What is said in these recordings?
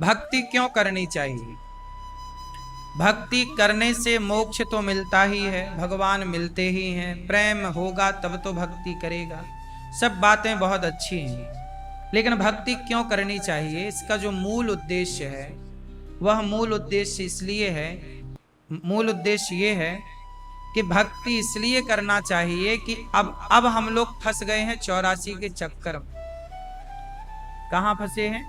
भक्ति क्यों करनी चाहिए? भक्ति करने से मोक्ष तो मिलता ही है, भगवान मिलते ही हैं, प्रेम होगा तब तो भक्ति करेगा। सब बातें बहुत अच्छी हैं, लेकिन भक्ति क्यों करनी चाहिए? इसका जो मूल उद्देश्य है, वह मूल उद्देश्य इसलिए है, मूल उद्देश्य ये है कि भक्ति इसलिए करना चाहिए कि अब हम लोग फंस गए हैं 84 के चक्कर में। कहां फंसे हैं?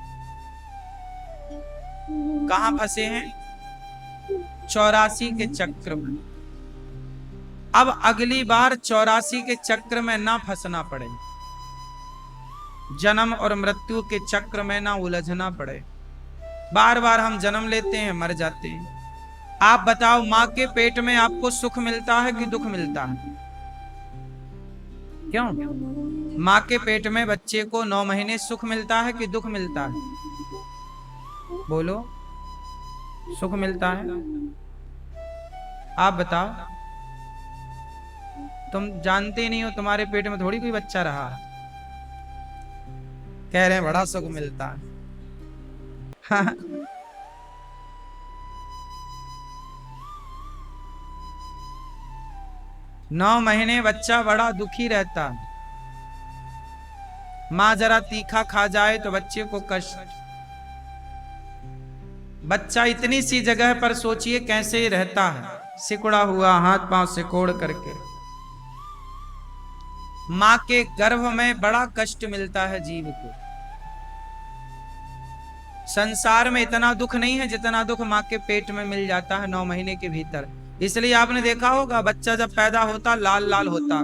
कहां फंसे हैं? 84 के चक्र में। अब अगली बार 84 के चक्र में ना फंसना पड़े, जन्म और मृत्यु के चक्र में ना उलझना पड़े। बार बार हम जन्म लेते हैं, मर जाते हैं। आप बताओ, मां के पेट में आपको सुख मिलता है कि दुख मिलता है? क्यों? मां के पेट में बच्चे को 9 महीने सुख मिलता है कि दुख मिलता है? बोलो, सुख मिलता है। आप बताओ, तुम जानते नहीं हो, तुम्हारे पेट में थोड़ी कोई बच्चा रहा। कह रहे हैं बड़ा सुख मिलता है। हाँ। 9 महीने बच्चा बड़ा दुखी रहता। मां जरा तीखा खा जाए तो बच्चे को कष्ट। बच्चा इतनी सी जगह पर सोचिए कैसे रहता है, सिकुड़ा हुआ, हाथ पांव सिकोड़ करके। मां के गर्भ में बड़ा कष्ट मिलता है जीव को। संसार में इतना दुख नहीं है जितना दुख मां के पेट में मिल जाता है 9 महीने के भीतर। इसलिए आपने देखा होगा, बच्चा जब पैदा होता लाल लाल होता,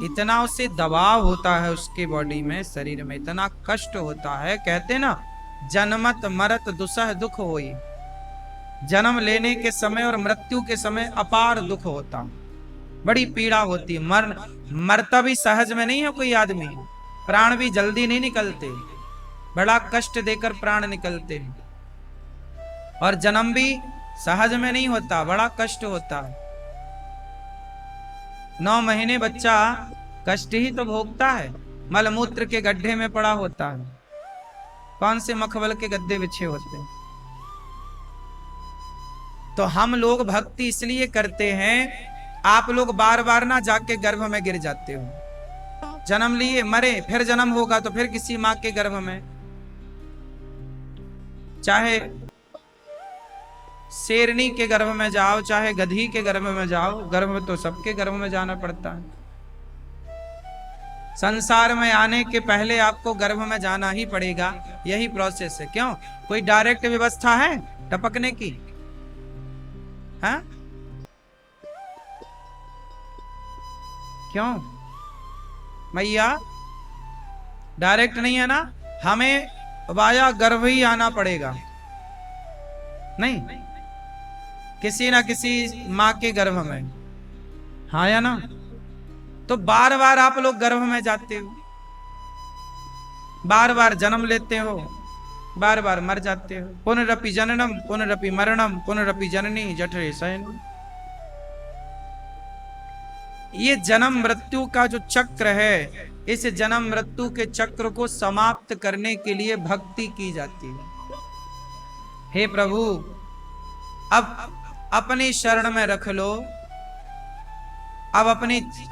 इतना उससे दबाव होता है उसके बॉडी में, शरीर में इतना कष्ट होता है। कहते ना, जन्मत मरत दुसह दुख होई। जन्म लेने के समय और मृत्यु के समय अपार दुख होता, बड़ी पीड़ा होती। मरता भी सहज में नहीं है कोई आदमी, प्राण भी जल्दी नहीं निकलते, बड़ा कष्ट देकर प्राण निकलते हैं। और जन्म भी सहज में नहीं होता, बड़ा कष्ट होता है। 9 महीने बच्चा कष्ट ही तो भोगता है, मलमूत्र के गड्ढे में पड़ा होता है। कौन से मखमल के गद्दे बिछे होते हैं? तो हम लोग भक्ति इसलिए करते हैं, आप लोग बार बार ना जाके गर्भ में गिर जाते हो। जन्म लिए, मरे, फिर जन्म होगा तो फिर किसी मां के गर्भ में, चाहे शेरनी के गर्भ में जाओ, चाहे गधी के गर्भ में जाओ, गर्भ में तो सबके गर्भ में जाना पड़ता है। संसार में आने के पहले आपको गर्भ में जाना ही पड़ेगा, यही प्रोसेस है। क्यों? कोई डायरेक्ट व्यवस्था है टपकने की? हाँ? क्यों मैया? डायरेक्ट नहीं है ना, हमें वाया गर्भ ही आना पड़ेगा। नहीं, किसी ना किसी मां के गर्भ में, हाँ या ना? तो बार बार आप लोग गर्भ में जाते हो, बार बार जन्म लेते हो, बार बार मर जाते हो। पुनरपि जननम पुनरपि मरणम पुनरपि जननी जठरे शयनम। ये जन्म मृत्यु का जो चक्र है, इस जन्म मृत्यु के चक्र को समाप्त करने के लिए भक्ति की जाती है। हे प्रभु, अब अपनी शरण में रख लो, अब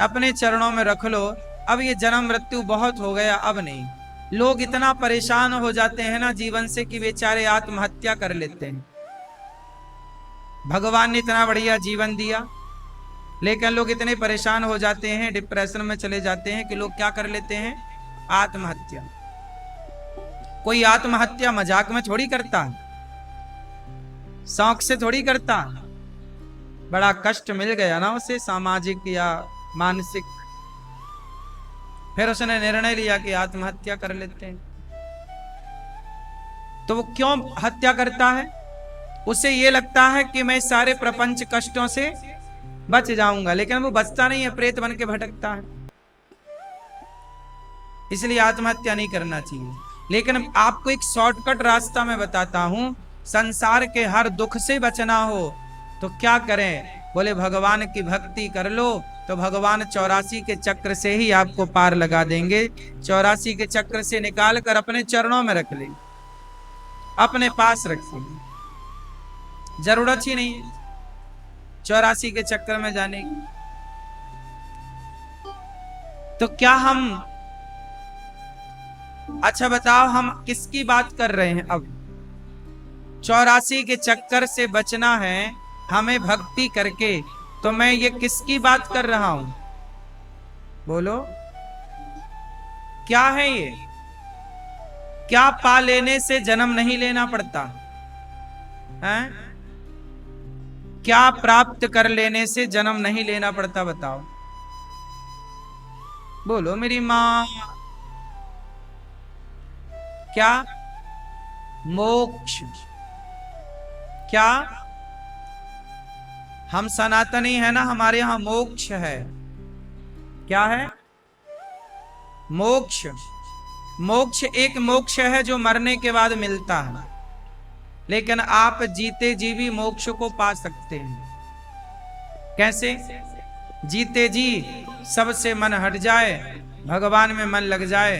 अपने चरणों में रख लो। अब ये जन्म मृत्यु बहुत हो गया, अब नहीं। लोग इतना परेशान हो जाते हैं ना जीवन से कि बेचारे आत्महत्या कर लेते हैं। भगवान ने इतना बढ़िया जीवन दिया, लेकिन लोग इतने परेशान हो जाते हैं, डिप्रेशन में चले जाते हैं कि लोग क्या कर लेते हैं? आत्महत्या। कोई आत्महत्या मजाक में थोड़ी करता, शौक से थोड़ी करता। बड़ा कष्ट मिल गया ना उसे, सामाजिक या मानसिक, फिर उसने निर्णय लिया कि आत्महत्या कर लेते हैं। तो वो क्यों हत्या करता है? उसे ये लगता है कि मैं सारे प्रपंच कष्टों से बच जाऊंगा, लेकिन वो बचता नहीं है, प्रेत बन के भटकता है। इसलिए आत्महत्या नहीं करना चाहिए। लेकिन आपको एक शॉर्टकट रास्ता मैं बताता हूं। संसार के हर दुख से बचना हो तो क्या करें? बोले भगवान की भक्ति कर लो तो भगवान 84 के चक्र से ही आपको पार लगा देंगे। 84 के चक्र से निकाल कर अपने चरणों में रख लेंगे, अपने पास रखेंगे। जरूरत ही नहीं है 84 के चक्कर में जाने की। तो क्या हम, अच्छा बताओ, हम किसकी बात कर रहे हैं? अब 84 के चक्कर से बचना है हमें भक्ति करके, तो मैं ये किसकी बात कर रहा हूं? बोलो क्या है ये? क्या पा लेने से जन्म नहीं लेना पड़ता है? क्या प्राप्त कर लेने से जन्म नहीं लेना पड़ता? बताओ, बोलो मेरी मां। क्या? मोक्ष। क्या? हम सनातनी है ना, हमारे यहां मोक्ष है। क्या है? मोक्ष। मोक्ष एक मोक्ष है जो मरने के बाद मिलता है, लेकिन आप जीते जी भी मोक्ष को पा सकते हैं। कैसे? जीते जी सबसे मन हट जाए, भगवान में मन लग जाए,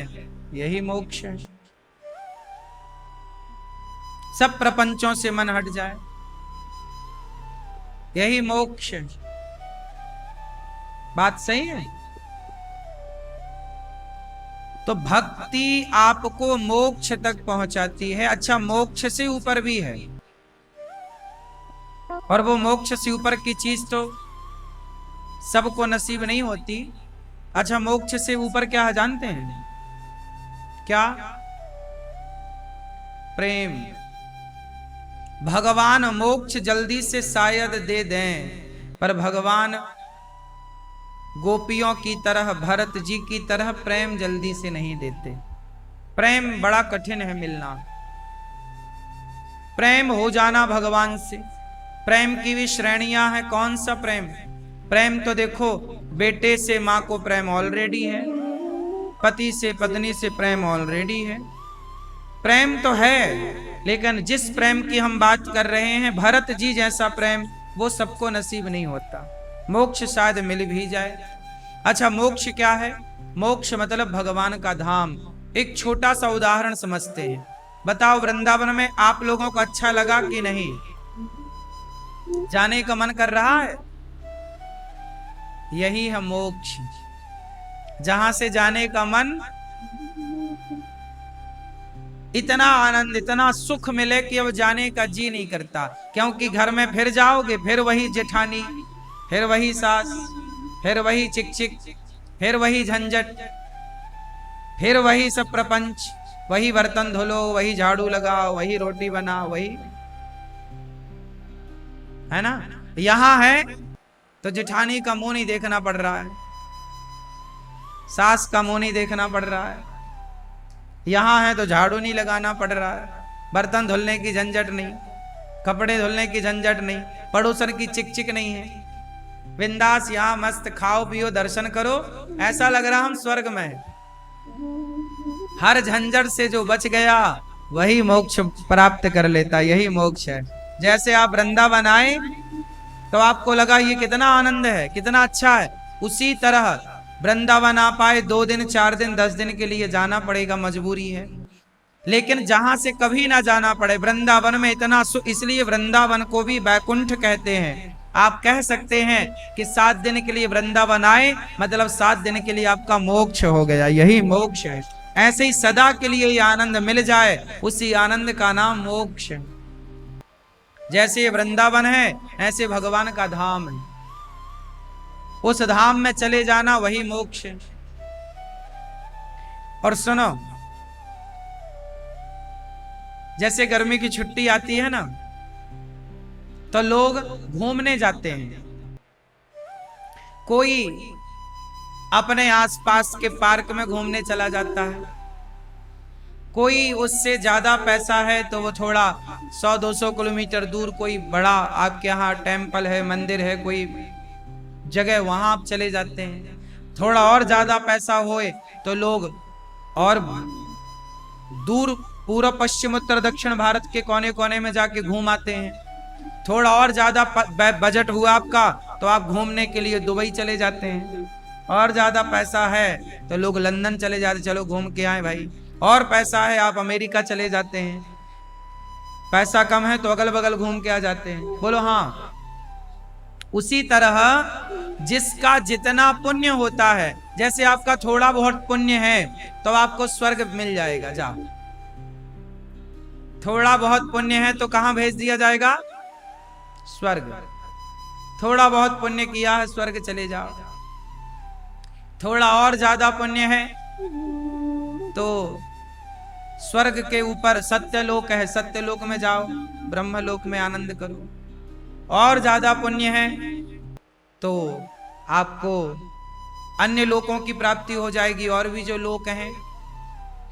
यही मोक्ष है। सब प्रपंचों से मन हट जाए, यही मोक्ष है। बात सही है? तो भक्ति आपको मोक्ष तक पहुंचाती है। अच्छा, मोक्ष से ऊपर भी है, और वो मोक्ष से ऊपर की चीज तो सबको नसीब नहीं होती। अच्छा, मोक्ष से ऊपर क्या है जानते हैं? क्या? प्रेम। भगवान मोक्ष जल्दी से शायद दे दें, पर भगवान गोपियों की तरह, भरत जी की तरह प्रेम जल्दी से नहीं देते। प्रेम बड़ा कठिन है मिलना। प्रेम हो जाना भगवान से, प्रेम की भी श्रेणियां हैं। कौन सा प्रेम? प्रेम तो देखो, बेटे से मां को प्रेम ऑलरेडी है, पति से पत्नी से प्रेम ऑलरेडी है। प्रेम तो है, लेकिन जिस प्रेम की हम बात कर रहे हैं, भरत जी जैसा प्रेम, वो सबको नसीब नहीं होता। मोक्ष शायद मिल भी जाए। अच्छा, मोक्ष क्या है? मोक्ष मतलब भगवान का धाम। एक छोटा सा उदाहरण समझते हैं। बताओ, वृंदावन में आप लोगों को अच्छा लगा कि नहीं? जाने का मन कर रहा है? यही है मोक्ष, जहां से जाने का मन, इतना आनंद, इतना सुख मिले कि अब जाने का जी नहीं करता। क्योंकि घर में फिर जाओगे, फिर वही जेठानी, फिर वही सास, फिर वही चिक चिक, फिर वही झंझट, फिर वही सब प्रपंच, वही बर्तन धुलो, वही झाड़ू लगाओ, वही रोटी बनाओ, वही है ना। यहां है तो जेठानी का मुंह नहीं देखना पड़ रहा है, सास का मुंह नहीं देखना पड़ रहा है। यहां है तो झाड़ू नहीं लगाना पड़ रहा है, बर्तन धुलने की झंझट नहीं, कपड़े धुलने की झंझट नहीं, पड़ोसन की चिक चिक नहीं है। बिंदास यहां मस्त खाओ पियो दर्शन करो, ऐसा लग रहा हम स्वर्ग में। हर झंझट से जो बच गया वही मोक्ष प्राप्त कर लेता, यही मोक्ष है। जैसे आप वृंदावन आए तो आपको लगा ये कितना आनंद है, कितना अच्छा है, उसी तरह वृंदावन आ पाए 2 दिन 4 दिन 10 दिन के लिए जाना पड़ेगा, मजबूरी है। लेकिन जहां से कभी ना जाना पड़े, वृंदावन में इतना सुख, इसलिए वृंदावन को भी वैकुंठ कहते हैं। आप कह सकते हैं कि 7 दिन के लिए वृंदावन आए मतलब 7 दिन के लिए आपका मोक्ष हो गया, यही मोक्ष है। ऐसे ही सदा के लिए ये आनंद मिल जाए, उसी आनंद का नाम मोक्ष है। जैसे वृंदावन है ऐसे भगवान का धाम है, उस धाम में चले जाना वही मोक्ष है। और सुनो, जैसे गर्मी की छुट्टी आती है ना, तो लोग घूमने जाते हैं। कोई अपने आसपास के पार्क में घूमने चला जाता है, कोई उससे ज्यादा पैसा है तो वो थोड़ा 100-200 किलोमीटर दूर कोई बड़ा आपके यहाँ टेम्पल है, मंदिर है, कोई जगह, वहां आप चले जाते हैं। थोड़ा और ज्यादा पैसा होए तो लोग और दूर पूर्व पश्चिम उत्तर दक्षिण भारत के कोने कोने में जाके घूम आते हैं। थोड़ा और ज्यादा बजट हुआ आपका तो आप घूमने के लिए दुबई चले जाते हैं। और ज्यादा पैसा है तो लोग लंदन चले जाते, चलो घूम के आए भाई। और पैसा है आप अमेरिका चले जाते हैं। पैसा कम है तो अगल बगल घूम के आ जाते हैं। बोलो हाँ। उसी तरह जिसका जितना पुण्य होता है, जैसे आपका थोड़ा बहुत पुण्य है तो आपको स्वर्ग मिल जाएगा। जाओ, थोड़ा बहुत पुण्य है तो कहां भेज दिया जाएगा? स्वर्ग। थोड़ा बहुत पुण्य किया है, स्वर्ग चले जाओ। थोड़ा और ज्यादा पुण्य है तो स्वर्ग के ऊपर सत्यलोक है, सत्यलोक में जाओ, ब्रह्मलोक में आनंद करो। और ज्यादा पुण्य है तो आपको अन्य लोकों की प्राप्ति हो जाएगी, और भी जो लोक हैं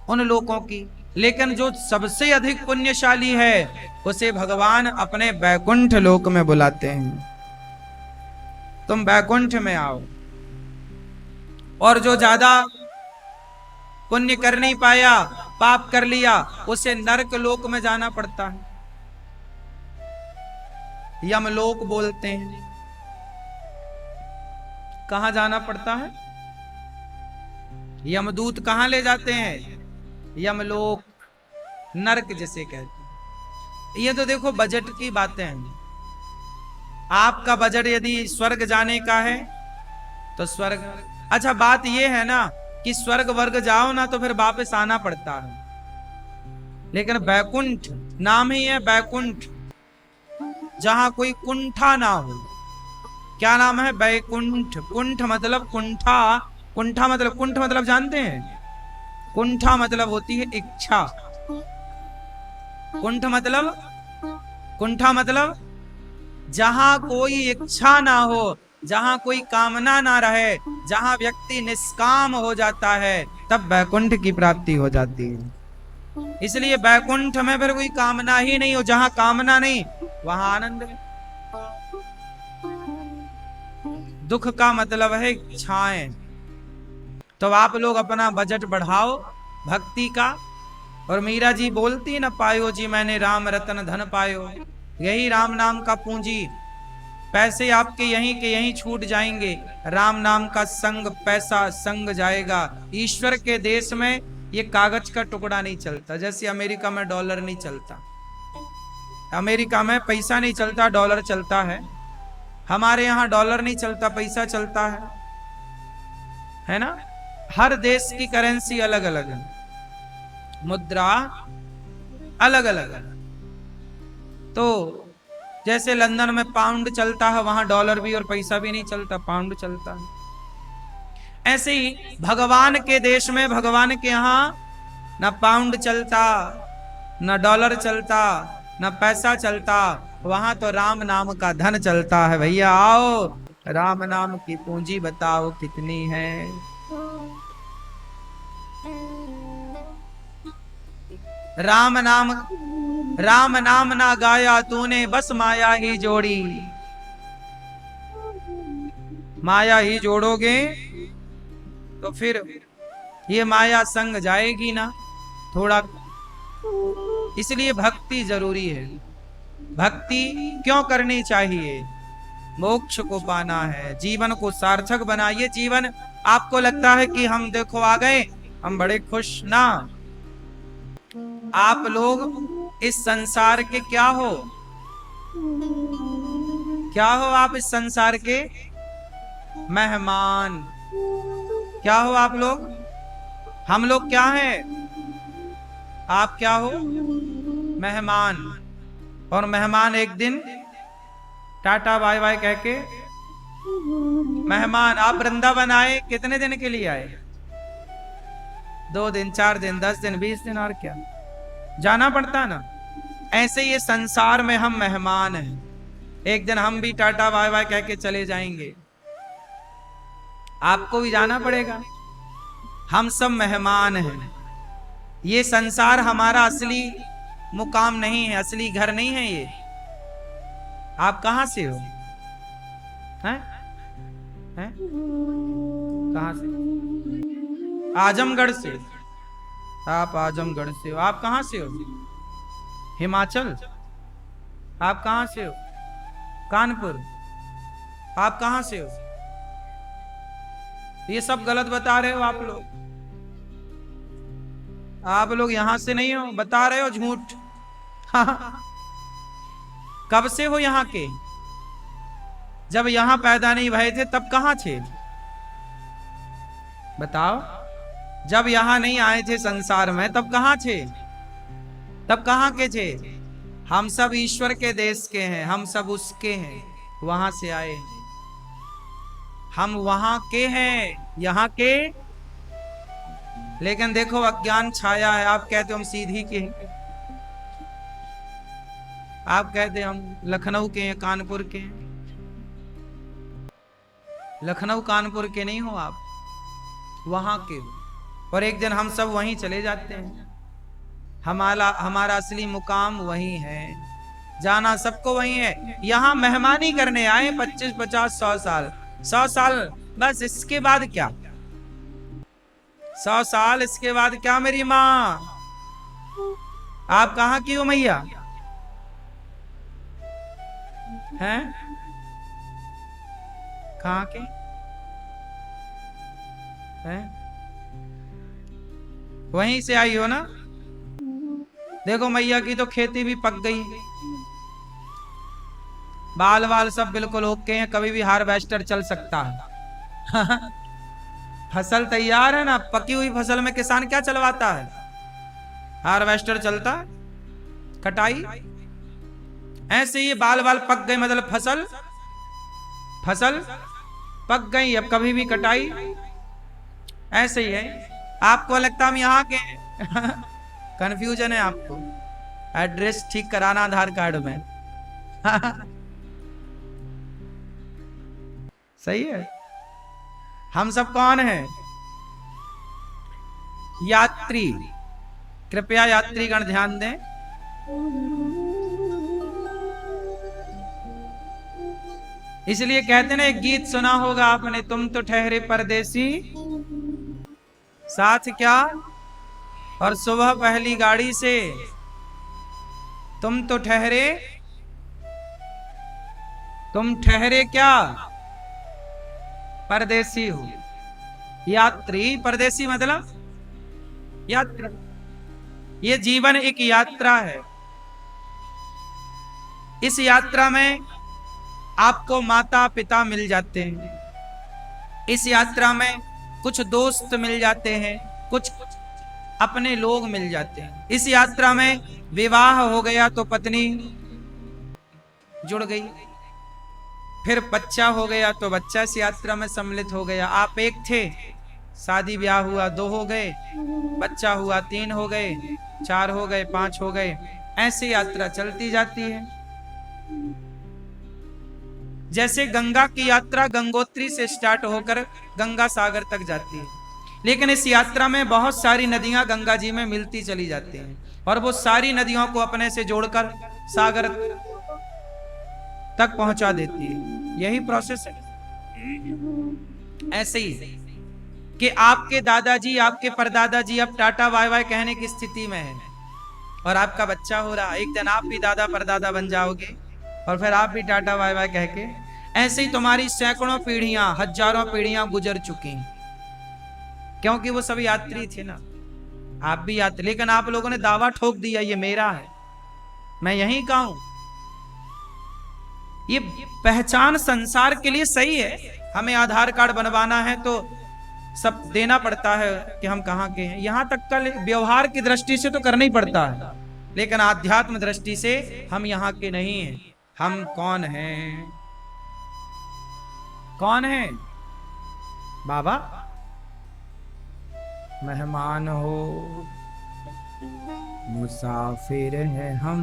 उन लोकों की। लेकिन जो सबसे अधिक पुण्यशाली है उसे भगवान अपने बैकुंठ लोक में बुलाते हैं, तुम बैकुंठ में आओ। और जो ज्यादा पुण्य कर नहीं पाया, पाप कर लिया, उसे नरक लोक में जाना पड़ता है, यमलोक बोलते हैं। कहां जाना पड़ता है? यमदूत कहां ले जाते हैं? यमलोक, नरक जिसे कहते हैं। ये तो देखो बजट की बातें हैं। आपका बजट यदि स्वर्ग जाने का है तो स्वर्ग। अच्छा, बात ये है ना कि स्वर्ग वर्ग जाओ ना तो फिर वापस आना पड़ता है। लेकिन बैकुंठ, नाम ही है बैकुंठ, जहां कोई कुंठा ना हो। क्या नाम है? बैकुंठ। कुंठ मतलब कुंठा, कुंठा मतलब, कुंठ मतलब जानते हैं? कुंठा मतलब होती है इच्छा। कुंठ मतलब, कुंठा मतलब जहां कोई इच्छा ना हो, जहां कोई कामना ना रहे, जहां व्यक्ति निष्काम हो जाता है, तब बैकुंठ की प्राप्ति हो जाती है। इसलिए बैकुंठ में फिर कोई कामना ही नहीं हो। जहां कामना नहीं वहां आनंद है। दुख का मतलब है इच्छाएं। तो आप लोग अपना बजट बढ़ाओ भक्ति का। और मीरा जी बोलती न, पायो जी मैंने राम रतन धन पायो। यही राम नाम का पूंजी। पैसे आपके यहीं के यहीं छूट जाएंगे, राम नाम का संग, पैसा संग जाएगा। ईश्वर के देश में ये कागज का टुकड़ा नहीं चलता। जैसे अमेरिका में डॉलर नहीं चलता, अमेरिका में पैसा नहीं चलता, डॉलर चलता है। हमारे यहाँ डॉलर नहीं चलता, पैसा चलता है ना। हर देश की करेंसी अलग अलग है, मुद्रा अलग अलग है। तो जैसे लंदन में पाउंड चलता है, वहां डॉलर भी और पैसा भी नहीं चलता, पाउंड चलता है। ऐसे ही भगवान के देश में, भगवान के यहाँ न पाउंड चलता, न डॉलर चलता, न पैसा चलता, वहां तो राम नाम का धन चलता है। भैया आओ, राम नाम की पूंजी बताओ कितनी है। राम नाम ना गाया तूने, बस माया ही जोड़ी। माया ही जोड़ोगे तो फिर ये माया संग जाएगी ना थोड़ा। इसलिए भक्ति जरूरी है। भक्ति क्यों करनी चाहिए? मोक्ष को पाना है, जीवन को सार्थक बनाइए। जीवन आपको लगता है कि हम देखो आ गए, हम बड़े खुश ना। आप लोग इस संसार के क्या हो? क्या हो आप इस संसार के? मेहमान। क्या हो आप लोग? हम लोग क्या हैं? आप क्या हो? मेहमान। और मेहमान एक दिन टाटा बाय बाय कह के मेहमान। आप वृंदावन आए, कितने दिन के लिए आए? 2 दिन, 4 दिन, 10 दिन, 20 दिन, और क्या जाना पड़ता ना। ऐसे ये संसार में हम मेहमान हैं। एक दिन हम भी टाटा बाय बाय कह के चले जाएंगे, आपको भी जाना पड़ेगा। हम सब मेहमान हैं। ये संसार हमारा असली मुकाम नहीं है, असली घर नहीं है ये। आप कहां से हो? हैं? हैं? कहां से? आजमगढ़ से। आप आजमगढ़ से हो। आप कहां से हो? हिमाचल। आप कहां से हो? कानपुर। आप कहां से हो? ये सब गलत बता रहे हो आप लोग। आप लोग यहां से नहीं हो, बता रहे हो झूठ। कब से हो यहां के? जब यहां पैदा नहीं भए थे तब कहां थे? बताओ। जब यहां नहीं आए थे संसार में तब कहां थे? तब कहां के थे? हम सब ईश्वर के देश के हैं, हम सब उसके हैं, वहां से आए हैं। हम वहां के हैं, यहाँ के। लेकिन देखो अज्ञान छाया है। आप कहते हो हम सीधी के हैं, आप कहते हम लखनऊ के हैं, कानपुर के हैं। लखनऊ कानपुर के नहीं हो आप, वहां के हो। और एक दिन हम सब वहीं चले जाते हैं। हमारा असली मुकाम वहीं है, जाना सबको वहीं है। यहां मेहमानी करने आए 25, 50, 100 साल, 100 साल बस। इसके बाद क्या? 100 साल इसके बाद क्या? मेरी माँ, आप कहां की हो मैया? हैं? कहां के हैं? वहीं से आई हो ना? देखो मैया की तो खेती भी पक गई, बाल वाल सब बिल्कुल ओके हैं, कभी भी हार्वेस्टर चल सकता है। फसल तैयार है ना। पकी हुई फसल में किसान क्या चलवाता है? हार्वेस्टर चलता है, कटाई। ऐसे ही बाल बाल पक गए, मतलब फसल पक गई, अब कभी भी कटाई। ऐसे ही है। आपको लगता हम यहाँ के कंफ्यूजन है आपको। एड्रेस ठीक कराना आधार कार्ड में। सही है। हम सब कौन हैं? यात्री। कृपया यात्रीगण ध्यान दें। इसलिए कहते ना, एक गीत सुना होगा आपने, तुम तो ठहरे परदेसी, साथ क्या और सुबह पहली गाड़ी से। तुम तो ठहरे, तुम ठहरे क्या? परदेसी हो। यात्री, परदेसी मतलब यात्रा। ये जीवन एक यात्रा है। इस यात्रा में आपको माता पिता मिल जाते हैं, इस यात्रा में कुछ दोस्त मिल जाते हैं, कुछ अपने लोग मिल जाते हैं। इस यात्रा में विवाह हो गया तो पत्नी जुड़ गई, फिर बच्चा हो गया तो बच्चा इस यात्रा में सम्मिलित हो गया। आप एक थे, शादी ब्याह हुआ 2 हो गए, बच्चा हुआ 3 हो गए, 4 हो गए, 5 हो गए। ऐसे यात्रा चलती जाती है। जैसे गंगा की यात्रा गंगोत्री से स्टार्ट होकर गंगा सागर तक जाती है, लेकिन इस यात्रा में बहुत सारी नदियां गंगा जी में मिलती चली जाती हैं, और वो सारी नदियों को अपने से जोड़कर सागर तक पहुंचा देती है। यही प्रोसेस है। ऐसे ही कि आपके दादाजी, आपके परदादाजी अब टाटा बाय बाय कहने की स्थिति में है, और आपका बच्चा हो रहा। एक दिन आप भी दादा परदादा बन जाओगे, और फिर आप भी टाटा बाय बाय कह के। ऐसे ही तुम्हारी सैकड़ों पीढ़ियां, हजारों पीढ़ियां गुजर चुकी, क्योंकि वो सब यात्री थे ना। आप भी यात्री, लेकिन आप लोगों ने दावा ठोक दिया ये मेरा है, मैं यहीं का हूं। ये पहचान संसार के लिए सही है। हमें आधार कार्ड बनवाना है तो सब देना पड़ता है कि हम कहाँ के हैं। यहां तक का व्यवहार की दृष्टि से तो करना ही पड़ता है, लेकिन आध्यात्म दृष्टि से हम यहाँ के नहीं हैं। हम कौन हैं? कौन है बाबा? मेहमान हो, मुसाफिर हैं हम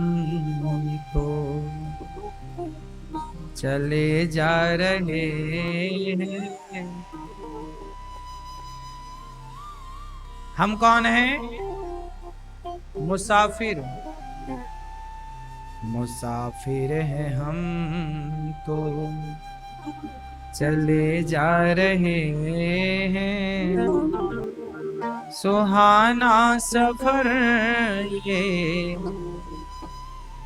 तो, चले जा रहे हैं। हम कौन हैं? मुसाफिर। मुसाफिर हैं हम तो, चले जा रहे हैं। सुहाना सफर ये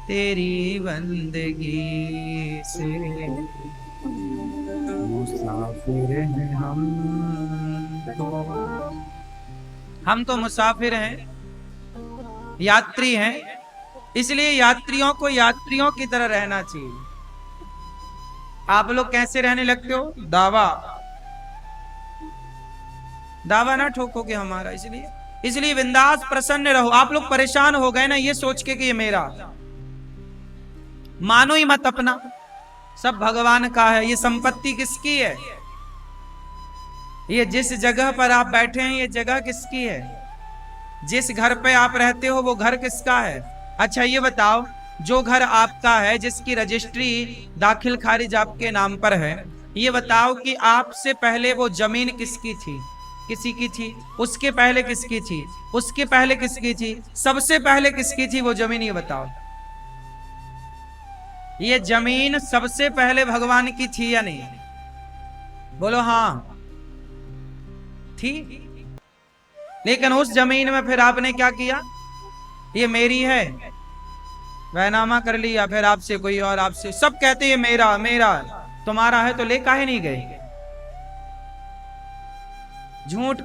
तेरी बंदगी से मुसाफिर हैं हम तो मुसाफिर हैं, यात्री हैं। इसलिए यात्रियों को यात्रियों की तरह रहना चाहिए। आप लोग कैसे रहने लगते हो? दावा ना ठोकोगे हमारा। इसलिए बिंदास प्रसन्न रहो। आप लोग परेशान हो गए ना ये सोच के कि ये मेरा, मानो ही मत अपना, सब भगवान का है। ये संपत्ति किसकी है? ये जिस जगह पर आप बैठे हैं ये जगह किसकी है? जिस घर पे आप रहते हो वो घर किसका है? अच्छा ये बताओ, जो घर आपका है, जिसकी रजिस्ट्री दाखिल खारिज आपके नाम पर है, ये बताओ कि आपसे पहले वो जमीन किसकी थी? किसी की थी? उसके पहले किसकी थी? उसके पहले किसकी थी? सबसे पहले किसकी थी वो जमीन? ये बताओ। ये जमीन सबसे पहले भगवान की थी या नहीं? बोलो हाँ थी। लेकिन उस जमीन में फिर आपने क्या किया? ये मेरी है, वहनामा कर लिया। फिर आपसे कोई और, आपसे सब कहते हैं मेरा मेरा, तुम्हारा है तो ले काहे नहीं गए? झूठ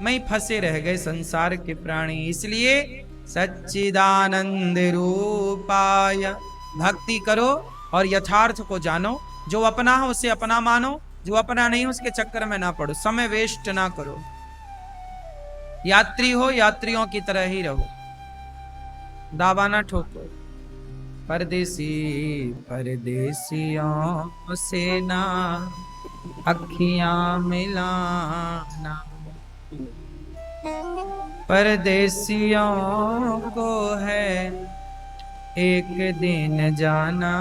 में ही फंसे रह गए संसार के प्राणी। इसलिए सच्चिदानंद रूपाय भक्ति करो और यथार्थ को जानो। जो अपना हो उसे अपना मानो, जो अपना नहीं उसके चक्कर में ना पड़ो, समय वेस्ट ना करो। यात्री हो, यात्रियों की तरह ही रहो, दावा ना ठोको। परदेसी परदेसियों से ना अखियां मिलाना, परदेसियों को है एक दिन जाना।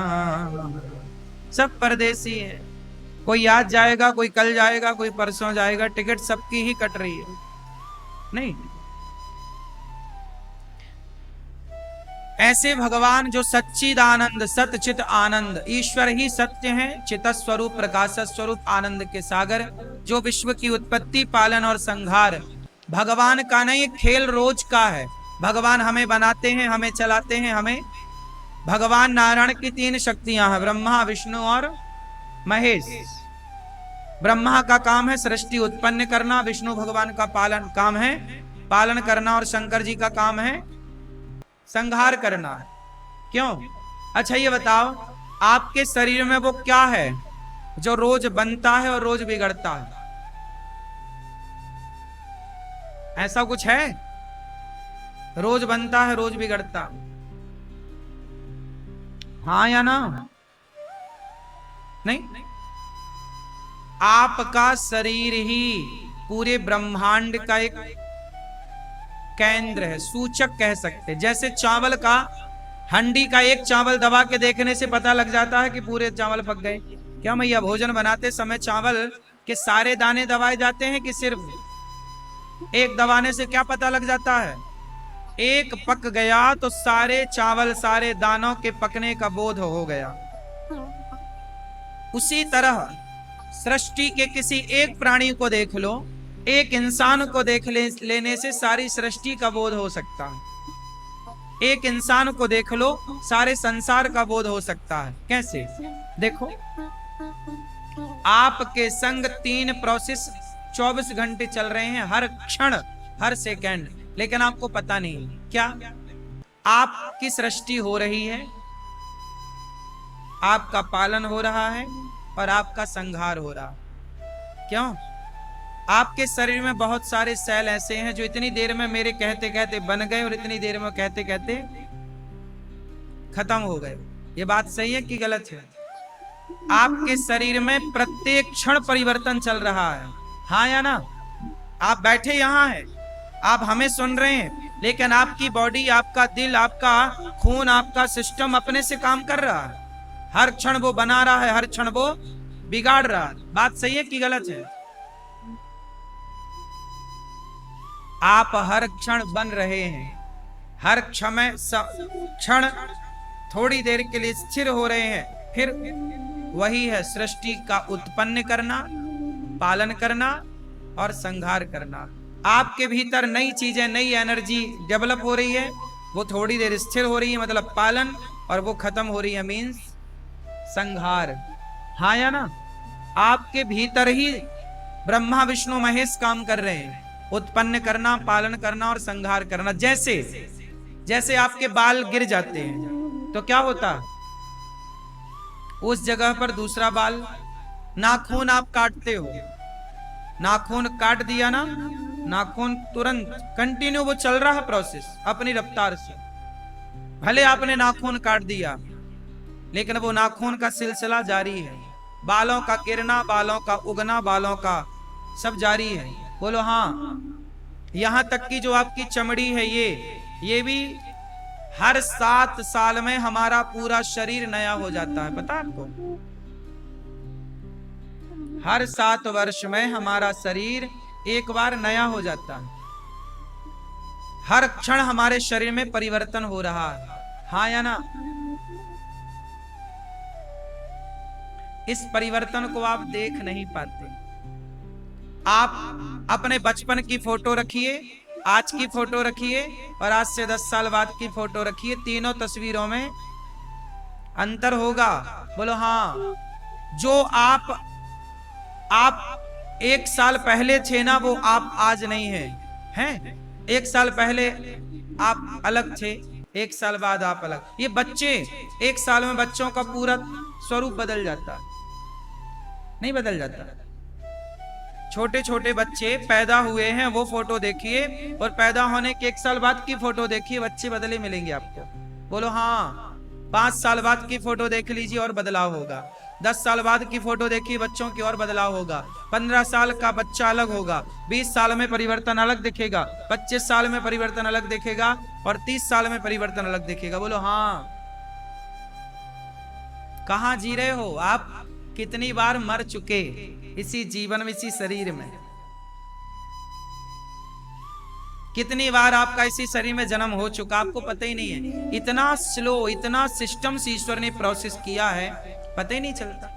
सब परदेसी हैं, कोई आज जाएगा, कोई कल जाएगा, कोई परसों जाएगा। टिकट सबकी ही कट रही है नहीं? ऐसे भगवान जो सच्चिदानंद, सतचित आनंद, ईश्वर ही सत्य हैं, चित स्वरूप, प्रकाश स्वरूप, आनंद के सागर, जो विश्व की उत्पत्ति, पालन और संहार भगवान का नहीं, खेल रोज का है। भगवान हमें बनाते हैं, हमें चलाते हैं, हमें। भगवान नारायण की 3 शक्तियां हैं, ब्रह्मा, विष्णु और महेश। ब्रह्मा का काम है सृष्टि उत्पन्न करना, विष्णु भगवान का काम है पालन करना, और शंकर जी का काम है संहार करना। क्यों? अच्छा ये बताओ, आपके शरीर में वो क्या है जो रोज बनता है और रोज बिगड़ता है? ऐसा कुछ है? रोज बनता है, रोज बिगड़ता। हाँ या ना? नहीं? आपका शरीर ही पूरे ब्रह्मांड का एक केंद्र है, सूचक कह सकते। जैसे चावल का, हंडी का एक चावल दबा के देखने से पता लग जाता है कि पूरे चावल पक गए। क्या मैया भोजन बनाते समय चावल के सारे दाने दबाए जाते हैं कि सिर्फ एक दबाने से क्या पता लग जाता है? एक पक गया तो सारे चावल, सारे दानों के पकने का बोध हो गया। उसी तरह सृष्टि के किसी एक प्राणी को देख लो, एक इंसान को देख लेने से सारी सृष्टि का बोध हो सकता है। एक इंसान को देख लो, सारे संसार का बोध हो सकता है। कैसे? देखो, आपके संग 3 प्रोसेस 24 घंटे चल रहे हैं, हर क्षण, हर सेकंड, लेकिन आपको पता नहीं। क्या? आपकी सृष्टि हो रही है, आपका पालन हो रहा है और आपका संहार हो रहा है। क्यों? आपके शरीर में बहुत सारे सेल ऐसे हैं जो इतनी देर में मेरे कहते कहते बन गए और इतनी देर में कहते कहते खत्म हो गए। ये बात सही है कि गलत है? आपके शरीर में प्रत्येक क्षण परिवर्तन चल रहा है, हाँ या ना? आप बैठे यहाँ हैं, आप हमें सुन रहे हैं, लेकिन आपकी बॉडी, आपका दिल, आपका खून, आपका सिस्टम अपने से काम कर रहा है। हर क्षण वो बना रहा है, हर क्षण वो बिगाड़ रहा है। बात सही है कि गलत है? आप हर क्षण बन रहे हैं, हर क्षण थोड़ी देर के लिए स्थिर हो रहे हैं। फिर वही है सृष्टि का उत्पन्न करना, पालन करना और संहार करना। आपके भीतर नई चीजें, नई एनर्जी डेवलप हो रही है, वो थोड़ी देर स्थिर हो रही है, मतलब पालन, और वो खत्म हो रही है, मीन्स संहार। हाँ या ना? आपके भीतर ही ब्रह्मा विष्णु महेश काम कर रहे हैं, उत्पन्न करना, पालन करना और संहार करना। जैसे जैसे आपके बाल गिर जाते हैं तो क्या होता? उस जगह पर दूसरा बाल। नाखून आप काटते हो, नाखून काट दिया ना, नाखून तुरंत कंटिन्यू वो चल रहा है प्रोसेस अपनी रफ्तार से। भले आपने नाखून काट दिया लेकिन वो नाखून का सिलसिला जारी है। बालों का गिरना, बालों का उगना, बालों का सब जारी है। बोलो हाँ। यहां तक कि जो आपकी चमड़ी है ये भी हर 7 साल में हमारा पूरा शरीर नया हो जाता है, पता है आपको? हर 7 वर्ष में हमारा शरीर एक बार नया हो जाता है। हर क्षण हमारे शरीर में परिवर्तन हो रहा है, हाँ या ना? इस परिवर्तन को आप देख नहीं पाते। आप अपने बचपन की फोटो रखिए, आज की फोटो रखिए और आज से 10 साल बाद की फोटो रखिए, तीनों तस्वीरों में अंतर होगा। बोलो हाँ। जो आप 1 साल पहले थे ना, वो आप आज नहीं हैं। 1 साल पहले आप अलग थे, 1 साल बाद आप अलग। ये बच्चे 1 साल में बच्चों का पूरा स्वरूप बदल जाता है, नहीं बदल जाता? छोटे छोटे बच्चे पैदा हुए हैं, वो फोटो देखिए और पैदा होने के 1 साल बाद की फोटो देखिए, बच्चे बदले मिलेंगे आपको। बोलो हाँ। 5 साल बाद की फोटो देख लीजिए और बदलाव होगा। 10 साल बाद की फोटो देखिए बच्चों की और बदलाव होगा। 15 साल का बच्चा अलग होगा, 20 साल में परिवर्तन अलग दिखेगा, 25 साल में परिवर्तन अलग दिखेगा और 30 साल में परिवर्तन अलग दिखेगा। बोलो हाँ। कहां जी रहे हो आप? कितनी बार मर चुके इसी जीवन में, इसी शरीर में? कितनी बार आपका इसी शरीर में जन्म हो चुका, आपको पता ही नहीं है। इतना स्लो, इतना सिस्टम से ईश्वर ने प्रोसेस किया है, पता ही नहीं चलता।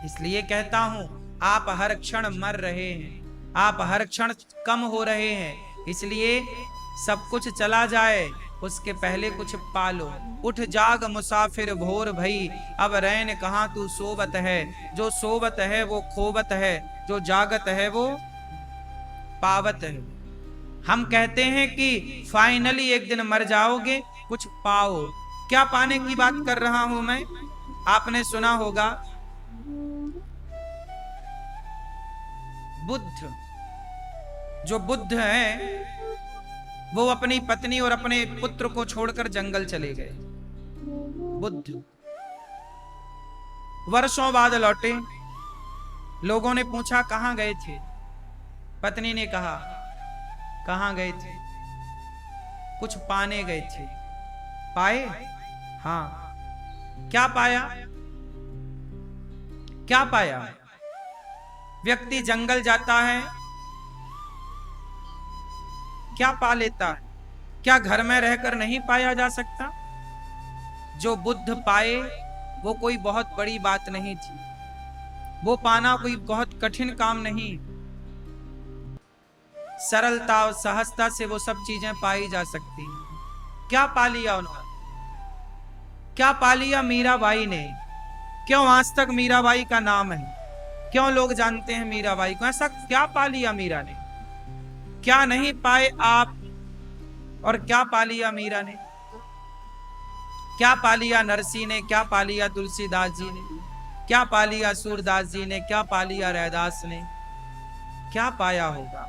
इसलिए कहता हूं, आप हर क्षण मर रहे हैं, आप हर क्षण कम हो रहे हैं। इसलिए सब कुछ चला जाए उसके पहले कुछ पालो। उठ जाग मुसाफिर भोर भई, अब रैन कहां तू सोबत है। जो सोबत है वो खोबत है, जो जागत है वो पावत है। हम कहते हैं कि फाइनली एक दिन मर जाओगे, कुछ पाओ। क्या पाने की बात कर रहा हूं मैं? आपने सुना होगा बुद्ध, जो बुद्ध है वो अपनी पत्नी और अपने पुत्र को छोड़कर जंगल चले गए। बुद्ध वर्षों बाद लौटे। लोगों ने पूछा कहां गए थे? पत्नी ने कहा कहां गए थे? कुछ पाने गए थे। पाए? हाँ। क्या पाया? क्या पाया? व्यक्ति जंगल जाता है, क्या पा लेता है? क्या घर में रहकर नहीं पाया जा सकता? जो बुद्ध पाए वो कोई बहुत बड़ी बात नहीं थी, वो पाना कोई बहुत कठिन काम नहीं। सरलता और सहजता से वो सब चीजें पाई जा सकती हैं। क्या पा लिया उन्होंने? क्या पा लिया मीराबाई ने? क्यों आज तक मीराबाई का नाम है? क्यों लोग जानते हैं मीराबाई को? ऐसा क्या पा लिया मीरा ने? क्या नहीं पाए आप? और क्या पा लिया मीरा ने? क्या पा लिया नरसी ने? क्या पा लिया तुलसीदास जी ने? क्या पा लिया सूरदास जी ने? क्या पा लिया रैदास ने? क्या पाया होगा?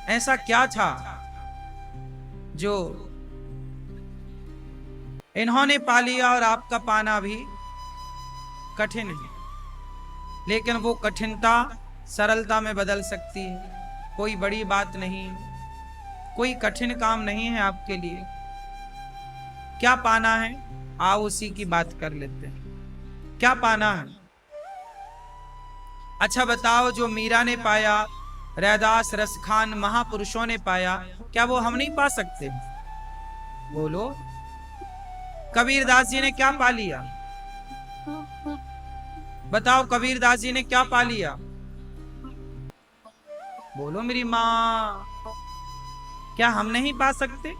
ऐसा क्या था जो इन्होंने पा लिया और आपका पाना भी कठिन है? लेकिन वो कठिनता सरलता में बदल सकती है। कोई बड़ी बात नहीं, कोई कठिन काम नहीं है आपके लिए। क्या पाना है? आओ उसी की बात कर लेते हैं। क्या पाना है? अच्छा बताओ, जो मीरा ने पाया, रैदास, रसखान, महापुरुषों ने पाया, क्या वो हम नहीं पा सकते? बोलो। कबीरदास जी ने क्या पा लिया? बताओ, कबीरदास जी ने क्या पा लिया? बोलो मेरी माँ। क्या हम नहीं पा सकते?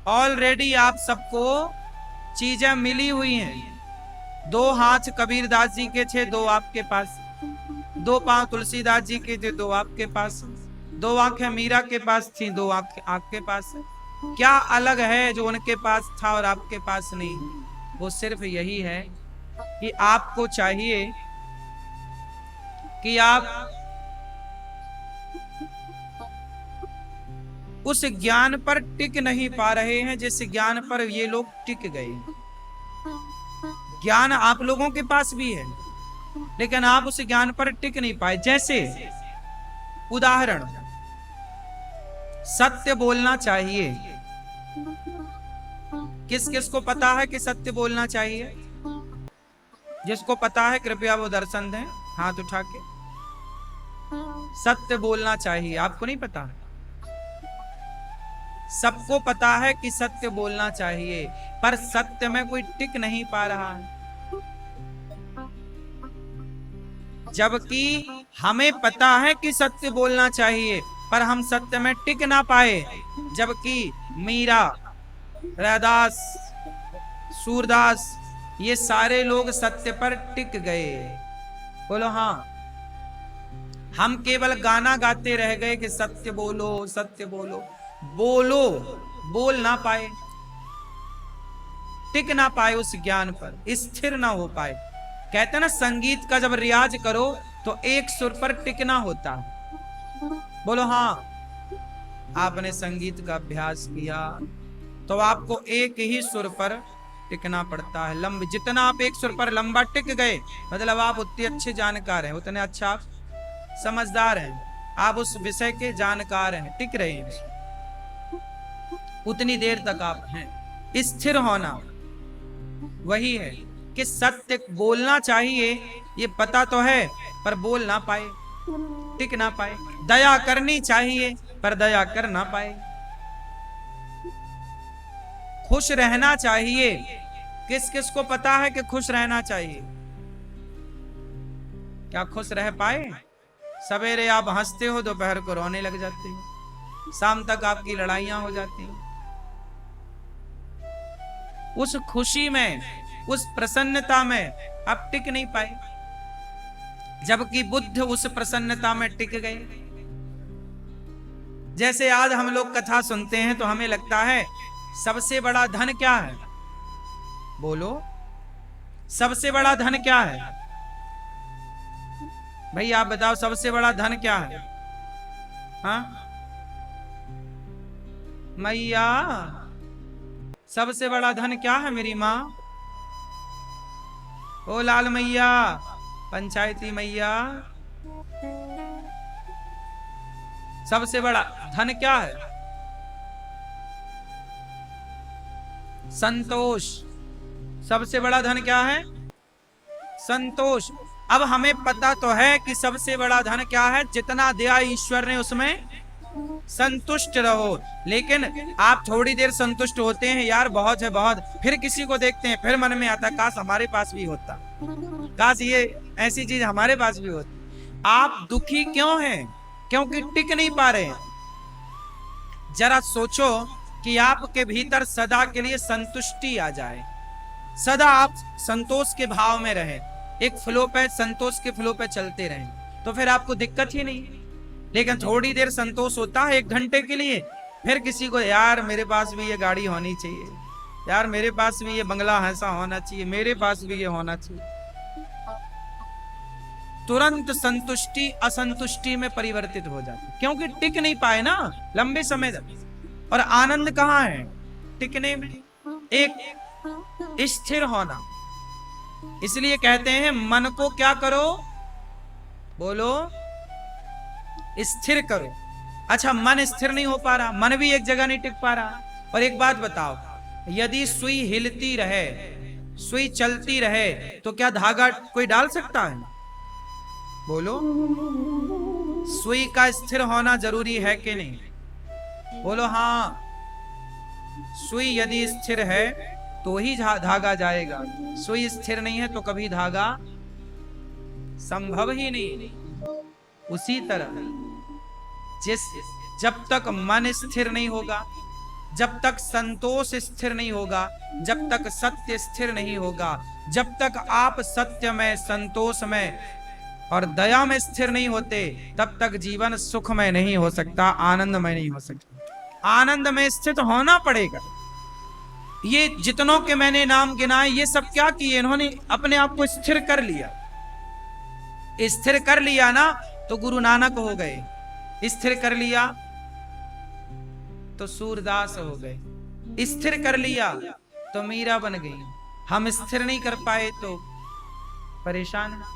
ऑलरेडी आप सबको चीजें मिली हुई हैं। 2 हाथ कबीरदास जी के थे, 2 आपके पास। 2 पांव तुलसीदास जी के थे, 2 आपके पास। 2 आंखें मीरा के पास थी, 2 आंखें आपके पास। क्या अलग है जो उनके पास था और आपके पास नहीं? वो सिर्फ यही है कि आपको चाहिए कि आप उस ज्ञान पर टिक नहीं पा रहे हैं जिस ज्ञान पर ये लोग टिक गए। ज्ञान आप लोगों के पास भी है, लेकिन आप उस ज्ञान पर टिक नहीं पाए। जैसे उदाहरण, सत्य बोलना चाहिए। किस किस को पता है कि सत्य बोलना चाहिए? जिसको पता है कृपया वो दर्शन दें हाथ उठा के। सत्य बोलना चाहिए, आपको नहीं पता? सबको पता है कि सत्य बोलना चाहिए, पर सत्य में कोई टिक नहीं पा रहा है। जबकि हमें पता है कि सत्य बोलना चाहिए, पर हम सत्य में टिक ना पाए। जबकि मीरा, रैदास, सूरदास, ये सारे लोग सत्य पर टिक गए। बोलो हाँ। हम केवल गाना गाते रह गए कि सत्य बोलो, सत्य बोलो। बोलो, बोल ना पाए, टिक ना पाए उस ज्ञान पर, स्थिर ना हो पाए। कहते ना, संगीत का जब रियाज करो तो एक सुर पर टिकना होता है। बोलो हाँ। आपने संगीत का अभ्यास किया तो आपको एक ही सुर पर टिकना पड़ता है। जितना आप एक सुर पर लंबा टिक गए, मतलब आप उतने अच्छे जानकार हैं, उतने अच्छा आप समझदार हैं, आप उस विषय के जानकार हैं, टिक रहे हैं, उतनी देर तक आप हैं। स्थिर होना वही है कि सत्य बोलना चाहिए, ये पता तो है, पर बोल ना पाए, टिक ना पाए। दया करनी चाहिए, पर दया कर ना पाए। खुश रहना चाहिए, किस किस को पता है कि खुश रहना चाहिए? क्या खुश रह पाए? सवेरे आप हंसते हो, दोपहर को रोने लग जाते हो, शाम तक आपकी लड़ाइयां हो जाती हैं। उस खुशी में, उस प्रसन्नता में आप टिक नहीं पाए, जबकि बुद्ध उस प्रसन्नता में टिक गए। जैसे आज हम लोग कथा सुनते हैं तो हमें लगता है सबसे बड़ा धन क्या है? बोलो, सबसे बड़ा धन क्या है? भाई आप बताओ, सबसे बड़ा धन क्या है? हाँ मैया, सबसे बड़ा धन क्या है मेरी माँ? ओ लाल मैया, पंचायती मैया, सबसे बड़ा धन क्या है? संतोष। सबसे बड़ा धन क्या है? संतोष। अब हमें पता तो है कि सबसे बड़ा धन क्या है, जितना दिया ईश्वर ने उसमें संतुष्ट रहो। लेकिन आप थोड़ी देर संतुष्ट होते हैं, यार बहुत है बहुत, फिर किसी को देखते हैं, फिर मन में आता काश हमारे पास भी होता, काश ये ऐसी चीज हमारे पास भी होती। आप दुखी क्यों हैं? क्योंकि टिक नहीं पा रहे हैं। जरा सोचो कि आपके भीतर सदा के लिए संतुष्टि आ जाए, सदा आप संतोष के भाव में रहें, एक फ्लो पे, संतोष के फ्लो पे चलते रहें, तो फिर आपको दिक्कत ही नहीं। लेकिन थोड़ी देर संतोष होता है, 1 घंटे के लिए, फिर किसी को यार मेरे पास भी ये गाड़ी होनी चाहिए, यार मेरे पास भी ये बंगला ऐसा होना चाहिए, मेरे पास भी ये होना चाहिए। तुरंत संतुष्टि असंतुष्टि में परिवर्तित हो जाती, क्योंकि टिक नहीं पाए ना लंबे समय तक। और आनंद कहाँ है? टिकने में, एक स्थिर होना। इसलिए कहते हैं मन को क्या करो? बोलो, स्थिर करो। अच्छा, मन स्थिर नहीं हो पा रहा, मन भी एक जगह नहीं टिक पा रहा। और एक बात बताओ, यदि सुई हिलती रहे, सुई चलती रहे, तो क्या धागा कोई डाल सकता है? बोलो, सुई का स्थिर होना जरूरी है कि नहीं? बोलो हाँ। सुई यदि स्थिर है तो ही धागा जाएगा, सुई स्थिर नहीं है तो कभी धागा संभव ही नहीं। उसी तरह जब तक मन स्थिर नहीं होगा, जब तक संतोष स्थिर नहीं होगा, जब तक सत्य स्थिर नहीं होगा, जब तक आप सत्य में, संतोष में और दया में स्थिर नहीं होते, तब तक जीवन सुखमय नहीं हो सकता, आनंदमय नहीं हो सकता। आनंद में स्थित होना पड़ेगा। ये जितनों के मैंने नाम गिनाए, ये सब क्या किए? इन्होंने अपने आप को स्थिर कर लिया। स्थिर कर लिया ना तो गुरु नानक हो गए, स्थिर कर लिया तो सूरदास हो गए, स्थिर कर लिया तो मीरा बन गई। हम स्थिर नहीं कर पाए तो परेशान है।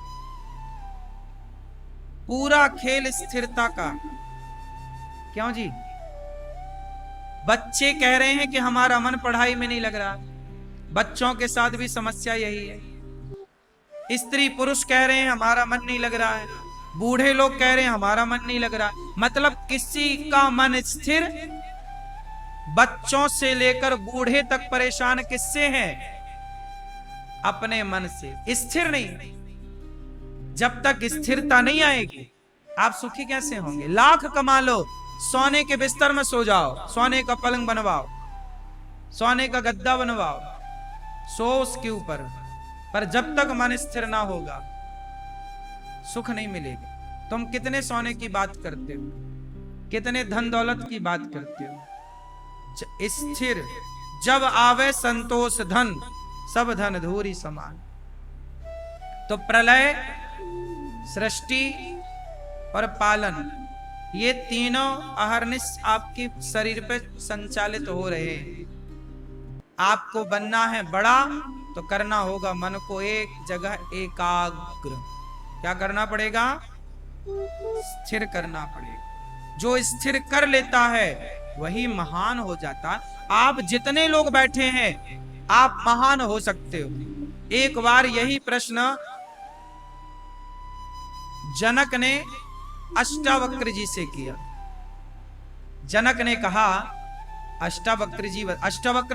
पूरा खेल स्थिरता का। क्यों जी? बच्चे कह रहे हैं कि हमारा मन पढ़ाई में नहीं लग रहा, बच्चों के साथ भी समस्या यही है। स्त्री पुरुष कह रहे हैं हमारा मन नहीं लग रहा है, बूढ़े लोग कह रहे हैं हमारा मन नहीं लग रहा। मतलब किसी का मन स्थिर, बच्चों से लेकर बूढ़े तक परेशान किससे हैं? अपने मन से। स्थिर नहीं। जब तक स्थिरता नहीं आएगी आप सुखी कैसे होंगे? लाख कमा लो, सोने के बिस्तर में सो जाओ, सोने का पलंग बनवाओ, सोने का गद्दा बनवाओ, सो उसके ऊपर, पर जब तक मन स्थिर ना होगा सुख नहीं मिलेगा। तुम कितने सोने की बात करते हो, कितने धन दौलत की बात करते हो? स्थिर जब आवे संतोष धन, सब धन धूरी समान। तो प्रलय, सृष्टि और पालन, ये तीनों अहरनिश आपके शरीर पे संचालित हो रहे हैं। आपको बनना है बड़ा तो करना होगा मन को एक जगह एकाग्र। क्या करना पड़ेगा? स्थिर करना पड़ेगा। जो स्थिर कर लेता है वही महान हो जाता। आप जितने लोग बैठे हैं आप महान हो सकते हो। एक बार यही प्रश्न जनक ने अष्टावक्र जी से किया। जनक ने कहा, अष्टावक्र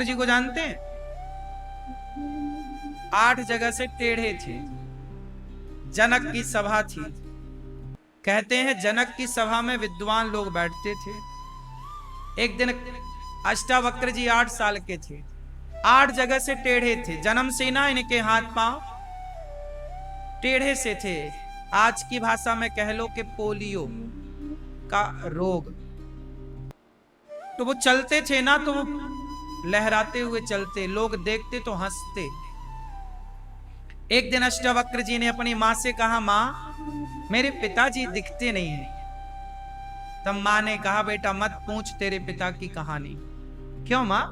जी को जानते हैं? 8 जगह से टेढ़े थे। जनक की सभा थी। कहते हैं जनक की सभा में विद्वान लोग बैठते थे। एक दिन अष्टावक्र जी 8 साल के थे, 8 जगह से टेढ़े थे। जन्म से ना इनके हाथ पांव टेढ़े से थे। आज की भाषा में कह लो कि पोलियो का रोग। तो वो चलते थे ना तो वो लहराते हुए चलते, लोग देखते तो हंसते। एक दिन अष्टावक्र जी ने अपनी मां से कहा, मां मेरे पिताजी दिखते नहीं हैं। तब मां ने कहा, बेटा मत पूछ तेरे पिता की कहानी। क्यों मां?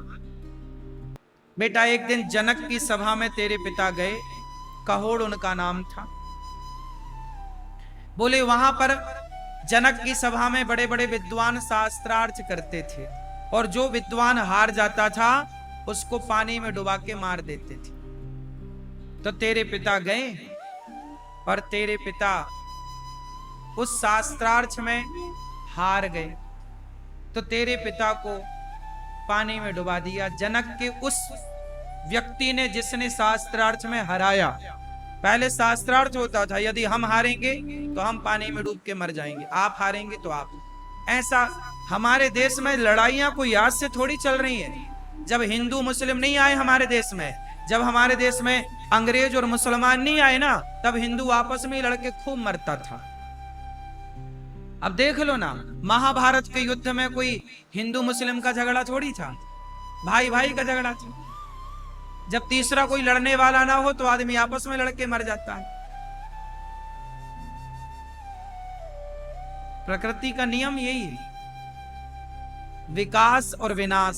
बेटा एक दिन जनक की सभा में तेरे पिता गए, कहोड़ उनका नाम था। बोले वहां पर जनक की सभा में बड़े बड़े विद्वान शास्त्रार्थ करते थे, और जो विद्वान हार जाता था उसको पानी में डुबा के मार देते थे। तो तेरे पिता गए और तेरे पिता उस शास्त्रार्थ में हार गए, तो तेरे पिता को पानी में डुबा दिया। जनक के उस व्यक्ति ने जिसने शास्त्रार्थ में हराया। पहले शास्त्रार्थ होता था यदि हम हारेंगे तो हम पानी में डूब के मर जाएंगे, आप हारेंगे तो आप। ऐसा हमारे देश में लड़ाइयां कोई आज से थोड़ी चल रही है। जब हिंदू मुस्लिम नहीं आए हमारे देश में, जब हमारे देश में अंग्रेज और मुसलमान नहीं आए ना, तब हिंदू आपस में लड़के खूब मरता था। अब देख लो ना, महाभारत के युद्ध में कोई हिंदू मुस्लिम का झगड़ा थोड़ी था, भाई भाई का झगड़ा था। जब तीसरा कोई लड़ने वाला ना हो तो आदमी आपस में लड़के मर जाता है। प्रकृति का नियम यही है, विकास और विनाश,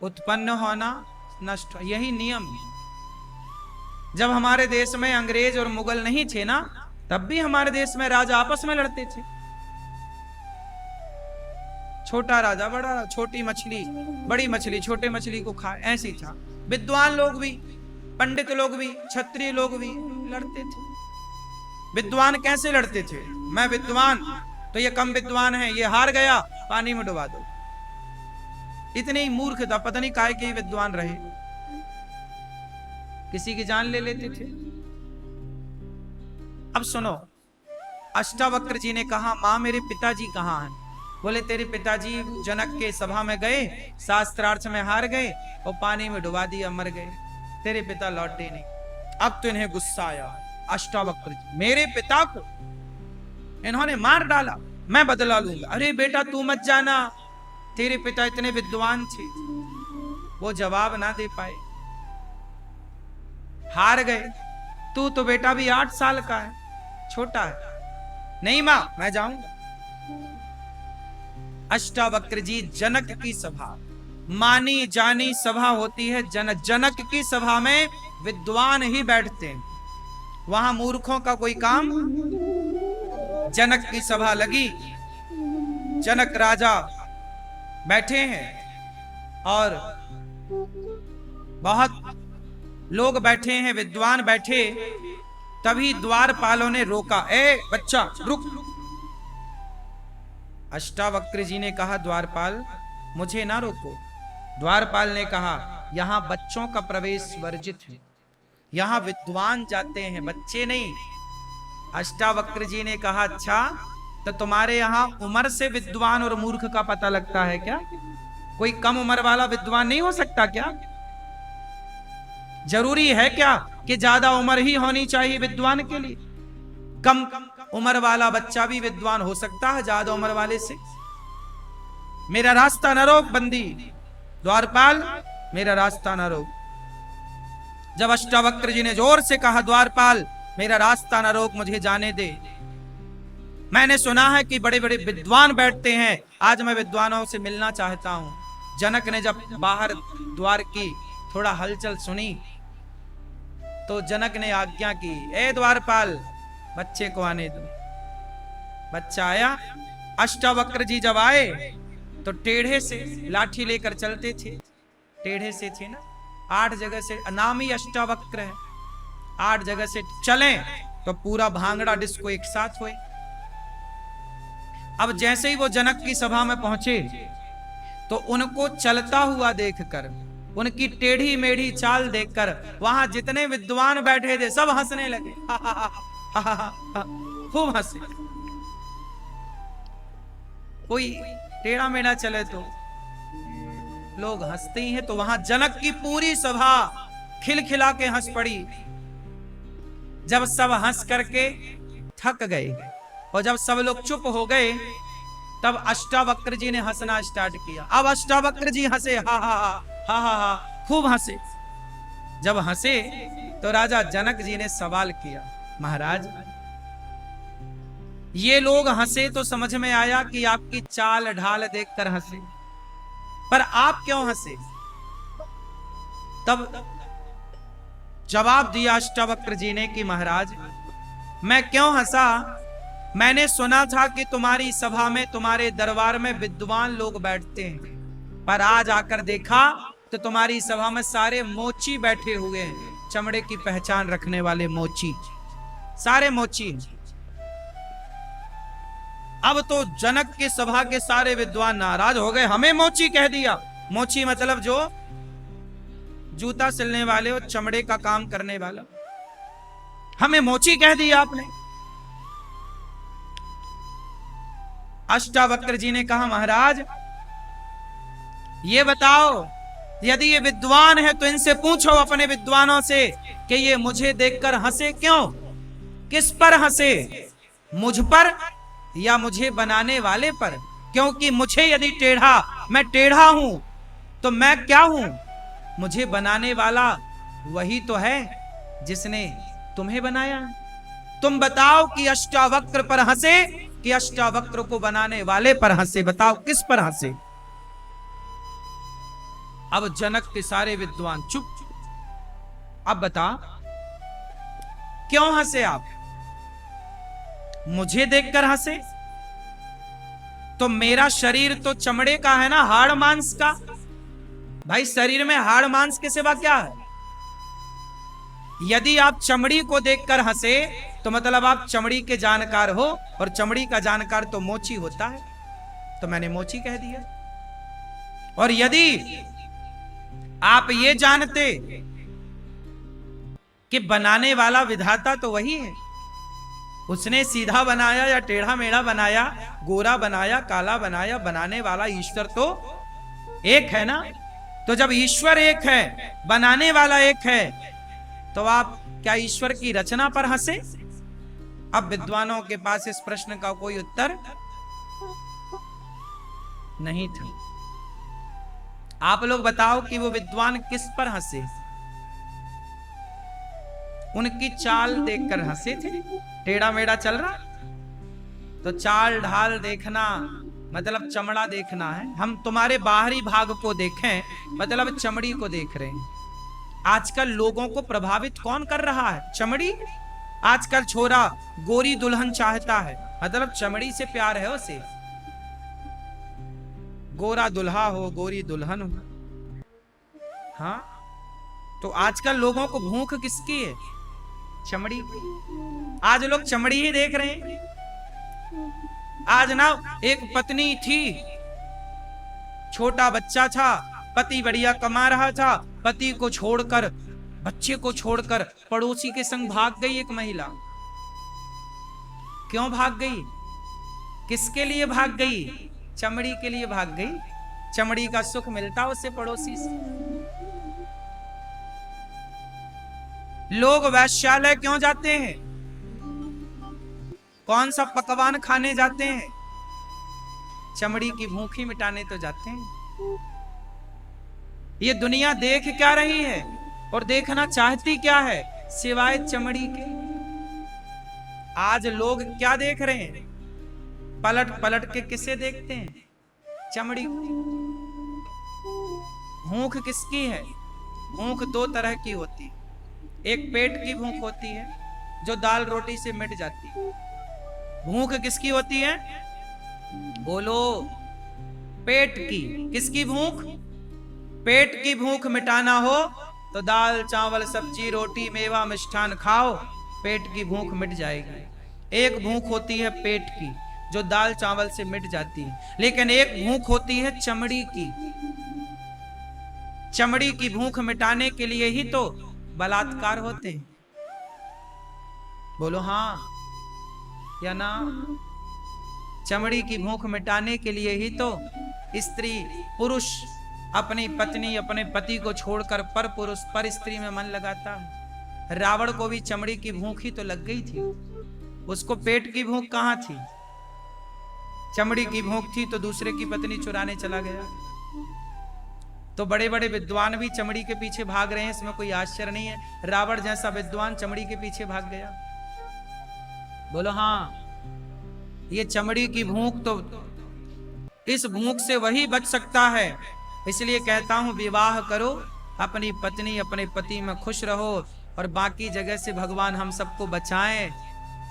उत्पन्न होना, नष्ट, यही नियम है। जब हमारे देश में अंग्रेज और मुगल नहीं थे ना, तब भी हमारे देश में राजा आपस में लड़ते थे। छोटा राजा बड़ा, छोटी मछली बड़ी मछली छोटे मछली को खाए, ऐसे ही था। विद्वान लोग भी, पंडित लोग भी, क्षत्रिय लोग भी लड़ते थे। विद्वान कैसे लड़ते थे? मैं विद्वान तो ये कम विद्वान है, ये हार गया, पानी में डुबा दो। इतने ही मूर्ख था, पता नहीं काहे के विद्वान रहे, किसी की जान ले लेते थे। अब सुनो, अष्टावक्र जी ने कहा, मां मेरे पिताजी कहां हैं? बोले तेरे पिताजी जनक के सभा में गए, शास्त्रार्थ में हार गए और पानी में डुबा दिया, मर गए, तेरे पिता लौटे नहीं। अब तो इन्हें गुस्सा आया, अष्टावक्र जी मेरे पिता को इन्होंने मार डाला, मैं बदला लूंगा। अरे बेटा तू मत जाना, तेरे पिता इतने विद्वान थे। वो जवाब ना दे पाए, हार गए। तू तो बेटा भी 8 साल का है, छोटा है। नहीं मां मैं जाऊंगा। अष्टावक्र जी जनक की सभा, मानी जानी सभा होती है। जनक की सभा में विद्वान ही बैठते हैं, वहां मूर्खों का कोई काम। जनक की सभा लगी, जनक राजा बैठे हैं और बहुत लोग बैठे हैं, विद्वान बैठे। तभी द्वारपालों ने रोका, ए बच्चा रुक। अष्टावक्र जी ने कहा द्वारपाल मुझे ना रोको। द्वारपाल ने कहा यहां बच्चों का प्रवेश वर्जित है, यहां विद्वान जाते हैं, बच्चे नहीं। अष्टावक्र जी ने कहा अच्छा तो तुम्हारे यहां उम्र से विद्वान और मूर्ख का पता लगता है क्या? कोई कम उम्र वाला विद्वान नहीं हो सकता क्या? जरूरी है क्या कि ज्यादा उम्र ही होनी चाहिए विद्वान के लिए? कम उम्र वाला बच्चा भी विद्वान हो सकता है ज्यादा उम्र वाले से। मेरा रास्ता न रोक बंदी, द्वारपाल मेरा रास्ता न रोक। जब अष्टावक्र जी ने जोर से कहा द्वारपाल मेरा रास्ता न रोक, मुझे जाने दे, मैंने सुना है कि बड़े बड़े विद्वान बैठते हैं, आज मैं विद्वानों से मिलना चाहता हूं। जनक ने जब बाहर द्वार की थोड़ा हलचल सुनी तो जनक ने आज्ञा की, ए द्वारपाल बच्चे को आने दो। बच्चा आया। अष्टावक्र जी जब आए तो टेढ़े से लाठी लेकर चलते थे, टेढ़े से थे ना, 8 जगह से, नाम ही अष्टावक्र है, 8 जगह से चले तो पूरा भांगड़ा डिस्को एक साथ हुए। अब जैसे ही वो जनक की सभा में पहुंचे तो उनको चलता हुआ देखकर, उनकी टेढ़ी मेढ़ी चाल देखकर वहां जितने विद्वान बैठे थे सब हंसने लगे, खूब हंसे। कोई टेढ़ा मेढ़ा चले तो लोग हंसते ही हैं, तो वहां जनक की पूरी सभा खिलखिला के हंस पड़ी। जब सब हंस करके थक गए और जब सब लोग चुप हो गए तब अष्टावक्र जी ने हंसना स्टार्ट किया। अब अष्टावक्र जी हंसे, हा हा हा हा हा, खूब हंसे। जब हंसे तो राजा जनक जी ने सवाल किया, महाराज ये लोग हंसे तो समझ में आया कि आपकी चाल ढाल देखकर हंसे, पर आप क्यों हंसे? तब जवाब दिया अष्टावक्र जी ने कि महाराज मैं क्यों हंसा, मैंने सुना था कि तुम्हारी सभा में, तुम्हारे दरबार में विद्वान लोग बैठते हैं, पर आज आकर देखा तो तुम्हारी सभा में सारे मोची बैठे हुए हैं, चमड़े की पहचान रखने वाले मोची, सारे मोची। अब तो जनक की सभा के सारे विद्वान नाराज हो गए, हमें मोची कह दिया। मोची मतलब जो जूता सिलने वाले और चमड़े का काम करने वाला, हमें मोची कह दिया आपने। अष्टावक्र जी ने कहा महाराज ये बताओ यदि ये विद्वान है तो इनसे पूछो अपने विद्वानों से कि ये मुझे देखकर हंसे क्यों, किस पर हंसे, मुझ पर या मुझे बनाने वाले पर? क्योंकि मुझे यदि टेढ़ा, मैं टेढ़ा हूं तो मैं क्या हूं? मुझे बनाने वाला वही तो है जिसने तुम्हें बनाया। तुम बताओ कि अष्टावक्र पर हंसे कि अष्टावक्र को बनाने वाले पर हंसे? बताओ किस पर हंसे? अब जनक के सारे विद्वान चुप। अब बता क्यों हंसे आप? मुझे देखकर हंसे? तो मेरा शरीर तो चमड़े का है ना, हाड़ मांस का। भाई शरीर में हाड़ मांस के सिवा क्या है? यदि आप चमड़ी को देखकर हंसे तो मतलब आप चमड़ी के जानकार हो, और चमड़ी का जानकार तो मोची होता है, तो मैंने मोची कह दिया। और यदि आप ये जानते कि बनाने वाला विधाता तो वही है, उसने सीधा बनाया या टेढ़ा मेढ़ा बनाया, गोरा बनाया, काला बनाया, बनाने वाला ईश्वर तो एक है ना। तो जब ईश्वर एक है, बनाने वाला एक है, तो आप क्या ईश्वर की रचना पर हंसे? अब विद्वानों के पास इस प्रश्न का कोई उत्तर नहीं था। आप लोग बताओ कि वो विद्वान किस पर हंसे? उनकी चाल देखकर हंसे थे। टेढ़ा मेढ़ा चल रहा तो चाल ढाल देखना मतलब चमड़ा देखना है। हम तुम्हारे बाहरी भाग को देखें मतलब चमड़ी को देख रहे हैं। आजकल लोगों को प्रभावित कौन कर रहा है? चमड़ी। आजकल छोरा गोरी दुल्हन चाहता है, मतलब चमड़ी से प्यार है उसे। गोरा दुल्हा हो, गोरी दुल्हन हो। हाँ, तो आजकल लोगों को भूख किसकी है? चमड़ी। आज लोग चमड़ी ही देख रहे हैं। आज ना एक पत्नी थी, छोटा बच्चा था, पति बढ़िया कमा रहा था, पति को छोड़कर, बच्चे को छोड़कर पड़ोसी के संग भाग गई एक महिला। क्यों भाग गई? किसके लिए भाग गई? चमड़ी के लिए भाग गई। चमड़ी का सुख मिलता उसे पड़ोसी से। लोग वैश्यालय क्यों जाते हैं? कौन सा पकवान खाने जाते हैं? चमड़ी की भूख ही मिटाने तो जाते हैं। ये दुनिया देख क्या रही है और देखना चाहती क्या है सिवाय चमड़ी के? आज लोग क्या देख रहे हैं? पलट पलट के किसे देखते हैं? चमड़ी। भूख किसकी है? भूख दो तरह की होती है। एक पेट की भूख होती है जो दाल रोटी से मिट जाती है। भूख किसकी होती है? बोलो। पेट की। किसकी भूख? पेट की भूख मिटाना हो तो दाल चावल सब्जी रोटी मेवा मिष्ठान खाओ, पेट की भूख मिट जाएगी। एक भूख होती है पेट की जो दाल चावल से मिट जाती है, लेकिन एक भूख होती है चमड़ी की। चमड़ी की भूख मिटाने के लिए ही तो बलात्कार होते हैं। बोलो हाँ या ना? चमड़ी की भूख मिटाने के लिए ही तो स्त्री पुरुष अपनी पत्नी अपने पति को छोड़कर पर पुरुष पर स्त्री में मन लगाता है। रावण को भी चमड़ी की भूख ही तो लग गई थी, उसको पेट की भूख कहां थी? चमड़ी की भूख थी तो दूसरे की पत्नी चुराने चला गया। तो बड़े बड़े विद्वान भी चमड़ी के पीछे भाग रहे हैं, इसमें कोई आश्चर्य नहीं है। रावण जैसा विद्वान चमड़ी के पीछे भाग गया। बोलो हाँ। ये चमड़ी की भूख, तो इस भूख से वही बच सकता है। इसलिए कहता हूं विवाह करो, अपनी पत्नी अपने पति में खुश रहो, और बाकी जगह से भगवान हम सबको बचाएं।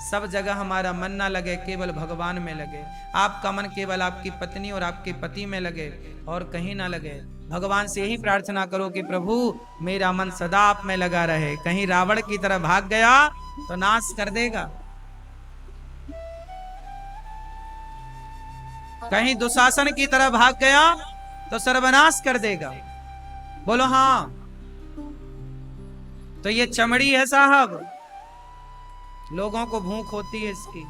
सब जगह हमारा मन ना लगे, केवल भगवान में लगे। आपका मन केवल आपकी पत्नी और आपके पति में लगे और कहीं ना लगे। भगवान से यही प्रार्थना करो कि प्रभु मेरा मन सदा आप में लगा रहे। कहीं रावण की तरह भाग गया तो नाश कर देगा, कहीं दुशासन की तरह भाग गया तो सर्वनाश कर देगा। बोलो हाँ। तो ये चमड़ी है साहब, लोगों को भूख होती है इसकी।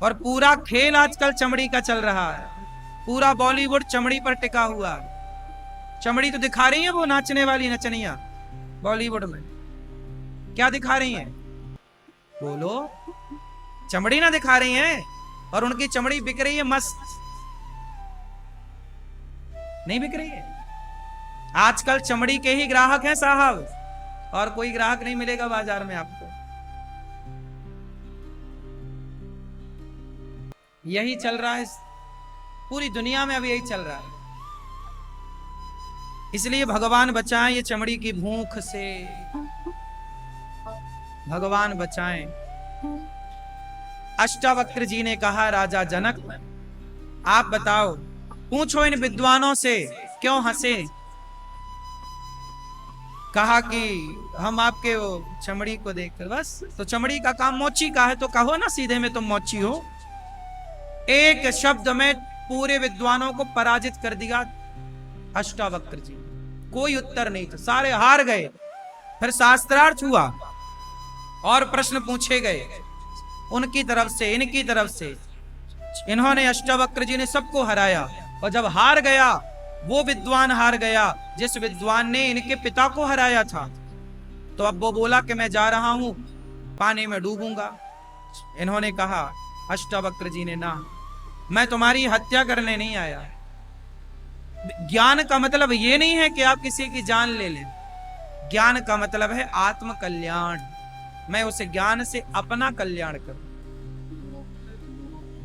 और पूरा खेल आजकल चमड़ी का चल रहा है। पूरा बॉलीवुड चमड़ी पर टिका हुआ है। चमड़ी तो दिखा रही है वो नाचने वाली नचनिया बॉलीवुड में। क्या दिखा रही हैं? बोलो। चमड़ी ना दिखा रही हैं, और उनकी चमड़ी बिक रही है मस्त। नहीं बिक रही है? आजकल चमड़ी के ही ग्राहक हैं साहब, और कोई ग्राहक नहीं मिलेगा बाजार में आपको। यही चल रहा है पूरी दुनिया में, अभी यही चल रहा है। इसलिए भगवान बचाएं ये चमड़ी की भूख से, भगवान बचाएं। अष्टावक्र जी ने कहा, राजा जनक आप बताओ, पूछो इन विद्वानों से क्यों हंसे। कहा कि हम आपके वो चमड़ी को देखकर, बस तो चमड़ी का काम मोची का है, तो कहो ना सीधे में तुम मोची हो। एक शब्द में पूरे विद्वानों को पराजित कर दिया अष्टावक्र जी। कोई उत्तर नहीं था, सारे हार गए। फिर शास्त्रार्थ हुआ। और प्रश्न पूछे गए उनकी तरफ से, इनकी तरफ से। इन्होंने, अष्टावक्र जी ने सबको हराया। और जब हार गया, वो विद्वान हार गया जिस विद्वान ने इनके पिता को हराया था, तो अब वो बोला कि मैं जा रहा हूं, पानी में डूबूंगा। इन्होंने कहा, अष्टावक्र जी ने, ना, मैं तुम्हारी हत्या करने नहीं आया। ज्ञान का मतलब ये नहीं है कि आप किसी की जान ले लें। ज्ञान का मतलब है आत्म कल्याण। मैं उस ज्ञान से अपना कल्याण करूं,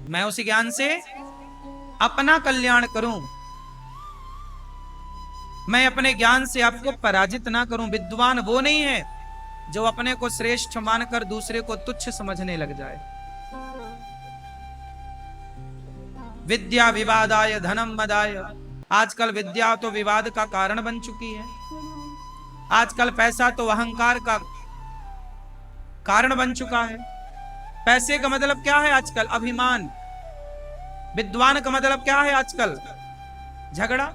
मैं उस ज्ञान से अपना कल्याण करूं। मैं अपने ज्ञान से आपको पराजित ना करूं। विद्वान वो नहीं है जो अपने को श्रेष्ठ मानकर दूसरे को तुच्छ समझने लग जाए। विद्या विवादाय धनम मदाय। आजकल विद्या तो विवाद का कारण बन चुकी है। आजकल पैसा तो अहंकार का कारण बन चुका है। पैसे का मतलब क्या है आजकल? अभिमान। विद्वान का मतलब क्या है आजकल? झगड़ा।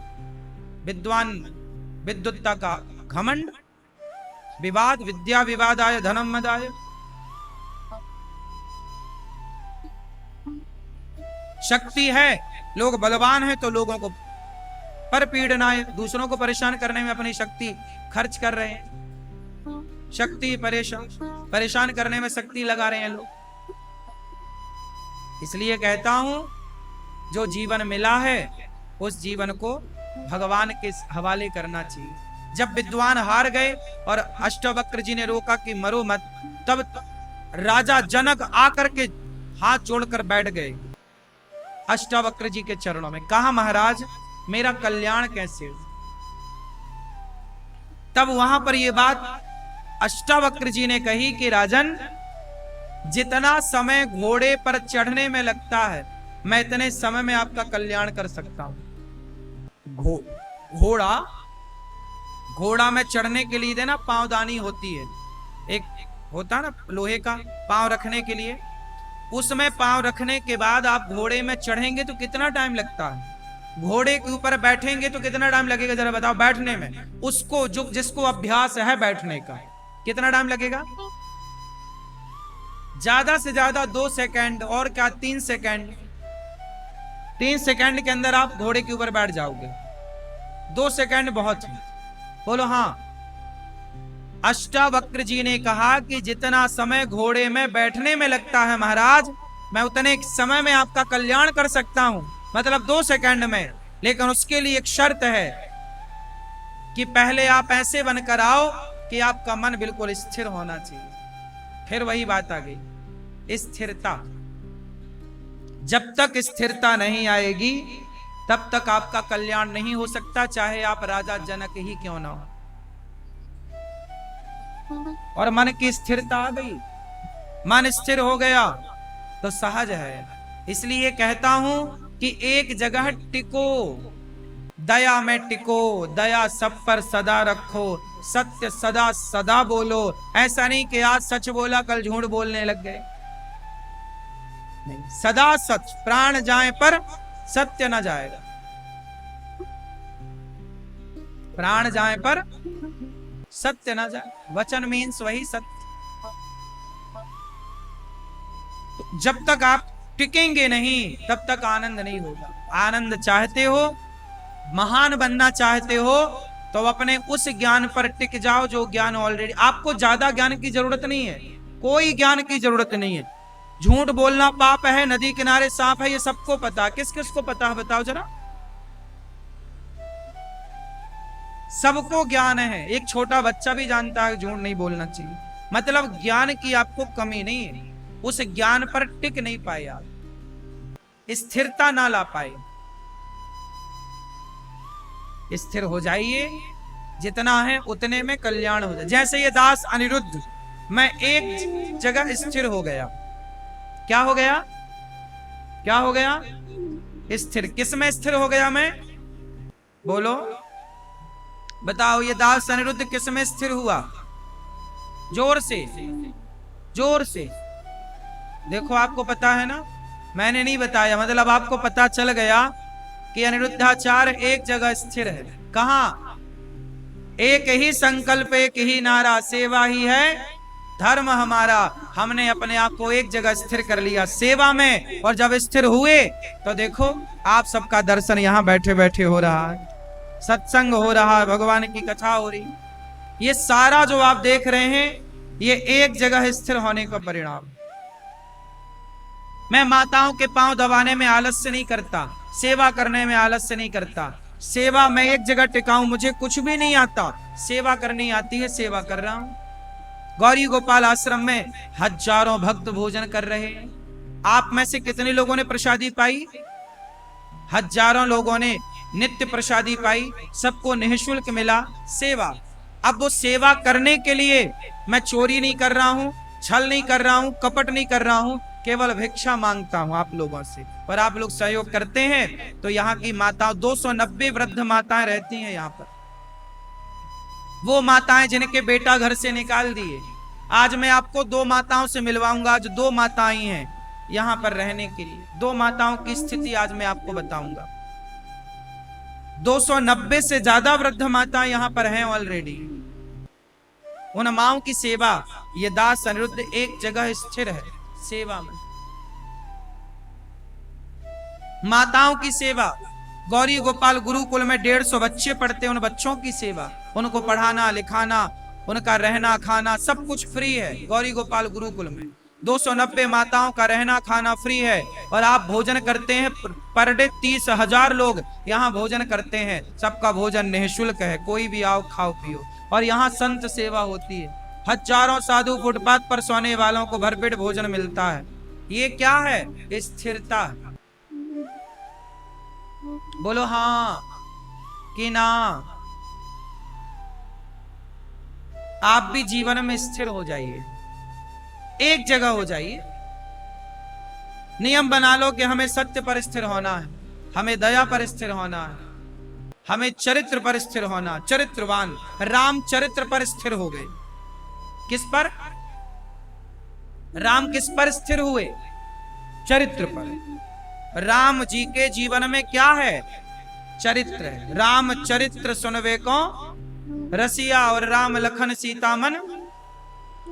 विद्वान, विद्वत्ता का घमंड, विवाद। विद्या विवादाय धनम मदाय। शक्ति है, लोग बलवान हैं तो लोगों को पर पीड़नाएं, दूसरों को परेशान करने में अपनी शक्ति खर्च कर रहे हैं। शक्ति परेशान करने में शक्ति लगा रहे हैं लोग। इसलिए कहता हूं, जो जीवन मिला है उस जीवन को भगवान के हवाले करना चाहिए। जब विद्वान हार गए और अष्टावक्र जी ने रोका कि मरो मत, तब राजा जनक आकर के हाथ जोड़कर बैठ गए अष्टावक्र जी के चरणों में। कहा, महाराज मेरा कल्याण कैसे हो? तब वहां पर यह बात अष्टावक्र जी ने कही कि राजन, जितना समय घोड़े पर चढ़ने में लगता है, मैं इतने समय में आपका कल्याण कर सकता हूं। घोड़ा में चढ़ने के लिए देना पांवदानी होती है, एक होता ना लोहे का पांव रखने के लिए। उसमें पांव रखने के बाद आप घोड़े में चढ़ेंगे तो कितना टाइम लगता है? घोड़े के ऊपर बैठेंगे तो कितना टाइम लगेगा जरा बताओ बैठने में? उसको जो जिसको अभ्यास है बैठने का, कितना टाइम लगेगा? ज्यादा से ज्यादा 2 सेकंड, और क्या 3 सेकंड। 3 सेकंड के अंदर आप घोड़े के ऊपर बैठ जाओगे। 2 सेकंड बहुत है। बोलो हाँ। अष्टावक्र जी ने कहा कि जितना समय घोड़े में बैठने में लगता है महाराज, मैं उतने समय में आपका कल्याण कर सकता हूं, मतलब 2 सेकंड में। लेकिन उसके लिए एक शर्त है कि पहले आप ऐसे बनकर आओ कि आपका मन बिल्कुल स्थिर होना चाहिए। फिर वही बात आ गई, स्थिरता। जब तक स्थिरता नहीं आएगी तब तक आपका कल्याण नहीं हो सकता, चाहे आप राजा जनक ही क्यों ना हो। और मन की स्थिरता आ गई, मन स्थिर हो गया तो सहज है। इसलिए कहता हूं कि एक जगह टिको, दया में टिको, दया सब पर सदा रखो, सत्य सदा सदा बोलो। ऐसा नहीं कि आज सच बोला कल झूठ बोलने लग गए। नहीं, सदा सच। प्राण जाए पर सत्य न जाएगा। प्राण जाए पर सत्य न जाए। वचन मीन्स वही सत्य। तो जब तक आप टिकेंगे नहीं तब तक आनंद नहीं होगा। आनंद चाहते हो, महान बनना चाहते हो, तो अपने उस ज्ञान पर टिक जाओ जो ज्ञान ऑलरेडी। आपको ज्यादा ज्ञान की जरूरत नहीं है, कोई ज्ञान की जरूरत नहीं है। झूठ बोलना पाप है, नदी किनारे सांप है, ये सबको पता। किस किस को पता है बताओ जरा? सबको ज्ञान है। एक छोटा बच्चा भी जानता है झूठ नहीं बोलना चाहिए। मतलब ज्ञान की आपको कमी नहीं है, उस ज्ञान पर टिक नहीं पाए आप, स्थिरता ना ला पाए। स्थिर हो जाइए, जितना है उतने में कल्याण हो जाए। जैसे ये दास अनिरुद्ध, मैं एक जगह स्थिर हो गया। क्या हो गया? क्या हो गया? स्थिर। किस में स्थिर हो गया मैं? बोलो बताओ। ये दास अनिरुद्ध किस में स्थिर हुआ? जोर से, जोर से। देखो आपको पता है ना, मैंने नहीं बताया, मतलब आपको पता चल गया कि अनिरुद्धाचार्य एक जगह स्थिर है। कहां? एक ही संकल्प, एक ही नारा, सेवा ही है धर्म हमारा, हमने अपने आप को एक जगह स्थिर कर लिया सेवा में, और जब स्थिर हुए तो देखो आप सबका दर्शन यहाँ बैठे बैठे हो रहा है, सत्संग हो रहा है, भगवान की कथा हो रही। ये सारा जो आप देख रहे हैं ये एक जगह स्थिर होने का परिणाम। मैं माताओं के पांव दबाने में आलस्य नहीं करता, सेवा करने में आलस्य नहीं करता। सेवा मैं एक जगह टिकाऊं, मुझे कुछ भी नहीं आता, सेवा करनी आती है, सेवा कर रहा हूं। गौरी गोपाल आश्रम में हजारों भक्त भोजन कर रहे हैं। आप में से कितने लोगों ने प्रसादी पाई? हजारों लोगों ने नित्य प्रसादी पाई, सबको निःशुल्क मिला। सेवा, अब वो सेवा करने के लिए मैं चोरी नहीं कर रहा हूं, छल नहीं कर रहा हूं, कपट नहीं कर रहा हूं, केवल भिक्षा मांगता हूं आप लोगों से, और आप लोग सहयोग करते हैं। तो यहाँ की माताओं 290 वृद्ध माताएं रहती हैं यहाँ पर, वो माताएं जिनके बेटा घर से निकाल दिए। आज मैं आपको 2 माताओं से मिलवाऊंगा, जो 2 माताएं हैं यहाँ पर रहने के लिए। 2 माताओं की स्थिति आज मैं आपको बताऊंगा। 290 से ज्यादा वृद्ध माता यहाँ पर हैं ऑलरेडी। उन माओं की सेवा, ये दास अनिरुद्ध एक जगह स्थिर है सेवा में। माताओं की सेवा, गौरी गोपाल गुरुकुल में 150 बच्चे पढ़ते, उन बच्चों की सेवा, उनको पढ़ाना लिखाना, उनका रहना खाना सब कुछ फ्री है गौरी गोपाल गुरुकुल में। 290 माताओं का रहना खाना फ्री है, और आप भोजन करते हैं पर डे 30,000 लोग यहाँ भोजन करते हैं, सबका भोजन निःशुल्क है, कोई भी आओ खाओ पियो। और यहाँ संत सेवा होती है, हजारों साधु फुटपाथ पर सोने वालों को भरपेट भोजन मिलता है। ये क्या है? स्थिरता। बोलो हाँ कि ना। आप भी जीवन में स्थिर हो जाइए, एक जगह हो जाइए। नियम बना लो कि हमें सत्य पर स्थिर होना है, हमें दया पर स्थिर होना है, हमें चरित्र पर स्थिर होना। चरित्रवान राम चरित्र पर स्थिर हो गए। किस पर? राम किस पर स्थिर हुए? चरित्र पर। राम जी के जीवन में क्या है? चरित्र है। राम चरित्र सुनवे को रसिया, और राम लखन सीता मन।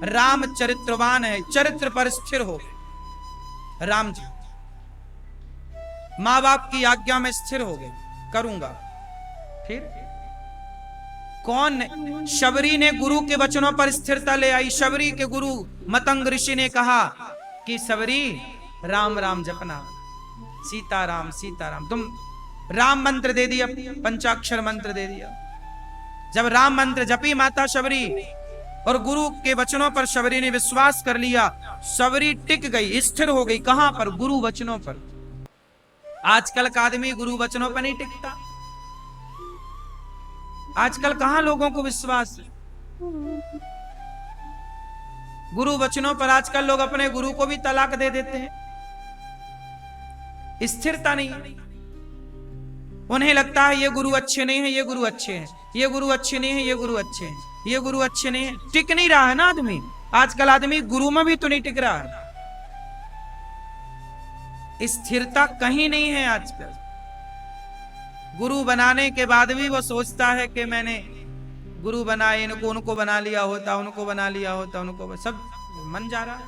राम चरित्रवान है, चरित्र पर स्थिर हो गए राम जी। माँ बाप की आज्ञा में स्थिर हो गए, करूंगा। फिर कौन? शबरी ने गुरु के वचनों पर स्थिरता ले आई। शबरी के गुरु मतंग ऋषि ने कहा कि शबरी राम राम जपना, सीताराम सीताराम। तुम राम मंत्र दे दिया, पंचाक्षर मंत्र दे दिया। जब राम मंत्र जपी माता शबरी, और गुरु के वचनों पर शबरी ने विश्वास कर लिया, शबरी टिक गई, स्थिर हो गई। कहां पर? गुरु वचनों पर। आजकल का आदमी गुरु वचनों पर नहीं टिकता। आजकल कहां लोगों को विश्वास है गुरु वचनों पर? आजकल लोग अपने गुरु को भी तलाक दे देते हैं। स्थिरता नहीं। उन्हें लगता है ये गुरु अच्छे नहीं है, ये गुरु अच्छे हैं, ये गुरु अच्छे नहीं है, ये गुरु अच्छे हैं, ये गुरु अच्छे नहीं है। टिक नहीं रहा है ना आदमी। आजकल आदमी गुरु में भी तो नहीं टिक रहा है। स्थिरता कहीं नहीं है आजकल। गुरु बनाने के बाद भी वो सोचता है कि मैंने गुरु बनाए, इनको उनको बना लिया होता, उनको बना लिया होता, उनको सब मन जा रहा है।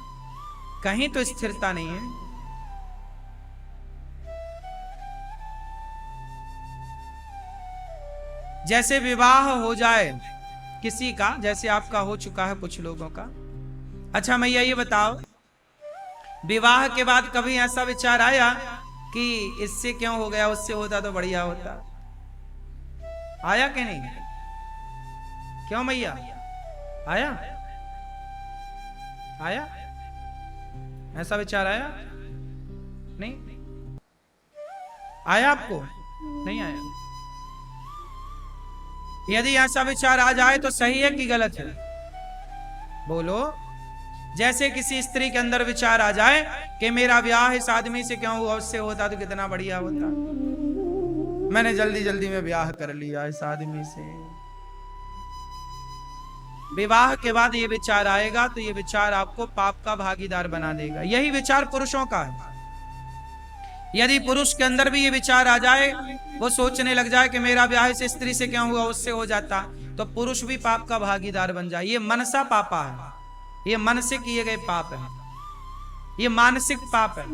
कहीं तो स्थिरता नहीं है। जैसे विवाह हो जाए किसी का, जैसे आपका हो चुका है कुछ लोगों का। अच्छा मैया ये बताओ, विवाह के बाद कभी ऐसा विचार आया कि इससे क्यों हो गया, उससे होता तो बढ़िया होता? आया कि नहीं? क्यों मैया? आया? आया? ऐसा विचार आया? नहीं आया? आपको नहीं आया? यदि ऐसा विचार आ जाए तो सही है कि गलत है? बोलो। जैसे किसी स्त्री के अंदर विचार आ जाए कि मेरा ब्याह इस आदमी से क्यों हुआ, उससे होता तो कितना बढ़िया होता, मैंने जल्दी जल्दी में ब्याह कर लिया इस आदमी से। विवाह के बाद ये विचार आएगा तो ये विचार आपको पाप का भागीदार बना देगा। यही विचार पुरुषों का है। यदि पुरुष के अंदर भी ये विचार आ जाए, वो सोचने लग जाए कि मेरा ब्याह इस स्त्री से क्यों हुआ, उससे हो जाता, तो पुरुष भी पाप का भागीदार बन जाए। ये मनसा पापा है। ये मन से किए गए पाप हैं, ये मानसिक पाप है।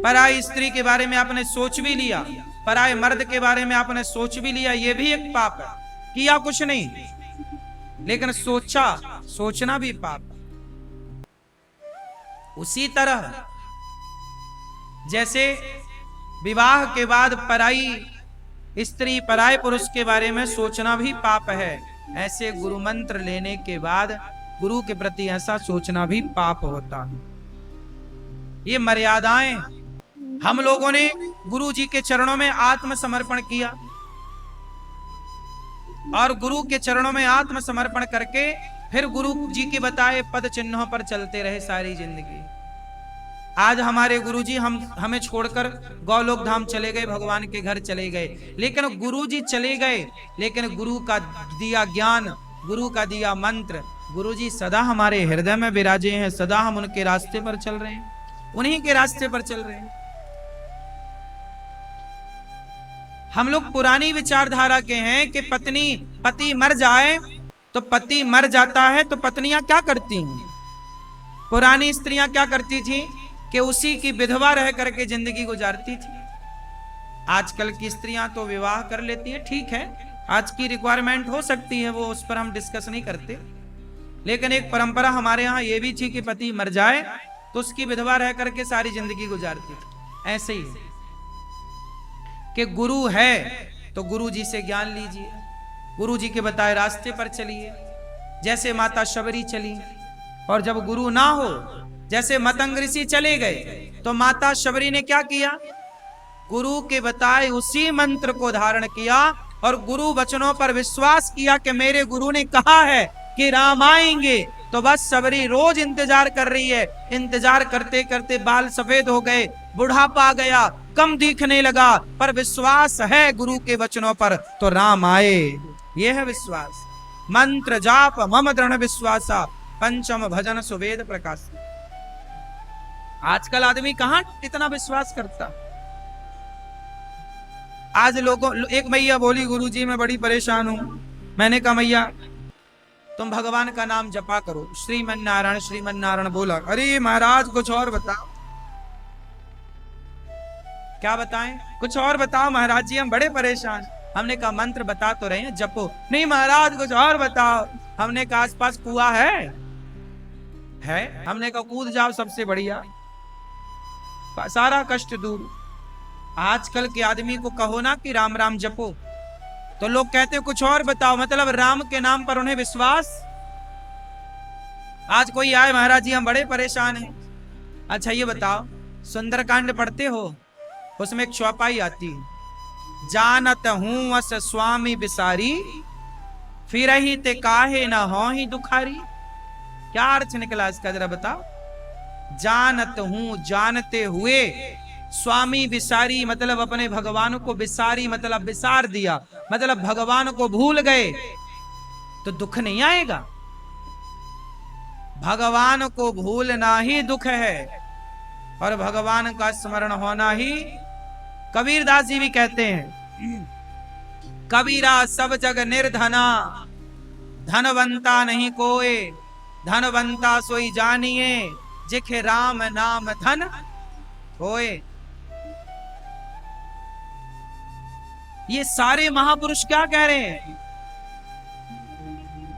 पराई स्त्री के बारे में आपने सोच भी लिया, पराए मर्द के बारे में आपने सोच भी लिया, ये भी एक पाप है। किया कुछ नहीं, लेकिन सोचा, सोचना भी पाप है। उसी तरह जैसे विवाह के बाद पराई स्त्री, पराए पुरुष के बारे में सोचना भी पाप है, ऐसे गुरु मंत्र लेने के बाद गुरु के प्रति ऐसा सोचना भी पाप होता है। ये मर्यादाएं, हम लोगों ने गुरु जी के चरणों में आत्मसमर्पण किया और गुरु के चरणों में आत्मसमर्पण करके फिर गुरु जी के बताए पद चिन्हों पर चलते रहे सारी जिंदगी। आज हमारे गुरु जी हमें छोड़कर गौलोक धाम चले गए, भगवान के घर चले गए, लेकिन गुरु जी चले गए, लेकिन गुरु का दिया ज्ञान, गुरु का दिया मंत्र, गुरु जी सदा हमारे हृदय में विराजे हैं। सदा हम उनके रास्ते पर चल रहे हैं, उन्हीं के रास्ते पर चल रहे हैं। हम लोग पुरानी विचारधारा के हैं कि पति मर जाए तो पति मर जाता है तो पत्नियां क्या करती हैं? पुरानी स्त्रियां क्या करती थी कि उसी की विधवा रह करके जिंदगी गुजारती थी। आजकल की स्त्रियां तो विवाह कर लेती है, ठीक है, आज की रिक्वायरमेंट हो सकती है, वो उस पर हम डिस्कस नहीं करते, लेकिन एक परंपरा हमारे यहाँ ये भी थी कि पति मर जाए तो उसकी विधवा रह करके सारी जिंदगी गुजारती थी। ऐसे ही कि गुरु है तो गुरु जी से ज्ञान लीजिए, गुरु जी के बताए रास्ते पर चलिए, जैसे माता शबरी चली। और जब गुरु ना हो, जैसे मतंग ऋषि चले गए, तो माता शबरी ने क्या किया? गुरु के बताए उसी मंत्र को धारण किया और गुरु वचनों पर विश्वास किया कि मेरे गुरु ने कहा है कि राम आएंगे। तो बस शबरी रोज इंतजार कर रही है, इंतजार करते करते बाल सफेद हो गए, बुढ़ापा आ गया, कम दिखने लगा, पर विश्वास है गुरु के वचनों पर, तो राम आए। यह है विश्वास। मंत्र जाप मम दृढ़ विश्वासा, पंचम भजन सुवेद प्रकाश। आजकल आदमी कहां इतना विश्वास करता। आज लोगों, एक मैया बोली गुरुजी मैं बड़ी परेशान हूं। मैंने कहा मैया तुम भगवान का नाम जपा करो, श्रीमन नारायण श्रीमन नारायण बोला। अरे महाराज कुछ और बताओ। क्या बताएं? कुछ और बताओ महाराज जी, हम बड़े परेशान। हमने कहा मंत्र बता तो रहे हैं, जपो। नहीं महाराज कुछ और बताओ। हमने कहा आसपास कुआं है? हमने कहा कूद जाओ, सबसे बढ़िया, सारा कष्ट दूर। आजकल के आदमी को कहो ना कि राम राम जपो, तो लोग कहते कुछ और बताओ, मतलब राम के नाम पर उन्हें विश्वास। आज कोई आए महाराज जी हम बड़े परेशान हैं। अच्छा ये बताओ, सुंदरकांड पढ़ते हो? उसमें एक चौपाई आती है, जानत हूं अस स्वामी बिसारी, फिर ही ते काहे न हो ही दुखारी। क्या अर्थ निकला इसका जरा बताओ। जानत हूं, जानते हुए, स्वामी बिसारी मतलब अपने भगवान को, बिसारी मतलब बिसार दिया, मतलब भगवान को भूल गए तो दुख नहीं आएगा। भगवान को भूलना ही दुख है और भगवान का स्मरण होना ही। कबीरदास जी भी कहते हैं, कबीरा सब जग निर्धना, धनवंता नहीं कोई, धनवंता सोई जानिए, जिखे राम नाम धन होए। ये सारे महापुरुष क्या कह रहे हैं?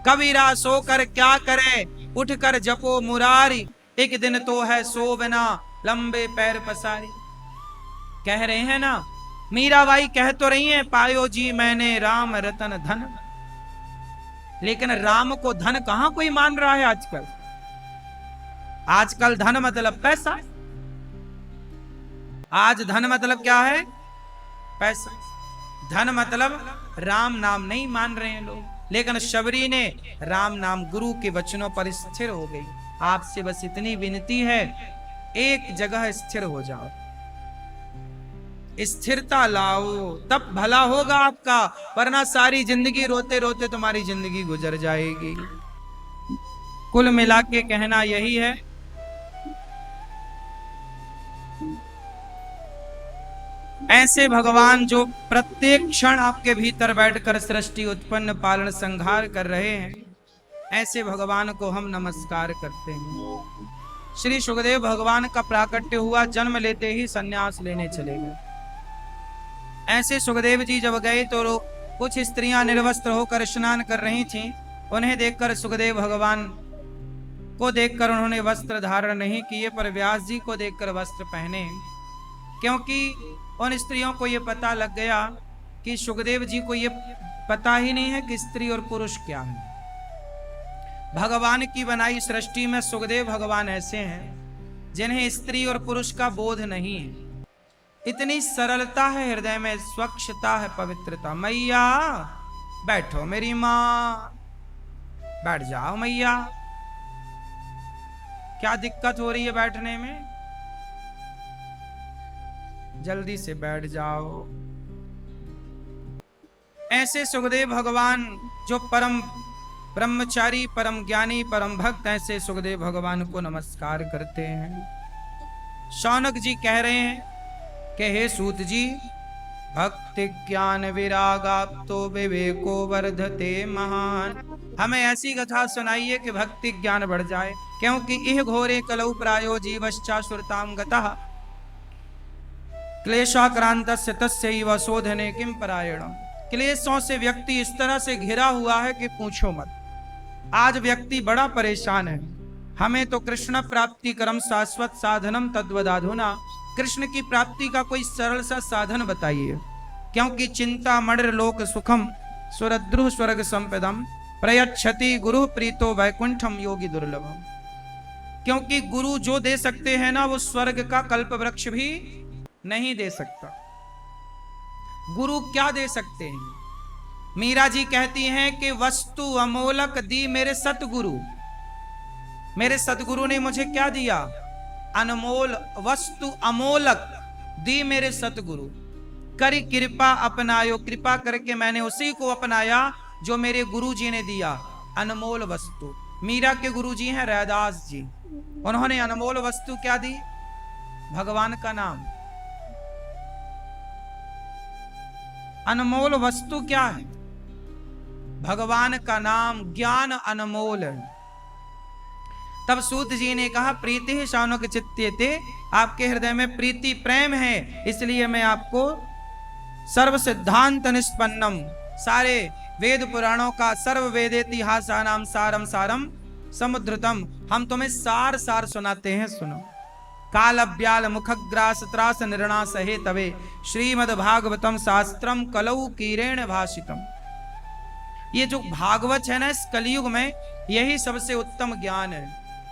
कबीरा सोकर क्या करे, उठकर जपो मुरारी, एक दिन तो है सो बिना लंबे पैर पसारी। कह रहे हैं ना, मीराबाई कह तो रही हैं, पायो जी मैंने राम रतन धन। लेकिन राम को धन कहां कोई मान रहा है आजकल। आजकल धन मतलब पैसा। आज धन मतलब क्या है? पैसा। धन मतलब राम नाम नहीं मान रहे हैं लोग। लेकिन शबरी ने राम नाम गुरु के वचनों पर स्थिर हो गई। आपसे बस इतनी विनती है, एक जगह स्थिर हो जाओ, स्थिरता लाओ, तब भला होगा आपका, वरना सारी जिंदगी रोते रोते तुम्हारी जिंदगी गुजर जाएगी। कुल मिला के कहना यही है, ऐसे भगवान जो प्रत्येक क्षण आपके भीतर बैठकर सृष्टि उत्पन्न पालन संहार कर रहे हैं, ऐसे भगवान को हम नमस्कार करते हैं। श्री सुखदेव भगवान का प्राकट्य हुआ, जन्म लेते ही सन्यास लेने चले गए। ऐसे सुखदेव जी जब गए तो कुछ स्त्रियां निर्वस्त्र होकर स्नान कर रही थीं। उन्हें देखकर सुखदेव भगवान को देखकर उन्होंने वस्त्र धारण नहीं किए, पर व्यास जी को देखकर वस्त्र पहने, क्योंकि उन स्त्रियों को यह पता लग गया कि सुखदेव जी को यह पता ही नहीं है कि स्त्री और पुरुष क्या है। भगवान की बनाई सृष्टि में सुखदेव भगवान ऐसे हैं जिन्हें स्त्री और पुरुष का बोध नहीं है। इतनी सरलता है हृदय में, स्वच्छता है, पवित्रता। मैया बैठो, मेरी माँ बैठ जाओ। मैया क्या दिक्कत हो रही है बैठने में? जल्दी से बैठ जाओ। ऐसे सुखदेव भगवान जो परम ब्रह्मचारी, परम ज्ञानी, परम भक्त, ऐसे सुखदेव भगवान को नमस्कार करते हैं। शौनक जी कह रहे हैं कि हे सूत जी, भक्ति ज्ञान विरागाप्तो विवेको वर्धते महान। हमें ऐसी कथा सुनाइए कि भक्ति ज्ञान बढ़ जाए, क्योंकि इह घोरे कलौ प्रायो जीवश्चाश्रुतां गतः क्लेशाक्रांतस्य तस्यैव शोधने किं परायणम्। क्लेशों से व्यक्ति इस तरह से घिरा हुआ है कि पूछो मत। आज व्यक्ति बड़ा परेशान है। हमें तो कृष्ण प्राप्ति कर्म शाश्वत साधनम तद्वदाधुना, कृष्ण की प्राप्ति का कोई सरल सा साधन बताइए, क्योंकि चिंता मणिर लोक सुखम सुरद्रुह स्वर्ग संपदम प्रयच्छति गुरु प्रीतो वैकुंठम योगी दुर्लभम। क्योंकि गुरु जो दे सकते हैं ना, वो स्वर्ग का कल्प वृक्ष भी नहीं दे सकता। गुरु क्या दे सकते हैं? मीरा जी कहती हैं कि वस्तु अमोलक दी मेरे सतगुरु। मेरे सतगुरु ने मुझे क्या दिया? अनमोल वस्तु अमोलक दी मेरे सतगुरु। करी कृपा अपनायो, कृपा करके मैंने उसी को अपनाया जो मेरे गुरु जी ने दिया, अनमोल वस्तु। मीरा के गुरु जी हैं रैदास जी। उन्होंने अनमोल वस्तु क्या दी? भगवान का नाम। अनमोल वस्तु क्या है? भगवान का नाम। ज्ञान अनमोल है। तब सूत जी ने कहा, प्रीति शौनक चित्ते, आपके हृदय में प्रीति प्रेम है, इसलिए मैं आपको सर्व सिद्धांत निष्पन्नम, सारे वेद पुराणों का, सर्व वेदेतिहासानाम सारम सारम समुद्रतम, हम तुम्हें सार सार सुनाते हैं, सुनो। कालव्याल मुखग्रास त्रास निर्णा सहे तवे श्रीमद् भागवतम शास्त्रम कलौ कीरेण भाषितम। ये जो भागवत है ना, इस कलयुग में यही सबसे उत्तम ज्ञान है।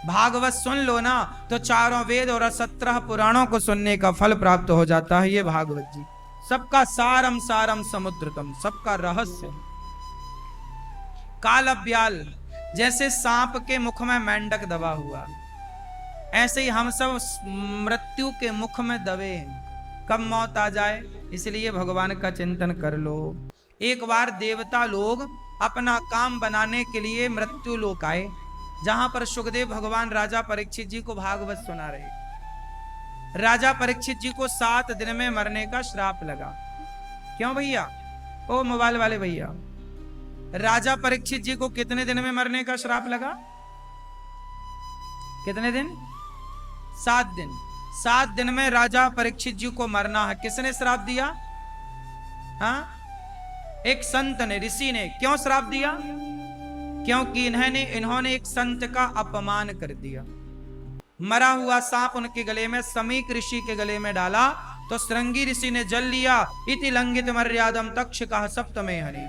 भागवत सुन लो ना तो चारों वेद और 17 पुराणों को सुनने का फल प्राप्त हो जाता है। ये भागवत जी सबका सारम सारम समुद्रतम, सबका रहस्य। कालव्याल, जैसे सांप के मुख में मेंढक दबा हुआ, ऐसे ही हम सब मृत्यु के मुख में दबे हैं। कब मौत आ जाए, इसलिए भगवान का चिंतन कर लो। एक बार देवता लोग अपना काम बनाने के लिए मृत्यु लोक आए, जहां पर सुखदेव भगवान राजा परीक्षित जी को भागवत सुना रहे। राजा परीक्षित जी को 7 दिन में मरने का श्राप लगा। क्यों भैया? ओ मोबाइल वाले भैया, राजा परीक्षित जी को कितने दिन में मरने का श्राप लगा? कितने दिन? 7 दिन। 7 दिन में राजा परीक्षित जी को मरना है। किसने श्राप दिया? हाँ, एक संत ने, ऋषि ने। क्यों श्राप दिया? क्योंकि इन्होंने एक संत का अपमान कर दिया। मरा हुआ सांप उनके गले में, समीक ऋषि के गले में डाला तो श्रृंगी ऋषि ने जल लिया। इति लंघित मर्यादम तक्षकः सप्तमे हनि।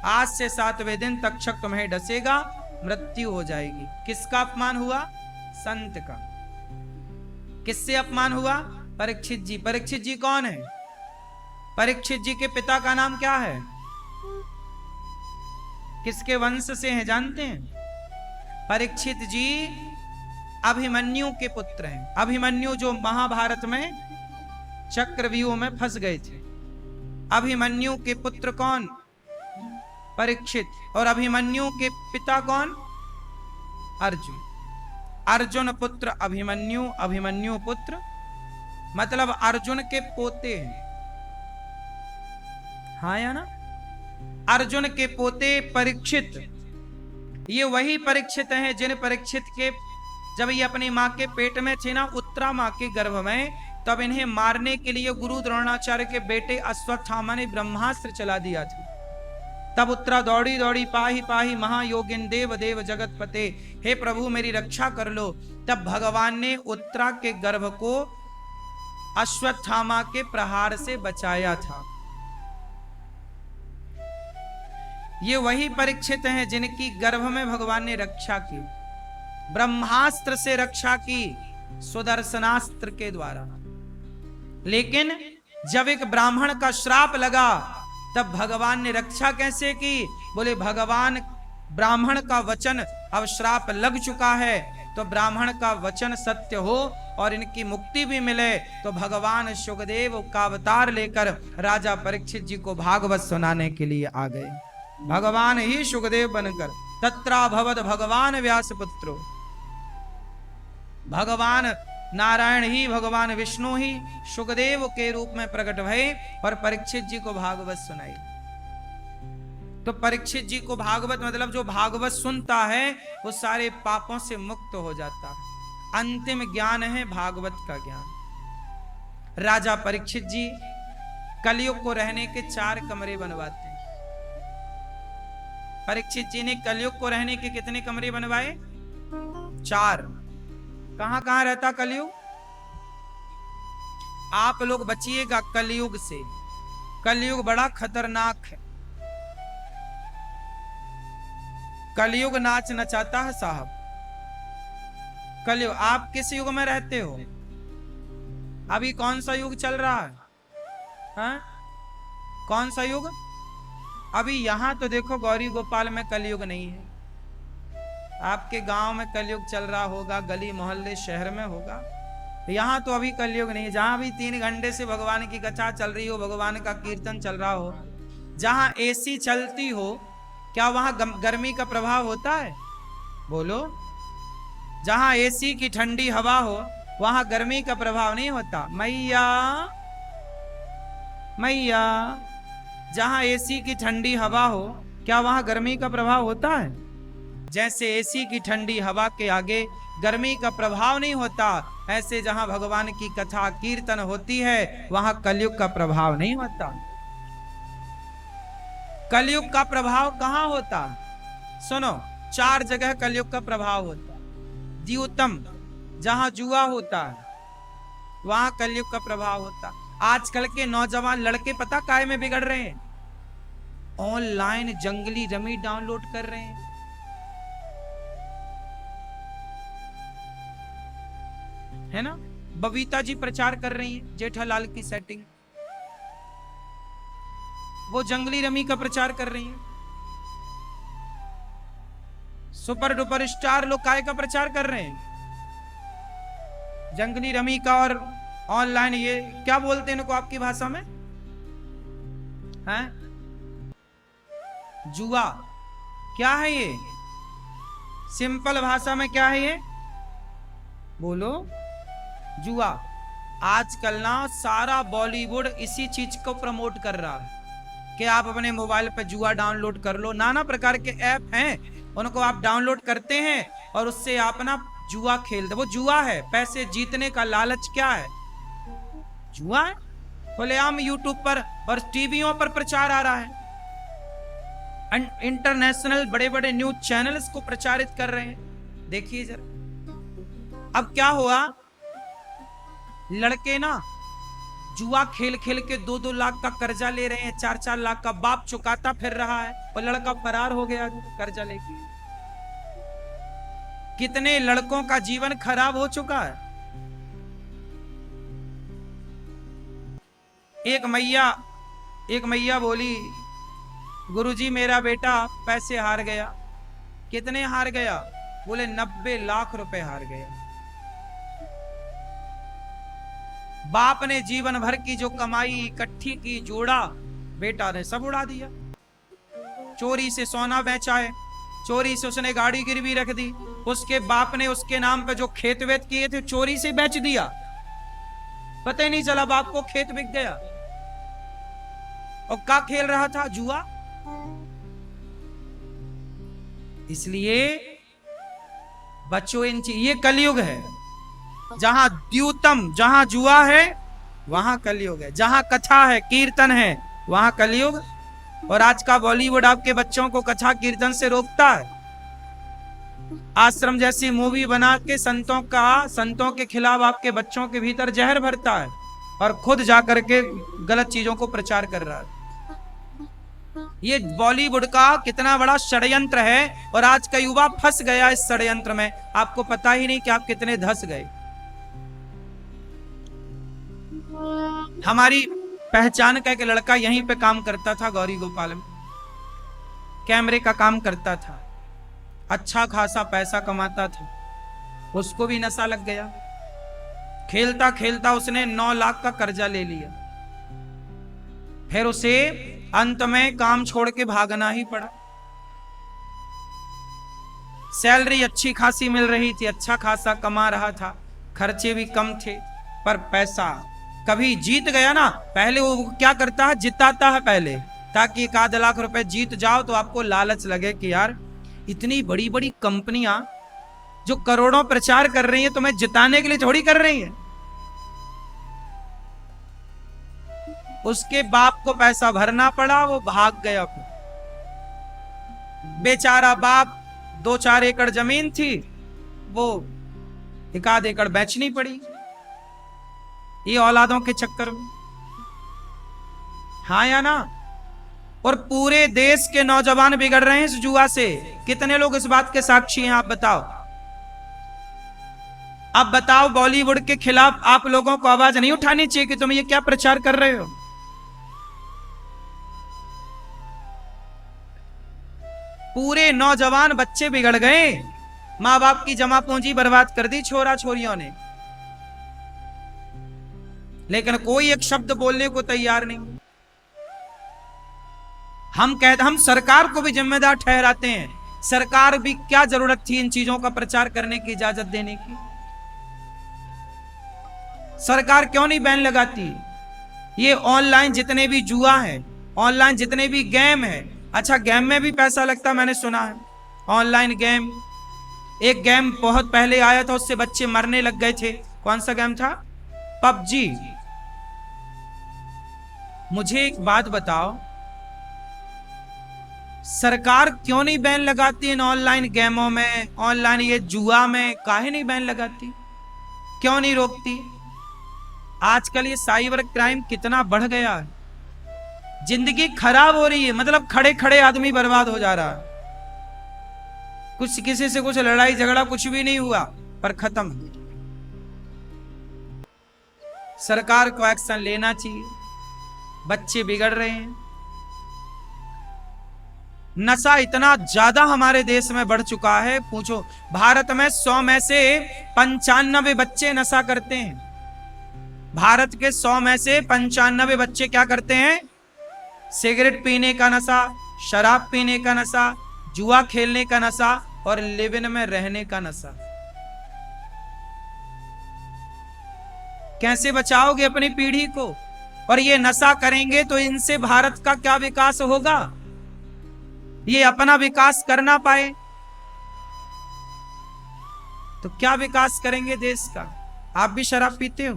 आज से 7वें दिन तक्षक तुम्हें डसेगा, मृत्यु हो जाएगी। किसका अपमान हुआ? संत का। किससे अपमान हुआ? परीक्षित जी। परीक्षित जी कौन है? परीक्षित जी के पिता का नाम क्या है? किसके वंश से हैं जानते हैं? परीक्षित जी अभिमन्यु के पुत्र हैं। अभिमन्यु जो महाभारत में चक्रव्यूह में फंस गए थे। अभिमन्यु के पुत्र कौन? परीक्षित। और अभिमन्यु के पिता कौन? अर्जुन। अर्जुन पुत्र अभिमन्यु, अभिमन्यु पुत्र मतलब अर्जुन के पोते हैं। हाँ या ना? अर्जुन के पोते परीक्षित, ये वही परीक्षित हैं जिन परीक्षित के जब ये अपनी माँ के पेट में थे ना, उत्तरा माँ के गर्भ में, तब इन्हें मारने के लिए गुरु द्रोणाचार्य के बेटे अश्वत्थामा ने ब्रह्मास्त्र चला दिया था। तब उत्तरा दौड़ी दौड़ी पाही पाही महायोगिन देव देव जगत पते, हे प्रभु मेरी रक्षा कर लो। तब भगवान ने उत्तरा के गर्भ को अश्वत्थामा के प्रहार से बचाया था। ये वही परीक्षित हैं जिनकी गर्भ में भगवान ने रक्षा की, ब्रह्मास्त्र से रक्षा की, सुदर्शनास्त्र के द्वारा। लेकिन जब एक ब्राह्मण का श्राप लगा तब भगवान ने रक्षा कैसे की? बोले भगवान, ब्राह्मण का वचन अब श्राप लग चुका है, तो ब्राह्मण का वचन सत्य हो और इनकी मुक्ति भी मिले, तो भगवान सुखदेव का अवतार लेकर राजा परीक्षित जी को भागवत सुनाने के लिए आ गए। भगवान ही सुखदेव बनकर, तत्रा भवद भगवान व्यास पुत्रो, भगवान नारायण ही, भगवान विष्णु ही सुखदेव के रूप में प्रकट भये और परीक्षित जी को भागवत सुनाई। तो परीक्षित जी को भागवत मतलब जो भागवत सुनता है वो सारे पापों से मुक्त हो जाता है। अंतिम ज्ञान है भागवत का ज्ञान। राजा परीक्षित जी कलयुग को रहने के 4 कमरे बनवाते हैं। परीक्षित जी ने कलयुग को रहने के कितने कमरे बनवाए? 4। कहां कहां रहता कलयुग? आप लोग बचिएगा कलयुग से, कलयुग बड़ा खतरनाक है। कलयुग नाच नचाता है साहब। कलयुग, आप किस युग में रहते हो? अभी कौन सा युग चल रहा है? हाँ? कौन सा युग? अभी यहां तो देखो गौरी गोपाल में कलयुग नहीं है। आपके गांव में कलयुग चल रहा होगा, गली मोहल्ले शहर में होगा। यहां तो अभी कलयुग नहीं है। जहां भी 3 घंटे से भगवान की कथा चल रही हो, भगवान का कीर्तन चल रहा हो, जहां एसी चलती हो, क्या वहां गर्मी का प्रभाव होता है? बोलो। जहां एसी की ठंडी हवा हो वहां गर्मी का प्रभाव नहीं होता। मैया मैया, जहां एसी की ठंडी हवा हो क्या वहां गर्मी का प्रभाव होता है? जैसे एसी की ठंडी हवा के आगे गर्मी का प्रभाव नहीं होता, ऐसे जहां भगवान की कथा कीर्तन होती है वहां कलयुग का प्रभाव नहीं होता। कलयुग का प्रभाव कहां होता? सुनो, 4 जगह कलयुग का प्रभाव होता। द्यूतम, जहां जुआ होता है वहां कलयुग का प्रभाव होता। आजकल के नौजवान लड़के पता काहे में बिगड़ रहे हैं? ऑनलाइन जंगली रमी डाउनलोड कर रहे हैं। है ना? बबीता जी प्रचार कर रही हैं जेठालाल की सेटिंग, वो जंगली रमी का प्रचार कर रही हैं। सुपर डुपर स्टार लोग काय का प्रचार कर रहे हैं? जंगली रमी का और ऑनलाइन, ये क्या बोलते हैं इनको आपकी भाषा में? हैं? जुआ। क्या है ये? सिंपल भाषा में क्या है ये? बोलो। जुआ। आजकल ना सारा बॉलीवुड इसी चीज को प्रमोट कर रहा है कि आप अपने मोबाइल पे जुआ डाउनलोड कर लो। नाना प्रकार के ऐप हैं, उनको आप डाउनलोड करते हैं और उससे आप ना जुआ खेलते। वो जुआ है, पैसे जीतने का लालच क्या है? जुआ है। खुलेआम यूट्यूब पर और टीवियों पर प्रचार आ रहा है। इंटरनेशनल बड़े बड़े न्यूज चैनल इसको प्रचारित कर रहे हैं। देखिए जरा, अब क्या हुआ, लड़के ना जुआ खेल खेल के 2-2 लाख का कर्जा ले रहे हैं, 4-4 लाख का। बाप चुकाता फिर रहा है और लड़का फरार हो गया कर्जा लेके। कितने लड़कों का जीवन खराब हो चुका है। एक मैया बोली, गुरुजी मेरा बेटा पैसे हार गया। कितने हार गया? बोले 90 लाख रुपए हार गया। बाप ने जीवन भर की जो कमाई इकट्ठी की, जोड़ा, बेटा ने सब उड़ा दिया। चोरी से सोना बेचा है, चोरी से उसने गाड़ी गिरवी रख दी, उसके बाप ने उसके नाम पे जो खेत वेत किए थे चोरी से बेच दिया। पता ही नहीं चला बाप को, खेत बिक गया। और क्या खेल रहा था? जुआ। इसलिए बच्चों ये कलयुग है। जहां द्यूतम, जहां जुआ है वहां कलयुग है, जहां कथा है कीर्तन है वहां कलयुग। और आज का बॉलीवुड आपके बच्चों को कथा कीर्तन से रोकता है। आश्रम जैसी मूवी बना के संतों के खिलाफ आपके बच्चों के भीतर जहर भरता है और खुद जाकर के गलत चीजों को प्रचार कर रहा है। ये बॉलीवुड का कितना बड़ा षड्यंत्र है और आज का युवा फंस गया इस षड्यंत्र में। आपको पता ही नहीं कि आप कितने धंस गए। हमारी पहचान का एक लड़का यहीं पे काम करता था, गौरी गोपाल में कैमरे का काम करता था, अच्छा खासा पैसा कमाता था। उसको भी नशा लग गया। खेलता खेलता उसने 9 लाख का कर्जा ले लिया। फिर उसे अंत में काम छोड़ के भागना ही पड़ा। सैलरी अच्छी खासी मिल रही थी, अच्छा खासा कमा रहा था, खर्चे भी कम थे, पर पैसा कभी जीत गया ना, पहले वो क्या करता है, जिताता है पहले, ताकि 1 लाख रुपए जीत जाओ तो आपको लालच लगे कि यार इतनी बड़ी बड़ी कंपनियां जो करोड़ों प्रचार कर रही हैं तुम्हें जिताने के लिए थोड़ी कर रही हैं। उसके बाप को पैसा भरना पड़ा, वो भाग गया। बेचारा बाप, 2-4 एकड़ जमीन थी, वो 1 एकड़ बेचनी पड़ी ये औलादों के चक्कर में। हाँ या ना? और पूरे देश के नौजवान बिगड़ रहे हैं इस जुआ से। कितने लोग इस बात के साक्षी हैं? आप बताओ। अब बताओ, बॉलीवुड के खिलाफ आप लोगों को आवाज नहीं उठानी चाहिए कि तुम ये क्या प्रचार कर रहे हो? पूरे नौजवान बच्चे बिगड़ गए। मां बाप की जमा पूंजी बर्बाद कर दी छोरा छोरियों ने, लेकिन कोई एक शब्द बोलने को तैयार नहीं। हम सरकार को भी जिम्मेदार ठहराते हैं। सरकार भी क्या जरूरत थी इन चीजों का प्रचार करने की इजाजत देने की? सरकार क्यों नहीं बैन लगाती? ये ऑनलाइन जितने भी जुआ है, ऑनलाइन जितने भी गेम है, अच्छा गेम में भी पैसा लगता, मैंने सुना है। ऑनलाइन गेम, एक गेम बहुत पहले आया था, उससे बच्चे मरने लग गए थे। कौन सा गेम था? पबजी। मुझे एक बात बताओ, सरकार क्यों नहीं बैन लगाती इन ऑनलाइन गेमों में, ऑनलाइन ये जुआ में? काहे नहीं बैन लगाती? क्यों नहीं रोकती? आजकल ये साइबर क्राइम कितना बढ़ गया है, जिंदगी खराब हो रही है। मतलब खड़े खड़े आदमी बर्बाद हो जा रहा है। कुछ किसी से कुछ लड़ाई झगड़ा कुछ भी नहीं हुआ, पर खत्म। सरकार को एक्शन लेना चाहिए। बच्चे बिगड़ रहे हैं। नशा इतना ज्यादा हमारे देश में बढ़ चुका है, पूछो। भारत में 100 में से 95 बच्चे नशा करते हैं। भारत के 100 में से 95 बच्चे क्या करते हैं? सिगरेट पीने का नशा, शराब पीने का नशा, जुआ खेलने का नशा और लिव इन में रहने का नशा। कैसे बचाओगे अपनी पीढ़ी को? और ये नशा करेंगे तो इनसे भारत का क्या विकास होगा? ये अपना विकास कर ना पाए तो क्या विकास करेंगे देश का? आप भी शराब पीते हो?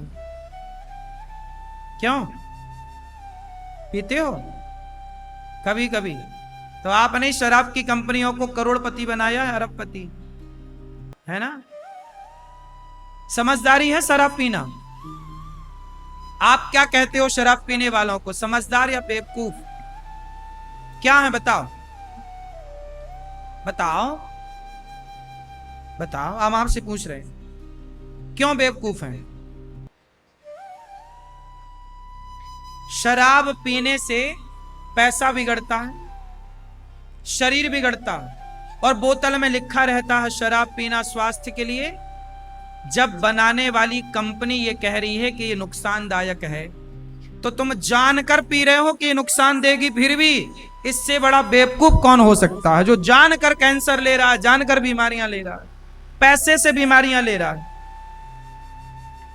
क्यों पीते हो? कभी कभी तो आपने शराब की कंपनियों को करोड़पति बनाया है, अरबपति, है ना? समझदारी है शराब पीना? आप क्या कहते हो शराब पीने वालों को, समझदार या बेवकूफ? क्या है बताओ, बताओ, बताओ। हम आपसे पूछ रहे हैं, क्यों बेवकूफ हैं? शराब पीने से पैसा बिगड़ता है, शरीर बिगड़ता है, और बोतल में लिखा रहता है शराब पीना स्वास्थ्य के लिए। जब बनाने वाली कंपनी ये कह रही है कि ये नुकसानदायक है, तो तुम जानकर पी रहे हो कि ये नुकसान देगी, फिर भी इससे बड़ा बेवकूफ कौन हो सकता है? जो जानकर कैंसर ले रहा है, जानकर बीमारियां ले रहा है, पैसे से बीमारियां ले रहा है,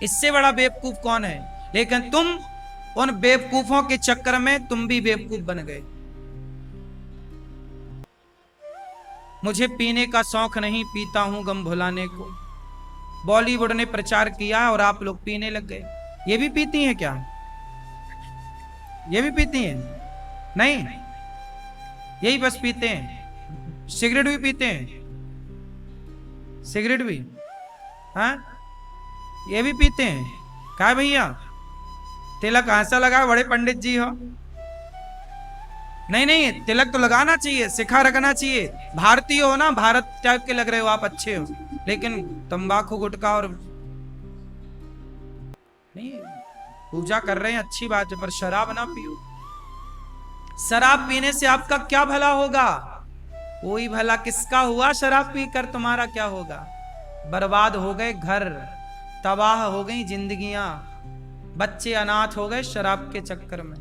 इससे बड़ा बेवकूफ कौन है? लेकिन तुम उन बेवकूफों के चक्कर में तुम भी बेवकूफ बन गए। मुझे पीने का शौक नहीं, पीता हूं गम भुलाने को। बॉलीवुड ने प्रचार किया और आप लोग पीने लग गए। ये भी पीती हैं क्या? ये भी पीती हैं? नहीं, यही बस पीते हैं। सिगरेट भी पीते हैं? सिगरेट भी? हाँ, ये भी पीते हैं? क्या भैया, तिलक ऐसा लगा बड़े पंडित जी हो? नहीं नहीं, तिलक तो लगाना चाहिए, सिखा रखना चाहिए। भारतीय हो ना, भारत टाइप के लग रहे हो आप, अच्छे हो। लेकिन तंबाकू गुटखा और नहीं, पूजा कर रहे हैं अच्छी बात है, पर शराब ना पियो। शराब पीने से आपका क्या भला होगा? कोई भला किसका हुआ? शराब पीकर तुम्हारा क्या होगा? बर्बाद हो गए घर, तबाह हो गई जिंदगियां, बच्चे अनाथ हो गए शराब के चक्कर में।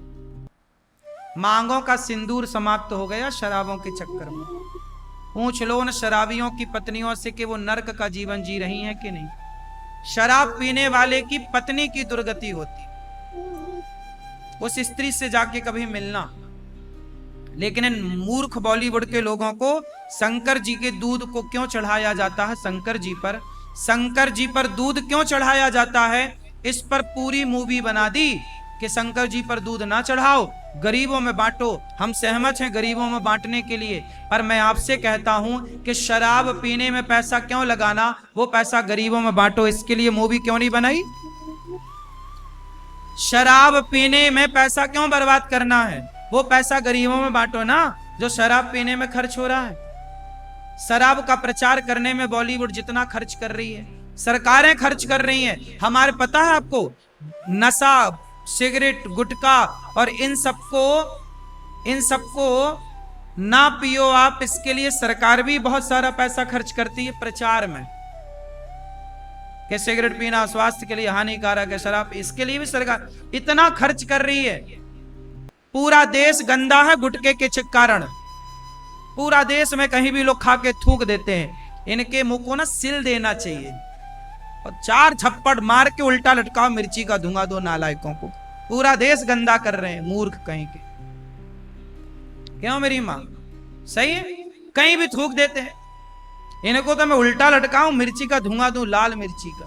मांगों का सिंदूर समाप्त हो गया शराबों के चक्कर में। पूछ लो उन शराबियों की पत्नियों से कि वो नर्क का जीवन जी रही हैं कि नहीं। शराब पीने वाले की पत्नी की दुर्गति होती, उस स्त्री से जाके कभी मिलना। लेकिन इन मूर्ख बॉलीवुड के लोगों को शंकर जी के दूध को क्यों चढ़ाया जाता है? शंकर जी पर दूध क्यों चढ़ाया जाता है? इस पर पूरी मूवी बना दी कि शंकर जी पर दूध ना चढ़ाओ, गरीबों में बांटो। हम सहमत हैं गरीबों में बांटने के लिए, पर मैं आपसे कहता हूं कि शराब पीने में पैसा क्यों लगाना? वो पैसा गरीबों में बांटो, इसके लिए मूवी क्यों नहीं बनाई? शराब पीने में पैसा क्यों बर्बाद करना है? वो पैसा गरीबों में बांटो ना, जो शराब पीने में खर्च हो रहा है। शराब का प्रचार करने में बॉलीवुड जितना खर्च कर रही है, सरकारें खर्च कर रही हैं। हमारे पता है आपको, नशा, सिगरेट, गुटखा और इन सबको ना पियो आप, इसके लिए सरकार भी बहुत सारा पैसा खर्च करती है प्रचार में कि सिगरेट पीना स्वास्थ्य के लिए हानिकारक है, शराब, इसके लिए भी सरकार इतना खर्च कर रही है। पूरा देश गंदा है गुटखे के कारण। पूरा देश में कहीं भी लोग खा के थूक देते हैं। इनके मुंह को ना सिल देना चाहिए और 4 झप्पड़ मार के उल्टा लटकाओ, मिर्ची का धुआं दो नालायकों को। पूरा देश गंदा कर रहे हैं मूर्ख कहीं के। क्यों मेरी मां? सही है, कहीं भी थूक देते हैं। इनको तो मैं उल्टा लटकाऊं, मिर्ची का धुआं दूं, लाल मिर्ची का।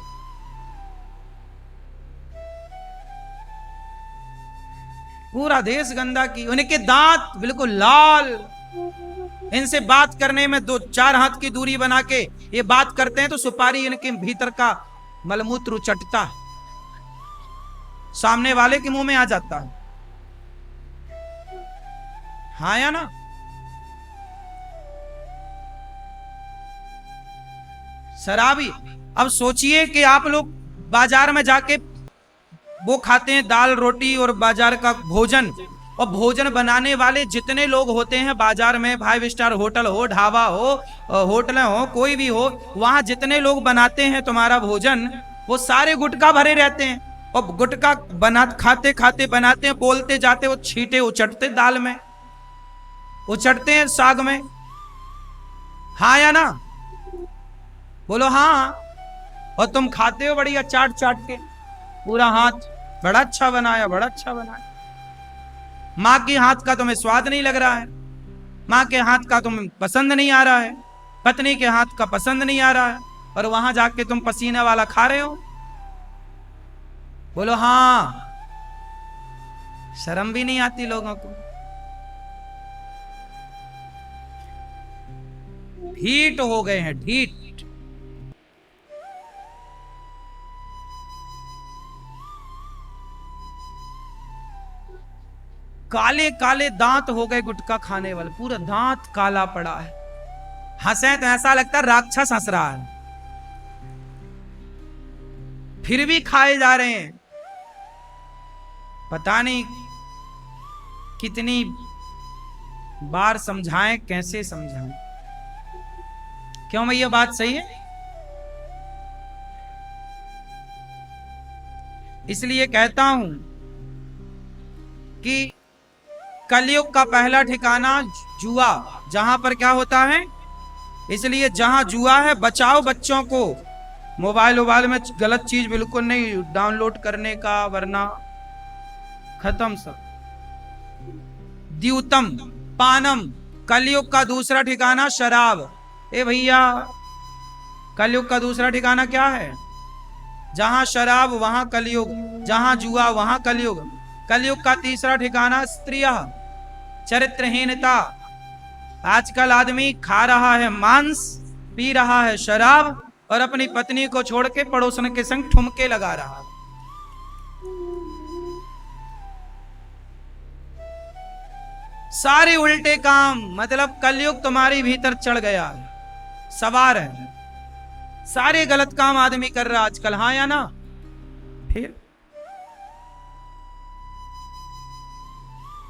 पूरा देश गंदा की। उनके दांत बिल्कुल लाल। इनसे बात करने में 2-4 हाथ की दूरी बना के ये बात करते हैं तो सुपारी इनके भीतर का मलमूत्र उचटता है, सामने वाले के मुंह में आ जाता है। हाँ या ना? शराबी। अब सोचिए कि आप लोग बाजार में जाके वो खाते हैं दाल रोटी और बाजार का भोजन, और भोजन बनाने वाले जितने लोग होते हैं बाजार में, 5 स्टार होटल हो, ढाबा हो, होटलें हो, कोई भी हो, वहां जितने लोग बनाते हैं तुम्हारा भोजन, वो सारे गुटखा भरे रहते हैं। और गुटखा खाते खाते बनाते हैं, बोलते जाते, वो छींटे उचटते दाल में, उचटते हैं साग में। हाँ या ना? बोलो हाँ। और तुम खाते हो बढ़िया चाट चाट के, पूरा हाथ बड़ा अच्छा बनाया, बड़ा अच्छा बनाया। माँ के हाथ का तुम्हें स्वाद नहीं लग रहा है, माँ के हाथ का तुम्हें पसंद नहीं आ रहा है, पत्नी के हाथ का पसंद नहीं आ रहा है, और वहां जाके तुम पसीना वाला खा रहे हो। बोलो हाँ। शर्म भी नहीं आती लोगों को। ढीठ हो गए हैं, ढीठ। काले काले दांत हो गए गुटखा खाने वाले, पूरा दांत काला पड़ा है। हंसे तो ऐसा लगता है राक्षस हंस रहा है, फिर भी खाए जा रहे हैं। पता नहीं कितनी बार समझाएं, कैसे समझाएं। क्यों भैया, बात सही है? इसलिए कहता हूं कि कलयुग का पहला ठिकाना जुआ, जहां पर क्या होता है, इसलिए जहां जुआ है बचाओ बच्चों को। मोबाइल में गलत चीज बिल्कुल नहीं डाउनलोड करने का, वरना खत्म सब। द्यूतम पानम, कलयुग का दूसरा ठिकाना शराब। ए भैया, कलयुग का दूसरा ठिकाना क्या है? जहां शराब वहां कलयुग, जहां जुआ वहां कलयुग। कलयुग का तीसरा ठिकाना स्त्रियां, चरित्रहीनता। आजकल आदमी खा रहा है मांस, पी रहा है शराब और अपनी पत्नी को छोड़ के पड़ोसन के संग ठुमके लगा रहा है। सारे उल्टे काम, मतलब कलयुग तुम्हारी भीतर चढ़ गया है, सवार है। सारे गलत काम आदमी कर रहा आजकल, हाँ या ना? फिर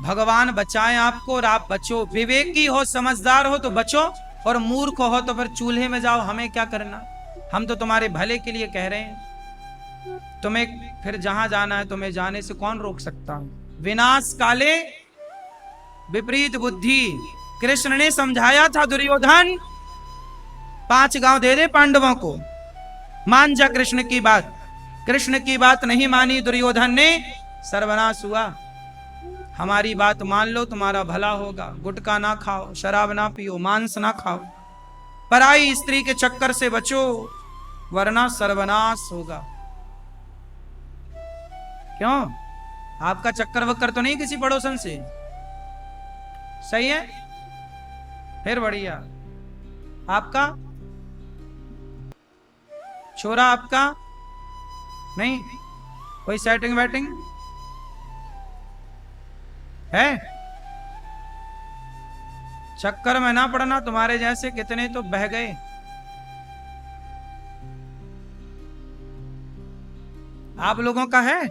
भगवान बचाएं आपको और आप बचो। विवेकी हो, समझदार हो तो बचो, और मूर्ख हो तो फिर चूल्हे में जाओ। हमें क्या करना? हम तो तुम्हारे भले के लिए कह रहे हैं। तुम्हें फिर जहां जाना है तुम्हें जाने से कौन रोक सकता? विनाश काले विपरीत बुद्धि। कृष्ण ने समझाया था दुर्योधन 5 गांव दे दे पांडवों को, मान जा कृष्ण की बात। कृष्ण की बात नहीं मानी दुर्योधन ने, सर्वनाश हुआ। हमारी बात मान लो, तुम्हारा भला होगा। गुटखा ना खाओ, शराब ना पियो, मांस ना खाओ, पराई स्त्री के चक्कर से बचो, वरना सर्वनाश होगा। क्यों? आपका चक्कर वक्कर तो नहीं किसी पड़ोसन से? सही है, फिर बढ़िया। आपका छोरा, आपका नहीं कोई सेटिंग वेटिंग है? चक्कर में ना पड़ना, तुम्हारे जैसे कितने तो बह गए। आप लोगों का है?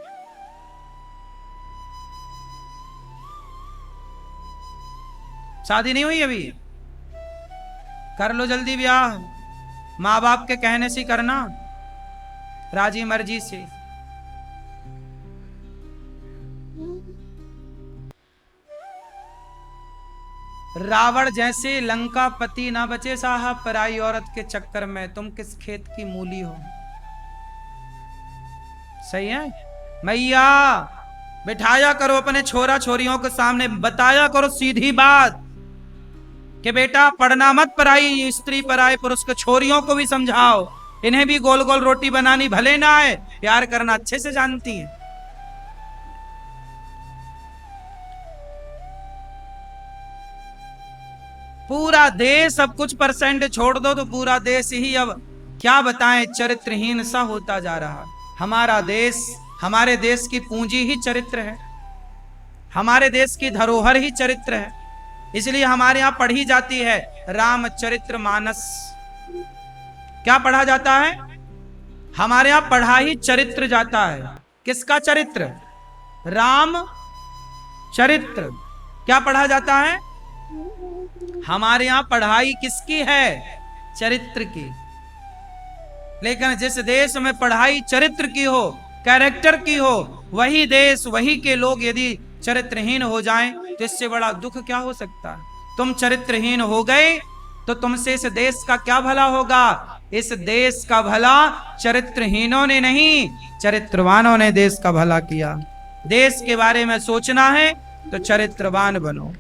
शादी नहीं हुई अभी? कर लो जल्दी ब्याह, माँ बाप के कहने से करना, राजी मर्जी से। रावण जैसे लंकापति ना बचे साहब पराई औरत के चक्कर में। तुम किस खेत की मूली हो? सही है। मैया बिठाया करो अपने छोरा छोरियों के सामने, बताया करो सीधी बात कि बेटा पढ़ना मत, पराई स्त्री पराई पुरुष के। छोरियों को भी समझाओ, इन्हें भी गोल गोल रोटी बनानी भले ना आए, प्यार करना अच्छे से जानती हैं। पूरा देश अब कुछ परसेंट छोड़ दो तो पूरा देश ही अब क्या बताएं चरित्रहीन सा होता जा रहा। हमारा देश, हमारे देश की पूंजी ही चरित्र है, हमारे देश की धरोहर ही चरित्र है। इसलिए हमारे यहां पढ़ी जाती है रामचरित्र मानस। क्या पढ़ा जाता है? हमारे यहां पढ़ा ही चरित्र जाता है। किसका चरित्र? राम चरित्र। क्या पढ़ा जाता है? हमारे यहां पढ़ाई किसकी है? चरित्र की। लेकिन जिस देश में पढ़ाई चरित्र की हो, कैरेक्टर की हो, वही देश, वही के लोग यदि चरित्रहीन हो जाएं तो इससे बड़ा दुख क्या हो सकता है? तुम चरित्रहीन हो गए तो तुमसे इस देश का क्या भला होगा? इस देश का भला चरित्रहीनों ने नहीं, चरित्रवानों ने देश का भला किया। देश के बारे में सोचना है तो चरित्रवान बनो।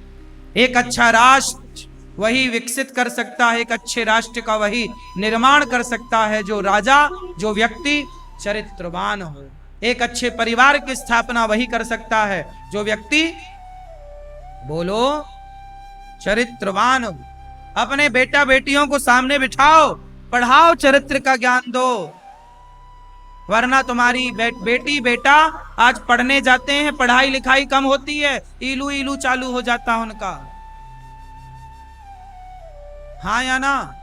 एक अच्छा राष्ट्र वही विकसित कर सकता है, एक अच्छे राष्ट्र का वही निर्माण कर सकता है जो राजा, जो व्यक्ति चरित्रवान हो। एक अच्छे परिवार की स्थापना वही कर सकता है जो व्यक्ति, बोलो, चरित्रवान हो। अपने बेटा बेटियों को सामने बिठाओ, पढ़ाओ, चरित्र का ज्ञान दो, वरना तुम्हारी बेटी बेटा आज पढ़ने जाते हैं, पढ़ाई लिखाई कम होती है, इलू इलू चालू हो जाता है उनका। हाँ या ना?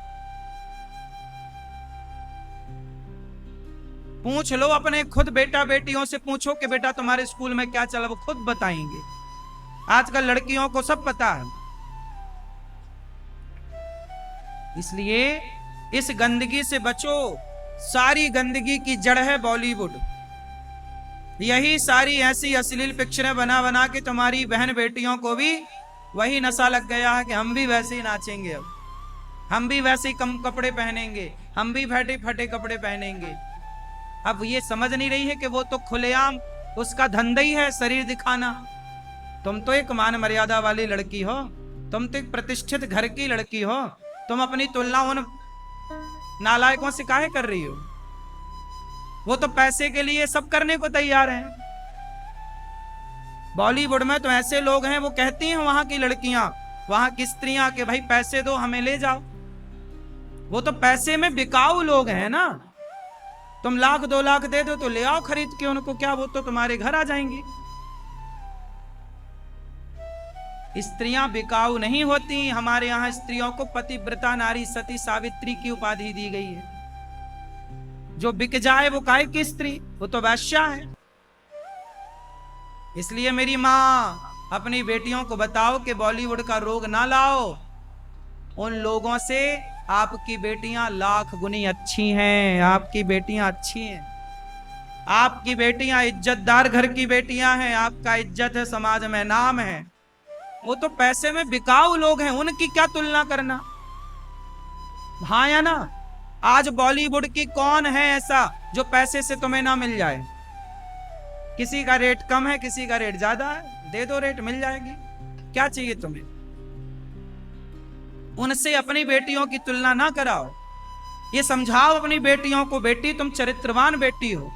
पूछ लो अपने खुद बेटा बेटियों से, पूछो कि बेटा तुम्हारे स्कूल में क्या चला, वो खुद बताएंगे। आजकल लड़कियों को सब पता है। इसलिए इस गंदगी से बचो। सारी गंदगी की जड़ है बॉलीवुड। यही सारी ऐसी अश्लील पिक्चरें बना बना के तुम्हारी बहन बेटियों को भी वही नशा लग गया है कि हम भी वैसे ही नाचेंगे, अब हम भी वैसे ही कम कपड़े पहनेंगे, हम भी फटे फटे कपड़े पहनेंगे। अब ये समझ नहीं रही है कि वो तो खुलेआम उसका धंधा ही है शरीर दिखाना। तुम तो एक मान मर्यादा वाली लड़की हो, तुम तो एक प्रतिष्ठित घर की लड़की हो, तुम अपनी तुलना उन नालायकों से काहे कर रही हो? वो तो पैसे के लिए सब करने को तैयार हैं। बॉलीवुड में तो ऐसे लोग हैं, वो कहती हैं वहां की लड़कियां, वहां की स्त्रियां कि भाई पैसे दो हमें ले जाओ। वो तो पैसे में बिकाऊ लोग हैं ना। तुम 1,00,000-2,00,000 दे दो तो ले आओ खरीद के उनको, क्या वो तो तुम्हारे घर आ जाएंगी। स्त्रियां बिकाऊ नहीं होती। हमारे यहां स्त्रियों को पतिव्रता नारी सती सावित्री की उपाधि दी गई है। जो बिक जाए वो काहे की स्त्री, वो तो वैश्या है। इसलिए मेरी मां अपनी बेटियों को बताओ कि बॉलीवुड का रोग ना लाओ। उन लोगों से आपकी बेटियां लाख गुनी अच्छी हैं। आपकी बेटियां अच्छी हैं। आपकी बेटियां इज्जतदार घर की बेटियां हैं। आपका इज्जत है, समाज में नाम है। वो तो पैसे में बिकाऊ लोग हैं, उनकी क्या तुलना करना। हाँ या ना? आज बॉलीवुड की कौन है ऐसा जो पैसे से तुम्हें ना मिल जाए? किसी का रेट कम है, किसी का रेट ज्यादा है, दे दो रेट मिल जाएगी। क्या चाहिए तुम्हें? उनसे अपनी बेटियों की तुलना ना कराओ। ये समझाओ अपनी बेटियों को, बेटी तुम चरित्रवान बेटी हो,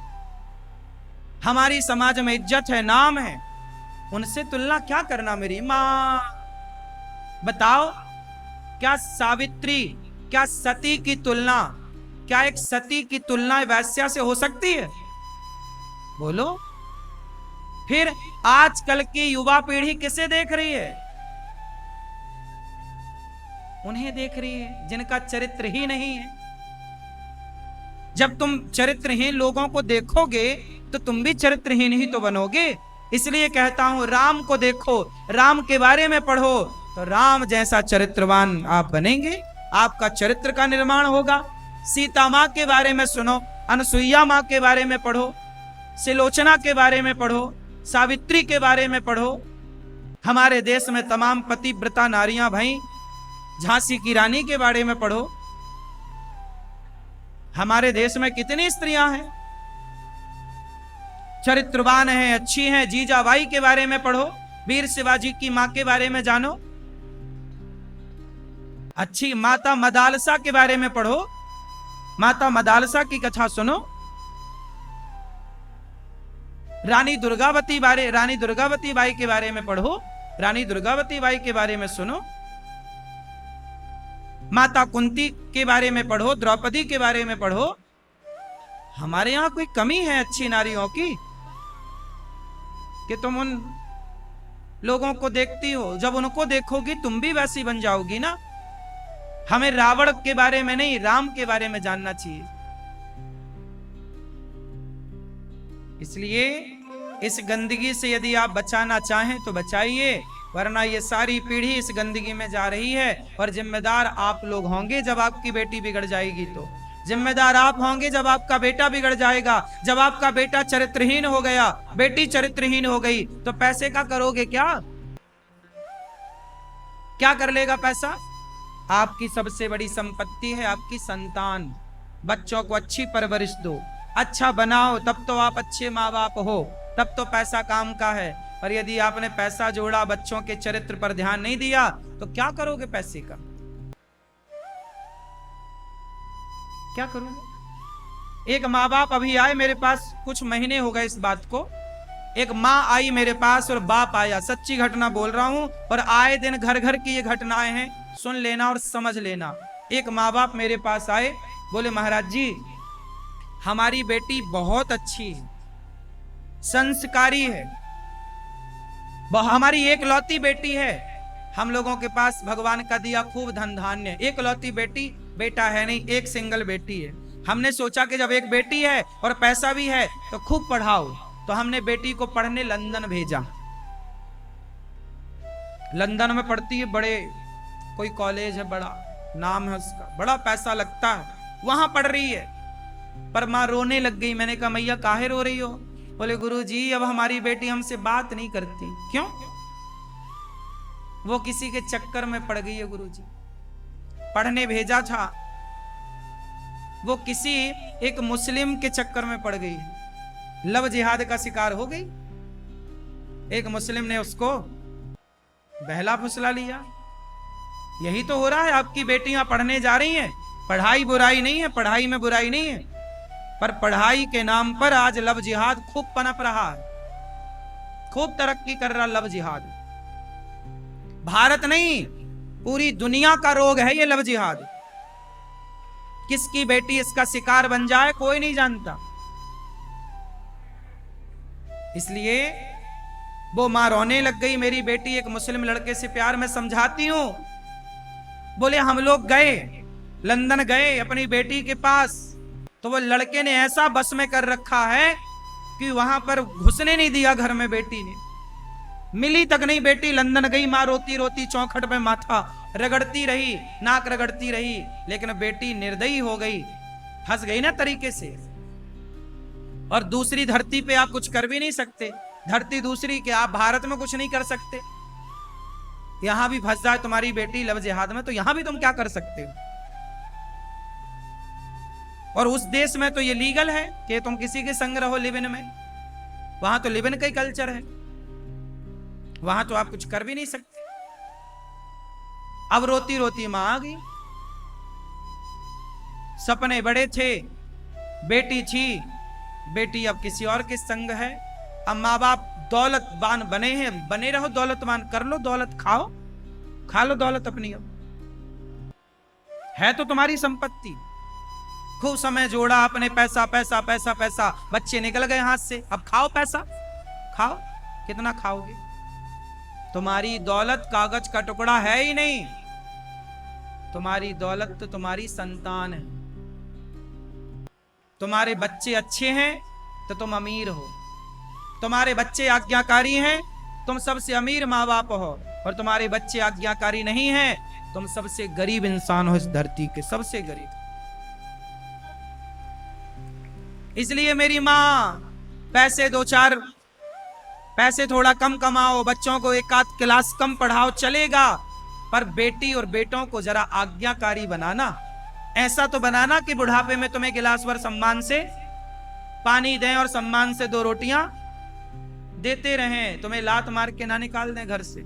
हमारी समाज में इज्जत है, नाम है। उनसे तुलना क्या करना मेरी मां। बताओ, क्या सावित्री, क्या सती की तुलना, क्या एक सती की तुलना वैश्या से हो सकती है? बोलो। फिर आजकल की युवा पीढ़ी किसे देख रही है? उन्हें देख रही है जिनका चरित्र ही नहीं है। जब तुम चरित्रहीन लोगों को देखोगे तो तुम भी चरित्रहीन ही तो बनोगे। इसलिए कहता हूं, राम को देखो, राम के बारे में पढ़ो, तो राम जैसा चरित्रवान आप बनेंगे, आपका चरित्र का निर्माण होगा। सीता मां के बारे में सुनो, अनसुईया मां के बारे में पढ़ो, सिलोचना के बारे में पढ़ो, सावित्री के बारे में पढ़ो। हमारे देश में तमाम पतिव्रता नारियां भाई, झांसी की रानी के बारे में पढ़ो। हमारे देश में कितनी स्त्रियां हैं, चरित्रवान हैं, अच्छी हैं। जीजाबाई के बारे में पढ़ो, वीर शिवाजी की मां के बारे में जानो, अच्छी माता मदालसा के बारे में पढ़ो, माता मदालसा की कथा सुनो। रानी दुर्गावती बाई के बारे में पढ़ो, रानी दुर्गावती बाई के बारे में सुनो। माता कुंती के बारे में पढ़ो, द्रौपदी के बारे में पढ़ो। हमारे यहां कोई कमी है अच्छी नारियों की कि तुम उन लोगों को देखती हो? जब उनको देखोगी तुम भी वैसी बन जाओगी ना। हमें रावण के बारे में नहीं, राम के बारे में जानना चाहिए। इसलिए इस गंदगी से यदि आप बचाना चाहें तो बचाइए, वरना ये सारी पीढ़ी इस गंदगी में जा रही है। और जिम्मेदार आप लोग होंगे जब आपकी बेटी बिगड़ जाएगी। तो जिम्मेदार आप होंगे जब आपका बेटा बिगड़ जाएगा। जब आपका बेटा चरित्रहीन हो गया, बेटी चरित्रहीन हो गई, तो पैसे का करोगे क्या? क्या कर लेगा पैसा? आपकी सबसे बड़ी संपत्ति है आपकी संतान। बच्चों को अच्छी परवरिश दो, अच्छा बनाओ, तब तो आप अच्छे माँ बाप हो, तब तो पैसा काम का है। और यदि आपने पैसा जोड़ा, बच्चों के चरित्र पर ध्यान नहीं दिया, तो क्या करोगे पैसे का? क्या करोगे? एक माँ बाप अभी आए मेरे पास, कुछ महीने हो गए इस बात को। एक माँ आई मेरे पास और बाप आया, सच्ची घटना बोल रहा हूं। और आए दिन घर घर की ये घटनाएं हैं, सुन लेना और समझ लेना। एक माँ बाप मेरे पास आए, बोले महाराज जी हमारी बेटी बहुत अच्छी है, संस्कारी है, हमारी एक लौती बेटी है। हम लोगों के पास भगवान का दिया खूब धन धान्य, एक लौती बेटी, बेटा है नहीं, एक सिंगल बेटी है। हमने सोचा कि जब एक बेटी है और पैसा भी है तो खूब पढ़ाओ। तो हमने बेटी को पढ़ने लंदन भेजा। लंदन में पढ़ती है, बड़े कोई कॉलेज है, बड़ा नाम है उसका, बड़ा पैसा लगता है, वहां पढ़ रही है। पर माँ रोने लग गई। मैंने कहा मैया काहे रो रही हो? बोले गुरुजी अब हमारी बेटी हमसे बात नहीं करती। क्यों? वो किसी के चक्कर में पड़ गई है गुरुजी। पढ़ने भेजा था, वो किसी एक मुस्लिम के चक्कर में पड़ गई, लव जिहाद का शिकार हो गई। एक मुस्लिम ने उसको बहला फुसला लिया, यही तो हो रहा है। आपकी बेटियां पढ़ने जा रही हैं, पढ़ाई बुराई नहीं है, पढ़ाई में बुराई नहीं है, पर पढ़ाई के नाम पर आज लव जिहाद खूब पनप रहा है, खूब तरक्की कर रहा लव जिहाद। भारत नहीं, पूरी दुनिया का रोग है ये लव जिहाद। किसकी बेटी इसका शिकार बन जाए कोई नहीं जानता। इसलिए वो मां रोने लग गई, मेरी बेटी एक मुस्लिम लड़के से प्यार में, समझाती हूं। बोले हम लोग गए, लंदन गए अपनी बेटी के पास, तो वो लड़के ने ऐसा बस में कर रखा है कि वहां पर घुसने नहीं दिया घर में बेटी ने। मिली तक नहीं बेटी, लंदन गई, मां रोती रोती चौखट में माथा रगड़ती रही, नाक रगड़ती रही, लेकिन बेटी निर्दयी हो गई, फंस गई ना तरीके से। और दूसरी धरती पे आप कुछ कर भी नहीं सकते, धरती दूसरी के, आप भारत में कुछ नहीं कर सकते। यहां भी फंस जाए तुम्हारी बेटी लव जिहाद में, तो यहां भी तुम क्या कर सकते हो। और उस देश में तो ये लीगल है कि तुम किसी के संग रहो लिव इन में, वहां तो लिव इन का ही कल्चर है, वहां तो आप कुछ कर भी नहीं सकते। अब रोती रोती मां आ गई, सपने बड़े थे, बेटी थी, बेटी अब किसी और के संग है। अब माँ बाप दौलतवान बने हैं, बने रहो दौलतवान, कर लो दौलत, खाओ, खा लो दौलत अपनी। अब है तो तुम्हारी संपत्ति, खूब समय जोड़ा आपने, पैसा पैसा पैसा पैसा, बच्चे निकल गए हाथ से, अब खाओ पैसा, खाओ, कितना खाओगे। तुम्हारी दौलत कागज का टुकड़ा है ही नहीं, तुम्हारी दौलत तो तुम्हारी संतान है। तुम्हारे बच्चे अच्छे हैं तो तुम अमीर हो, तुम्हारे बच्चे आज्ञाकारी हैं, तुम सबसे अमीर माँ बाप हो, और तुम्हारे बच्चे आज्ञाकारी नहीं हैं, तुम सबसे गरीब इंसान हो इस धरती के, सबसे गरीब। इसलिए मेरी माँ, पैसे दो चार, पैसे थोड़ा कम कमाओ, बच्चों को एक आध क्लास कम पढ़ाओ, चलेगा, पर बेटी और बेटों को जरा आज्ञाकारी बनाना। ऐसा तो बनाना कि बुढ़ापे में तुम्हें गिलास भर सम्मान से पानी दें और सम्मान से 2 रोटियां देते रहें, तुम्हें लात मार के ना निकाल दें घर से,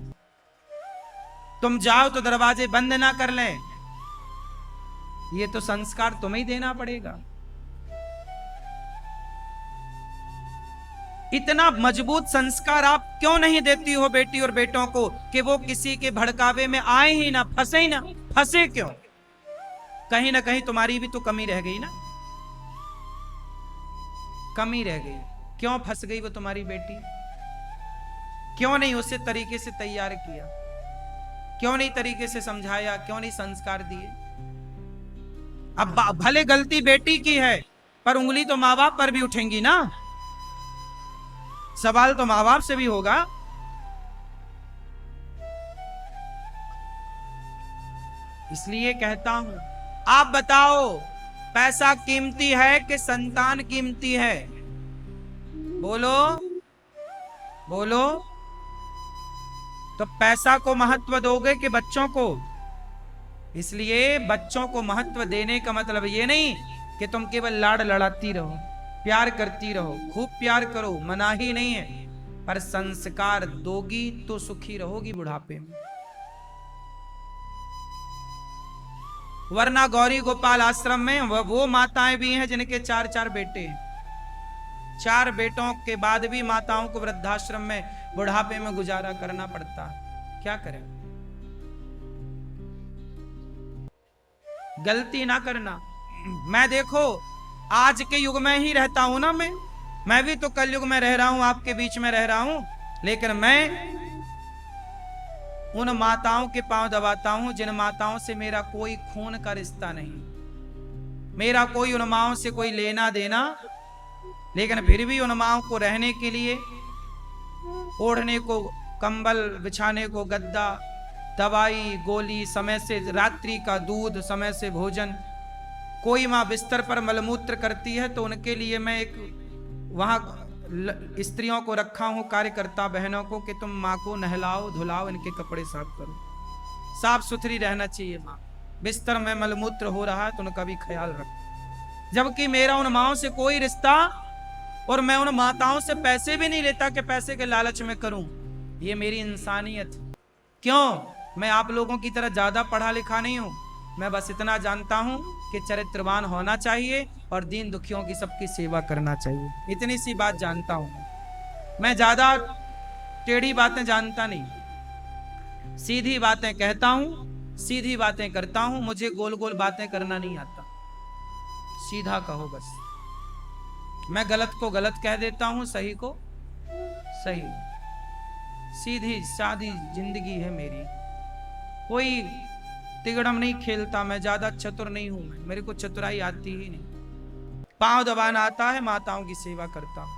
तुम जाओ तो दरवाजे बंद ना कर लें। ये तो संस्कार तुम्हें ही देना पड़ेगा। इतना मजबूत संस्कार आप क्यों नहीं देती हो बेटी और बेटों को कि वो किसी के भड़कावे में आए ही ना, फंसे ही ना, फंसे क्यों। कहीं ना कहीं तुम्हारी भी तो कमी रह गई ना, कमी रह गई। क्यों फंस गई वो तुम्हारी बेटी, क्यों नहीं उसे तरीके से तैयार किया, क्यों नहीं तरीके से समझाया, क्यों नहीं संस्कार दिए। अब भले गलती बेटी की है, पर उंगली तो माँ बाप पर भी उठेंगी ना, सवाल तो माँ बाप से भी होगा। इसलिए कहता हूं, आप बताओ पैसा कीमती है कि संतान कीमती है। बोलो बोलो। तो पैसा को महत्व दोगे कि बच्चों को। इसलिए बच्चों को महत्व देने का मतलब ये नहीं कि तुम केवल लाड़ लड़ाती रहो, प्यार करती रहो, खूब प्यार करो, मना ही नहीं है, पर संस्कार दोगी तो सुखी रहोगी बुढ़ापे में। वरना गौरी गोपाल आश्रम में वो माताएं भी हैं जिनके 4-4 बेटे हैं, 4 बेटों के बाद भी माताओं को वृद्धाश्रम में बुढ़ापे में गुजारा करना पड़ता है। क्या करें। गलती ना करना। मैं देखो आज के युग में ही रहता हूं ना, मैं भी तो कल युग में रह रहा हूं, आपके बीच में रह रहा हूं, लेकिन मैं उन माताओं के पांव दबाता हूं जिन माताओं से मेरा कोई खून का रिश्ता नहीं, मेरा कोई उन माओं से कोई लेना देना, लेकिन फिर भी उन माओं को रहने के लिए, ओढ़ने को कंबल, बिछाने को गद्दा, दवाई गोली, समय से रात्रि का दूध, समय से भोजन। कोई माँ बिस्तर पर मलमूत्र करती है तो उनके लिए मैं एक वहां स्त्रियों को रखा हूं, कार्यकर्ता बहनों को, कि तुम माँ को नहलाओ धुलाओ, इनके कपड़े साफ करो, साफ सुथरी रहना चाहिए माँ। बिस्तर में मलमूत्र हो रहा है तो उनका भी ख्याल रखो। जबकि मेरा उन माओं से कोई रिश्ता, और मैं उन माताओं से पैसे भी नहीं लेता कि पैसे के लालच में करूं। ये मेरी इंसानियत। क्यों? मैं आप लोगों की तरह ज्यादा पढ़ा लिखा नहीं हूं, मैं बस इतना जानता हूं कि चरित्रवान होना चाहिए और दीन दुखियों की सबकी सेवा करना चाहिए, इतनी सी बात जानता हूं। मैं ज्यादा टेढ़ी बातें जानता नहीं, सीधी बातें कहता हूं, सीधी बातें करता हूं, मुझे गोल गोल बातें करना नहीं आता, सीधा कहो बस। मैं गलत को गलत कह देता हूं, सही को सही। सीधी सादी जिंदगी है मेरी, कोई तिगड़म नहीं खेलता, मैं ज्यादा चतुर नहीं हूं, मेरे को चतुराई आती ही नहीं, पांव दबाना आता है, माताओं की सेवा करता हूं।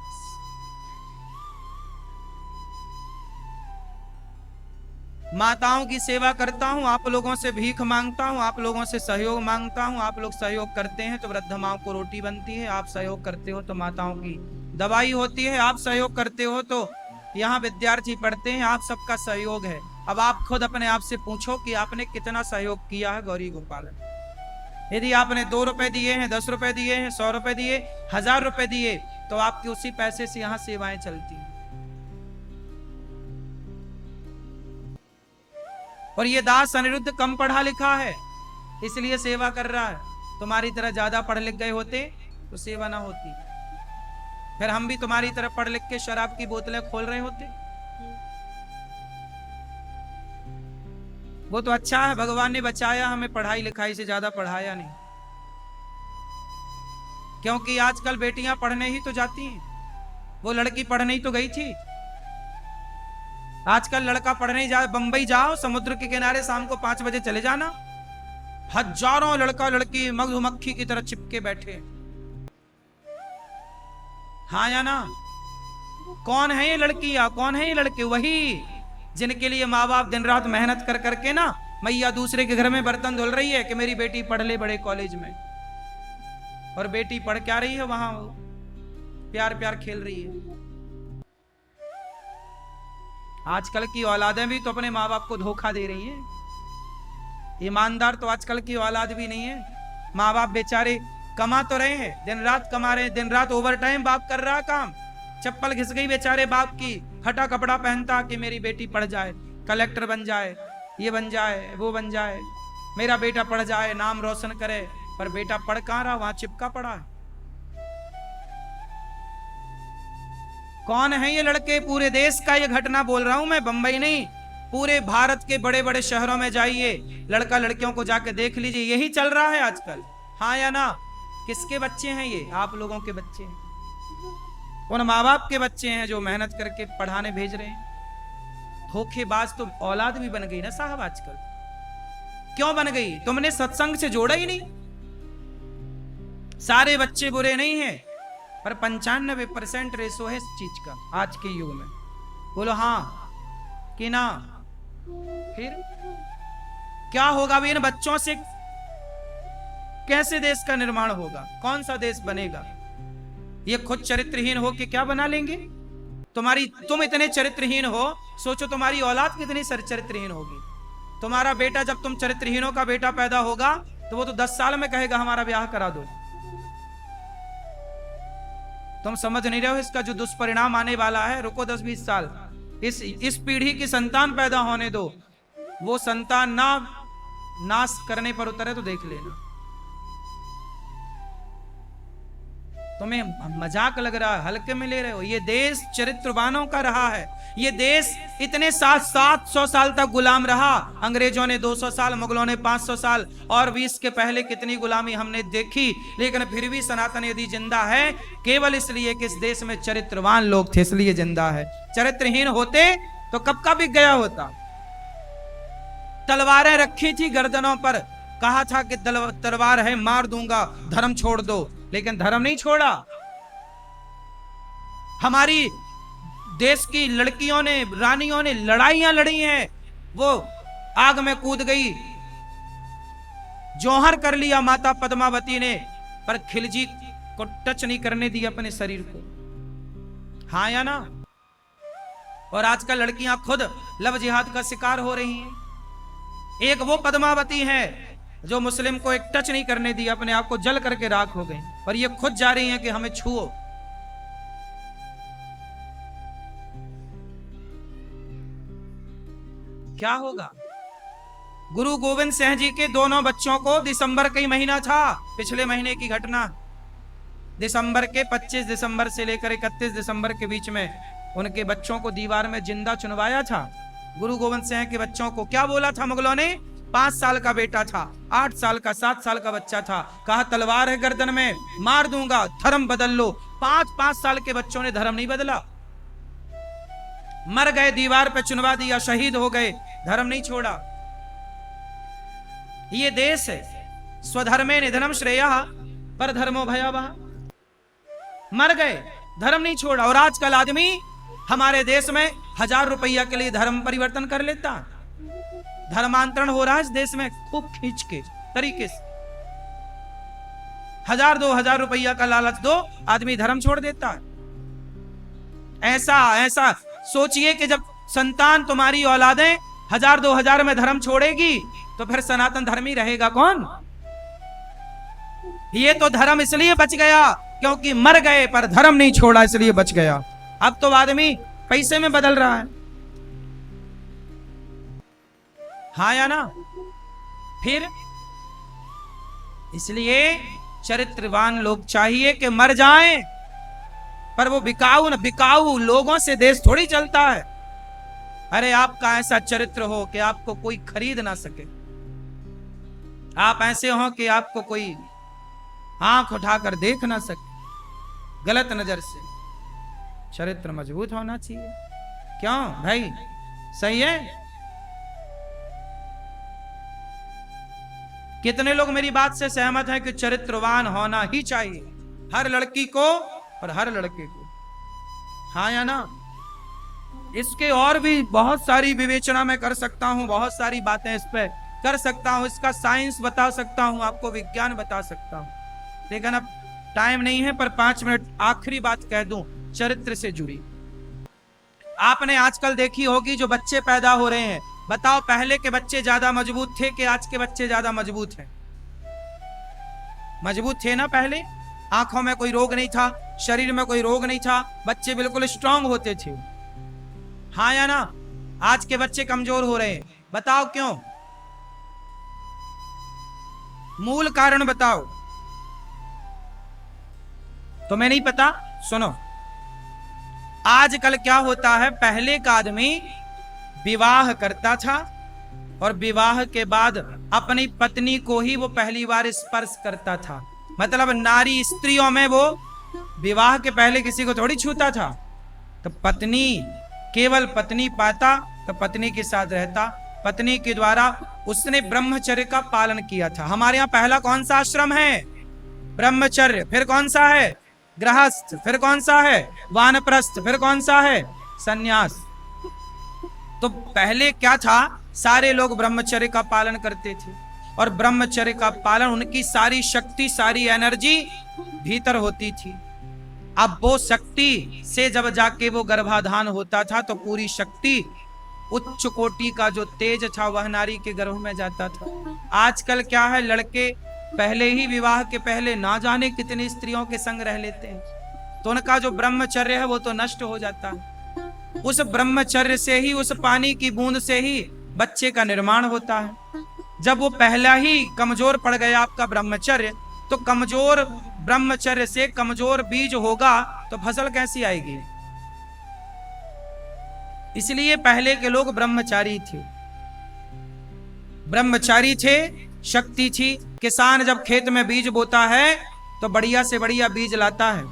माताओं की सेवा करता हूं, आप लोगों से भीख मांगता हूं, आप लोगों से सहयोग मांगता हूं। आप लोग सहयोग करते हैं तो वृद्ध माओं को रोटी बनती है, आप सहयोग करते हो तो माताओं की दवाई होती है, आप सहयोग करते हो तो यहाँ विद्यार्थी पढ़ते हैं, आप सबका सहयोग है। अब आप खुद अपने आप से पूछो कि आपने कितना सहयोग किया है गौरी गोपालन। यदि आपने 2 रुपए दिए हैं, 10 रुपए दिए हैं, 100 रुपए दिए, 1000 रुपए दिए, तो आपकी उसी पैसे से यहाँ सेवाएं चलती हैं। और ये दास अनिरुद्ध कम पढ़ा लिखा है, इसलिए सेवा कर रहा है। तुम्हारी तरह ज्यादा पढ़ लिख गए होते तो सेवा ना होती, फिर हम भी तुम्हारी तरह पढ़ लिख के शराब की बोतलें खोल रहे होते। वो तो अच्छा है, भगवान ने बचाया, हमें पढ़ाई लिखाई से ज्यादा पढ़ाया नहीं, क्योंकि आजकल बेटियां पढ़ने ही तो जाती हैं, वो लड़की पढ़ने ही तो गई थी। आजकल लड़का पढ़ने जा, बंबई जाओ, समुद्र के किनारे शाम को 5 बजे चले जाना, हजारों लड़का लड़की मधुमक्खी की तरह चिपके बैठे। हाँ या ना? कौन है ये लड़की या कौन है ये लड़के? वही जिनके लिए माँ बाप दिन रात मेहनत कर करके ना, मैया दूसरे के घर में बर्तन धुल रही है कि मेरी बेटी पढ़ ले बड़े कॉलेज में, और बेटी पढ़ क्या रही है वहां, प्यार प्यार खेल रही है। आजकल की औलादें भी तो अपने माँ बाप को धोखा दे रही हैं। ईमानदार तो आजकल की औलाद भी नहीं है। माँ बाप बेचारे कमा तो रहे हैं, दिन रात कमा रहे हैं, दिन रात ओवर टाइम बाप कर रहा काम, चप्पल घिस गई बेचारे बाप की, फटा कपड़ा पहनता कि मेरी बेटी पढ़ जाए, कलेक्टर बन जाए, ये बन जाए, वो बन जाए, मेरा बेटा पढ़ जाए, नाम रोशन करे। पर बेटा पढ़ कहाँ रहा, वहां चिपका पड़ा है। कौन है ये लड़के? पूरे देश का ये घटना बोल रहा हूं मैं, बंबई नहीं, पूरे भारत के बड़े बड़े शहरों में जाइए, लड़का लड़कियों को जाके देख लीजिए, यही चल रहा है आजकल। हाँ या ना? किसके बच्चे हैं ये? आप लोगों के बच्चे हैं, उन माँ बाप के बच्चे हैं जो मेहनत करके पढ़ाने भेज रहे हैं। धोखेबाज तो औलाद भी बन गई ना साहब आजकल। क्यों बन गई? तुमने सत्संग से जोड़ा ही नहीं। सारे बच्चे बुरे नहीं हैं, पर 95% रेशो है इस चीज का आज के युग में। बोलो हाँ कि ना? फिर क्या होगा भी इन बच्चों से? कैसे देश का निर्माण होगा? कौन सा देश बनेगा? ये खुद चरित्रहीन हो के क्या बना लेंगे? तुम इतने चरित्रहीन हो, सोचो तुम्हारी औलाद कितनी चरित्रहीन होगी। तुम्हारा बेटा, जब तुम चरित्रहीनों का बेटा पैदा होगा तो वो तो 10 साल में कहेगा हमारा ब्याह करा दो। तुम समझ नहीं रहे हो इसका जो दुष्परिणाम आने वाला है। रुको 10-20 साल, इस पीढ़ी की संतान पैदा होने दो, वो संतान ना नाश करने पर उतरे तो देख लेना। तुम्हें मजाक लग रहा है, हल्के में ले रहे हो। ये देश चरित्रवानों का रहा है। ये देश इतने 700 साल तक गुलाम रहा। अंग्रेजों ने 200 साल, मुगलों ने 500 साल, और भी इसके पहले कितनी गुलामी हमने देखी, लेकिन फिर भी सनातन यदि जिंदा है केवल इसलिए कि इस देश में चरित्रवान लोग थे, इसलिए जिंदा है। चरित्रहीन होते तो कब का बिक गया होता। तलवारें रखी थी गर्दनों पर, कहा था कि तलवार है मार दूंगा, धर्म छोड़ दो, लेकिन धर्म नहीं छोड़ा। हमारी देश की लड़कियों ने, रानियों ने लड़ाइयां लड़ी हैं, वो आग में कूद गई, जौहर कर लिया माता पद्मावती ने, पर खिलजी को टच नहीं करने दिया अपने शरीर को। हाँ या ना? और आजकल लड़कियां खुद लव जिहाद का शिकार हो रही हैं। एक वो पद्मावती है जो मुस्लिम को एक टच नहीं करने दिया, अपने आप को जल करके राख हो गई, और ये खुद जा रही हैं कि हमें छुओ। क्या होगा? गुरु गोविंद सिंह जी के दोनों बच्चों को दिसंबर का ही महीना था, पिछले महीने की घटना, दिसंबर के 25 दिसंबर से लेकर 31 दिसंबर के बीच में उनके बच्चों को दीवार में जिंदा चुनवाया था। गुरु गोविंद सिंह के बच्चों को क्या बोला था मुगलों ने? 5 साल का बेटा था, 8 साल का, 7 साल का बच्चा था, कहा तलवार है गर्दन में, मार दूंगा, धर्म बदल लो। 5 साल के बच्चों ने धर्म नहीं बदला, मर गए, दीवार पे चुनवा दिया, शहीद हो गए, धर्म नहीं छोड़ा। ये देश है, स्वधर्मे निधनम श्रेयः पर धर्मो भयावह। मर गए, धर्म नहीं छोड़ा। और आजकल आदमी हमारे देश में 1000 रुपया के लिए धर्म परिवर्तन कर लेता, धर्मांतरण हो रहा है इस देश में खूब खींच के तरीके से। 1000-2000 रुपया का लालच दो, आदमी धर्म छोड़ देता है। ऐसा सोचिए कि जब संतान तुम्हारी औलादें 1000-2000 में धर्म छोड़ेगी तो फिर सनातन धर्मी रहेगा कौन? ये तो धर्म इसलिए बच गया क्योंकि मर गए पर धर्म नहीं छोड़ा, इसलिए बच गया। अब तो आदमी पैसे में बदल रहा है, हाँ या ना? फिर इसलिए चरित्रवान लोग चाहिए कि मर जाएं, पर वो बिकाऊ लोगों से देश थोड़ी चलता है। अरे आपका ऐसा चरित्र हो कि आपको कोई खरीद ना सके, आप ऐसे हो कि आपको कोई आंख उठाकर देख ना सके गलत नजर से। चरित्र मजबूत होना चाहिए। क्यों भाई, सही है? कितने लोग मेरी बात से सहमत हैं कि चरित्रवान होना ही चाहिए हर लड़की को और हर लड़के को, हाँ या ना? इसके और भी बहुत सारी विवेचना मैं कर सकता हूं, बहुत सारी बातें इस पे कर सकता हूं, इसका साइंस बता सकता हूं, आपको विज्ञान बता सकता हूं, लेकिन अब टाइम नहीं है। पर 5 मिनट आखिरी बात कह दूं चरित्र से जुड़ी। आपने आजकल देखी होगी जो बच्चे पैदा हो रहे हैं, बताओ पहले के बच्चे ज्यादा मजबूत थे कि आज के बच्चे ज्यादा मजबूत हैं? मजबूत थे ना पहले, आंखों में कोई रोग नहीं था, शरीर में कोई रोग नहीं था, बच्चे बिल्कुल स्ट्रांग होते थे, हाँ या ना? आज के बच्चे कमजोर हो रहे हैं, बताओ क्यों? मूल कारण बताओ। तुम्हें नहीं पता? सुनो, आजकल क्या होता है, पहले का आदमी विवाह करता था और विवाह के बाद अपनी पत्नी को ही वो पहली बार स्पर्श करता था। मतलब नारी स्त्रियों में वो विवाह के पहले किसी को थोड़ी छूता था। तो पत्नी, केवल पत्नी पाता तो पत्नी के साथ रहता, पत्नी के द्वारा उसने ब्रह्मचर्य का पालन किया था। हमारे यहाँ पहला कौन सा आश्रम है? ब्रह्मचर्य। फिर कौन सा है? गृहस्थ। फिर कौन सा है? वानप्रस्थ। फिर कौन सा है? सन्यास। तो पहले क्या था, सारे लोग ब्रह्मचर्य का पालन करते थे और ब्रह्मचर्य का पालन, उनकी सारी शक्ति, सारी एनर्जी भीतर होती थी। अब वो शक्ति से जब जाके वो गर्भाधान होता था तो पूरी शक्ति, उच्च कोटि का जो तेज था वह नारी के गर्भ में जाता था। आजकल क्या है, लड़के पहले ही विवाह के पहले ना जाने कितनी स्त्रियों के संग रह लेते हैं, तो उनका जो ब्रह्मचर्य है वो तो नष्ट हो जाता है। उस ब्रह्मचर्य से ही, उस पानी की बूंद से ही बच्चे का निर्माण होता है। जब वो पहला ही कमजोर पड़ गया आपका ब्रह्मचर्य, तो कमजोर ब्रह्मचर्य से कमजोर बीज होगा तो फसल कैसी आएगी? इसलिए पहले के लोग ब्रह्मचारी थे, ब्रह्मचारी थे, शक्ति थी। किसान जब खेत में बीज बोता है तो बढ़िया से बढ़िया बीज लाता है,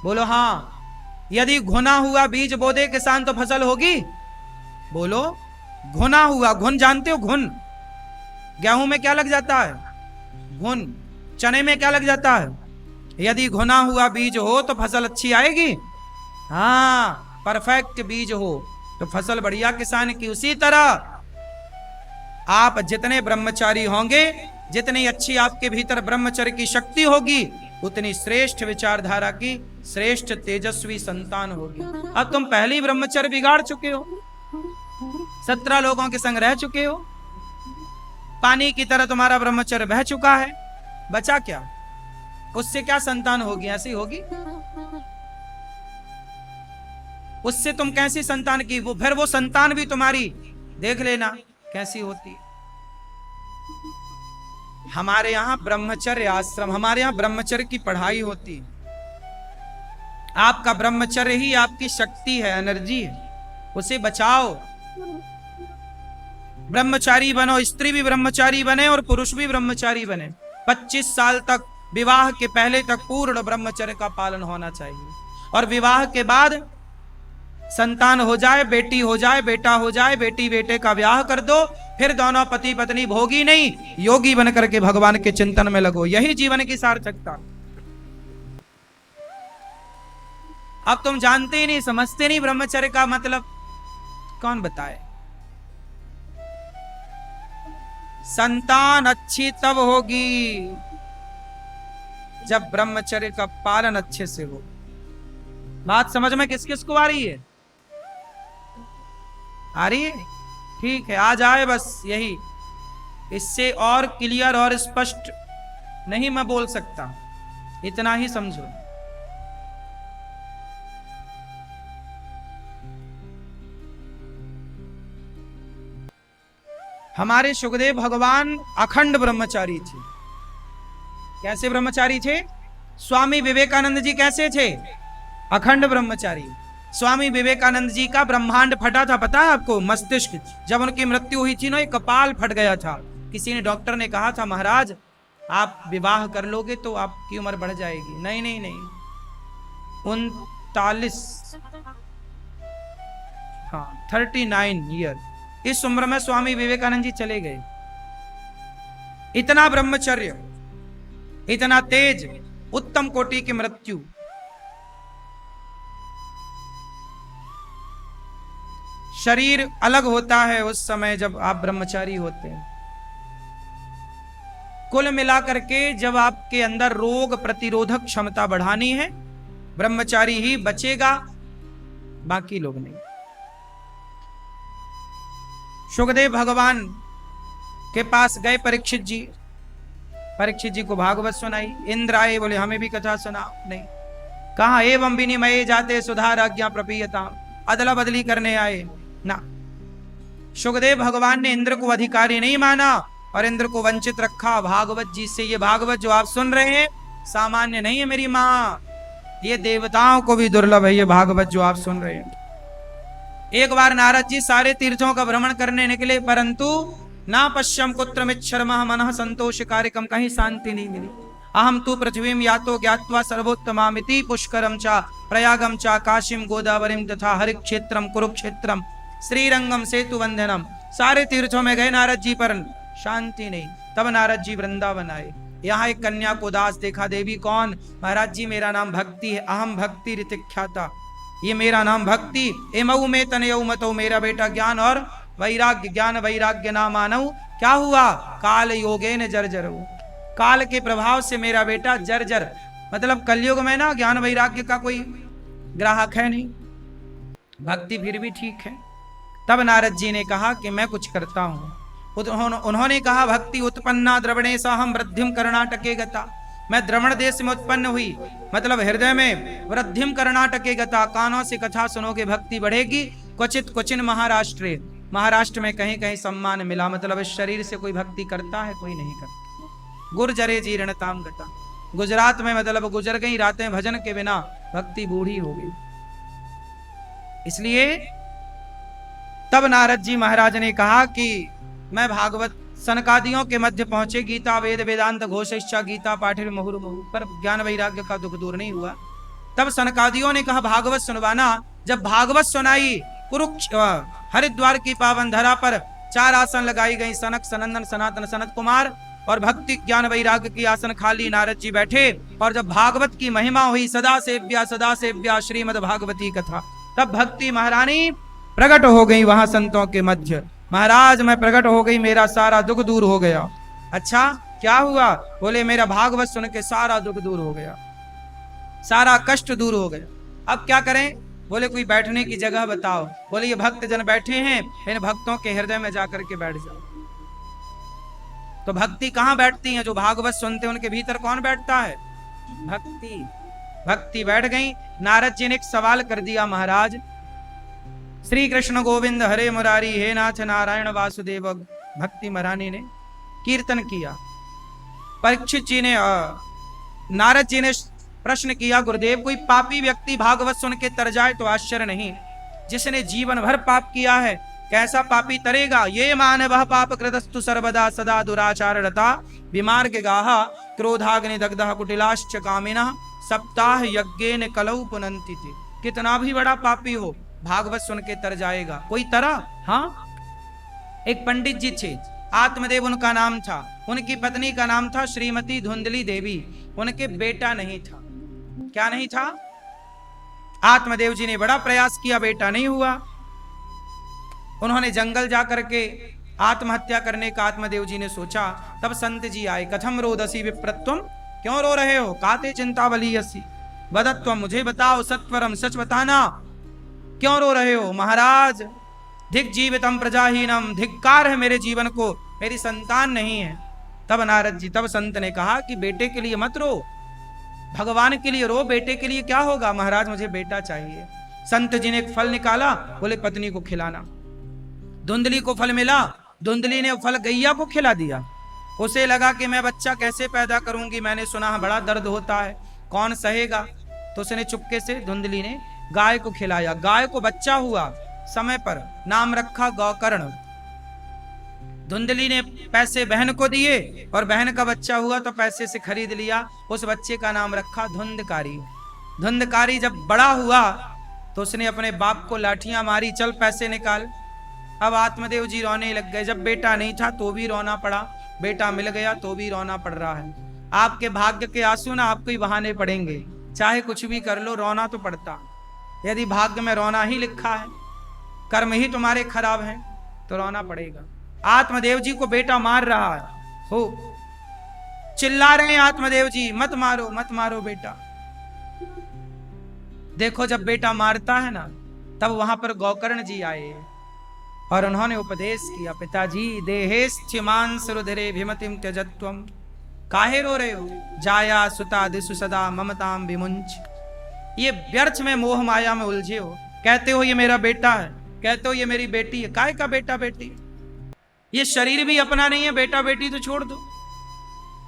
बोलो हाँ। यदि घुना हुआ बीज बो दे किसान तो फसल होगी? बोलो, घुना हुआ। घुन जानते हो? घुन गेहूं में क्या लग जाता है? घुन। चने में क्या लग जाता है? यदि घुना हुआ बीज हो तो फसल अच्छी आएगी? हाँ, परफेक्ट बीज हो तो फसल बढ़िया किसान की। उसी तरह आप जितने ब्रह्मचारी होंगे, जितनी अच्छी आपके भीतर ब्रह्मचर्य की शक्ति होगी, उतनी श्रेष्ठ विचारधारा की श्रेष्ठ तेजस्वी संतान होगी। अब तुम पहले ही ब्रह्मचर्य बिगाड़ चुके हो, 17 लोगों के संग रह चुके हो, पानी की तरह तुम्हारा ब्रह्मचर्य बह चुका है, बचा क्या? उससे क्या संतान होगी? ऐसी होगी? उससे तुम कैसी संतान की? वो फिर वो संतान भी तुम्हारी देख लेना कैसी होती। हमारे यहाँ ब्रह्मचर्य आश्रम, हमारे यहाँ ब्रह्मचर्य की पढ़ाई होती है। आपका ब्रह्मचर्य ही आपकी शक्ति है, एनर्जी है, उसे बचाओ। ब्रह्मचारी बनो, स्त्री भी ब्रह्मचारी बने और पुरुष भी ब्रह्मचारी बने। 25 साल तक, विवाह के पहले तक पूर्ण ब्रह्मचर्य का पालन होना चाहिए। और विवाह के बाद संतान हो जाए, बेटी हो जाए, बेटा हो जाए, बेटी बेटे का ब्याह कर दो, फिर दोनों पति पत्नी भोगी नहीं, योगी बन करके भगवान के चिंतन में लगो। यही जीवन की सार्थकता। अब तुम जानते ही नहीं, समझते नहीं ब्रह्मचर्य का मतलब। कौन बताए? संतान अच्छी तब होगी जब ब्रह्मचर्य का पालन अच्छे से हो। बात समझ में किस किस को आ रही है? आ रही है? ठीक है, आ जाए बस यही। इससे और क्लियर और स्पष्ट नहीं मैं बोल सकता, इतना ही समझो। हमारे सुखदेव भगवान अखंड ब्रह्मचारी थे। कैसे ब्रह्मचारी थे? स्वामी विवेकानंद जी कैसे थे? अखंड ब्रह्मचारी। स्वामी विवेकानंद जी का ब्रह्मांड फटा था, पता है आपको? मस्तिष्क, जब उनकी मृत्यु हुई थी ना, एक कपाल फट गया था। किसी ने, डॉक्टर ने कहा था, महाराज आप विवाह कर लोगे तो आपकी उम्र बढ़ जाएगी। नहीं नहीं नहीं, 39, हाँ 39 ईयर, इस उम्र में स्वामी विवेकानंद जी चले गए। इतना ब्रह्मचर्य, इतना तेज, उत्तम कोटि की मृत्यु। शरीर अलग होता है उस समय जब आप ब्रह्मचारी होते हैं। कुल मिलाकर के जब आपके अंदर रोग प्रतिरोधक क्षमता बढ़ानी है, ब्रह्मचारी ही बचेगा, बाकी लोग नहीं। सुखदेव भगवान के पास गए परीक्षित जी। परीक्षित जी को भागवत सुनाई। इंद्र आए, बोले हमें भी कथा सुना। नहीं, कहा एवं विनिमये जाते सुधार आज्ञा प्रपीयता, अदला बदली करने आए ना। सुखदेव भगवान ने इंद्र को अधिकारी नहीं माना और इंद्र को वंचित रखा भागवत जी से। ये भागवत जो आप सुन रहे हैं सामान्य नहीं है मेरी माँ, ये देवताओं को भी दुर्लभ है ये भागवत जो आप सुन रहे हैं। एक बार नारद जी सारे तीर्थों का भ्रमण करने निकले, परंतु ना पश्यम कुत्र मिच्छर्मः मनः संतोष कार्यक्रम, कहीं शांति नहीं मिली। अहम तु पृथ्वीम यातो ज्ञात्वा सर्वोत्तमामिति पुष्करम चा प्रयागम चा काशीम गोदावरीम तथा हरिक्षेत्रम कुरुक्षेत्रम श्रीरंगम सेतु वंदनम। सारे तीर्थों में गए नारद जी, पर शांति नहीं। तब नारद जी वृंदावन आए। यहाँ एक कन्या को दास देखा। देवी कौन? महाराज जी मेरा नाम भक्ति है, अहम भक्ति ऋतिख्याता, ये मेरा नाम भक्ति। एमऊ में तनयऊ मतौ, मेरा बेटा ज्ञान और वैराग्य, ज्ञान वैराग्य ना मानऊ। क्या हुआ? काल योगे न जर्जर, काल के प्रभाव से मेरा बेटा जर्जर, मतलब कलयुग में ना ज्ञान वैराग्य का कोई ग्राहक है नहीं, भक्ति फिर भी ठीक है। तब नारद जी ने कहा कि मैं कुछ करता हूं। उन्होंने कहा भक्ति उत्पन्ना द्रवणेश हम वृद्धिम कर्णाटके गता, मैं द्रवण देश में उत्पन्न हुई, मतलब हृदय में वृद्धिम कर्णाटके गता, कानों से कथा सुनोगे भक्ति बढ़ेगी। क्वचित क्वचिन महाराष्ट्र, महाराष्ट्र में कहीं कहीं सम्मान मिला, मतलब इस शरीर से कोई भक्ति करता है, कोई नहीं करता। गुर्जरे जीर्णताम गता, गुजरात में मतलब गुजर गई रातें भजन के बिना, भक्ति बूढ़ी हो गई। इसलिए तब नारद जी महाराज ने कहा कि मैं भागवत सनकादियों के मध्य पहुंचे, गीता वेद वेदांत घोष इच्छा गीता पाठिर मुहुर मुहु, पर ज्ञान वैराग्य का दुख दूर नहीं हुआ। तब सनकादियों ने कहा भागवत सुनवाना। जब भागवत सुनाई, हरिद्वार की पावन धरा पर 4 आसन लगाई गई, सनक सनंदन सनातन सनत कुमार और भक्ति ज्ञान वैराग्य की आसन खाली नारद जी बैठे। और जब भागवत की महिमा हुई, सदा सेव्या श्रीमद् भागवती कथा, तब भक्ति महारानी प्रकट हो गई वहां संतों के मध्य। महाराज मैं प्रकट हो गई, मेरा सारा दुख दूर हो गया। अच्छा क्या हुआ? बोले मेरा भागवत सुन के सारा दुख दूर हो गया, सारा कष्ट दूर हो गया। अब क्या करें? बोले कोई बैठने की जगह बताओ। बोले ये भक्त जन बैठे हैं, इन भक्तों के हृदय में जाकर के बैठ जाओ। तो भक्ति कहाँ बैठती है? जो भागवत सुनते हैं उनके भीतर कौन बैठता है? भक्ति। भक्ति बैठ गई। नारद जी ने एक सवाल कर दिया, महाराज श्री कृष्ण गोविंद हरे मुरारी, हे नाथ नारायण वासुदेव। भक्ति महारानी ने कीर्तन किया। परीक्षित जी ने नारद जी ने प्रश्न किया, गुरुदेव कोई पापी व्यक्ति भागवत सुन के तर जाए तो आश्चर्य नहीं, जिसने जीवन भर पाप किया है कैसा पापी तरेगा। ये मानव पाप कृतस्तु सर्वदा सदा दुराचार रता विमार्ग गाहा क्रोधाग्नि दग्धः कुटिलाश्च कामिनः सप्ताह यज्ञेन कलौ पुनन्ति। कितना भी बड़ा पापी हो भागवत सुन के तर जाएगा। कोई तरा? हाँ, एक पंडित जी थे, आत्मदेव उनका नाम था, उनकी पत्नी का नाम था श्रीमती धुंधली देवी। उनके बेटा नहीं था। क्या नहीं था? आत्मदेव जी ने बड़ा प्रयास किया, बेटा नहीं हुआ। उन्होंने जंगल जाकर के आत्महत्या करने का आत्मदेव जी ने सोचा। तब संत जी आए। कथम रोदसी विप्रत्वम, क्यों रो रहे हो? काते चिंता बलीयसी वदत्वम, मुझे बताओ सत्वरम, सच बताना, क्यों रो रहे हो? महाराज धिक जीवितम प्रजाहीनम, धिक्कार है मेरे जीवन को, मेरी संतान नहीं है। तब नारद जी, तब संत ने कहा कि बेटे के लिए मत रो, भगवान के लिए रो, बेटे के लिए क्या होगा? महाराज मुझे बेटा चाहिए। संत जी ने एक फल निकाला, बोले पत्नी को खिलाना। धुंधली को फल मिला, धुंधली ने फल गैया को खिला दिया। उसे लगा कि मैं बच्चा कैसे पैदा करूंगी, मैंने सुना है बड़ा दर्द होता है, कौन सहेगा। तो उसने चुपके से धुंधली ने गाय को खिलाया। गाय को बच्चा हुआ समय पर, नाम रखा गौकर्ण। धुंधली ने पैसे बहन को दिए और बहन का बच्चा हुआ तो पैसे से खरीद लिया। उस बच्चे का नाम रखा धुंधकारी। धुंधकारी जब बड़ा हुआ तो उसने अपने बाप को लाठियां मारी, चल पैसे निकाल। अब आत्मदेव जी रोने लग गए। जब बेटा नहीं था तो भी रोना पड़ा, बेटा मिल गया तो भी रोना पड़ रहा है। आपके भाग्य के आंसू ना आपको ही बहाने पड़ेंगे, चाहे कुछ भी कर लो रोना तो पड़ता। यदि भाग्य में रोना ही लिखा है, कर्म ही तुम्हारे खराब हैं, तो रोना पड़ेगा। आत्मदेव जी को बेटा मार रहा है, हो चिल्ला रहे हैं आत्मदेव जी, मत मारो मत मारो बेटा। देखो जब बेटा मारता है ना, तब वहां पर गौकर्ण जी आए और उन्होंने उपदेश किया, पिताजी देहेश्चिमांस रुधिरे भिमतिम त्यजत्वम, काहे रो रहे हो? जाया सुता दिशु सदा ममताम विमुंच। ये व्यर्थ में मोह माया में उलझे हो। कहते हो ये मेरा बेटा है, कहते हो ये मेरी बेटी है। काहे का बेटा बेटी? ये शरीर भी अपना नहीं है, बेटा बेटी तो छोड़ दो,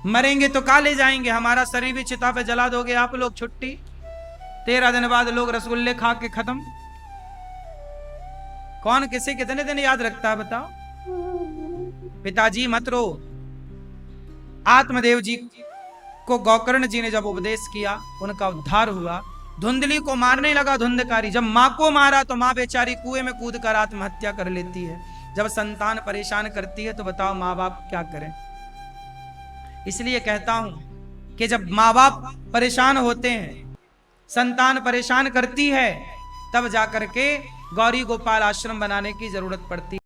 मरेंगे तो का ले जाएंगे? हमारा शरीर भी चिता पे जला दोगे आप लोग, छुट्टी 13 दिन बाद लोग रसगुल्ले खा के खत्म। कौन किसे कितने दिन याद रखता है बताओ? पिताजी मत रो। आत्मदेव जी को गौकर्ण जी ने जब उपदेश किया, उनका उद्धार हुआ। धुंधली को मारने लगा धुंधकारी। जब माँ को मारा तो माँ बेचारी कुएं में कूद कर आत्महत्या कर लेती है। जब संतान परेशान करती है तो बताओ माँ बाप क्या करें? इसलिए कहता हूं कि जब माँ बाप परेशान होते हैं, संतान परेशान करती है, तब जाकर के गौरी गोपाल आश्रम बनाने की जरूरत पड़ती है।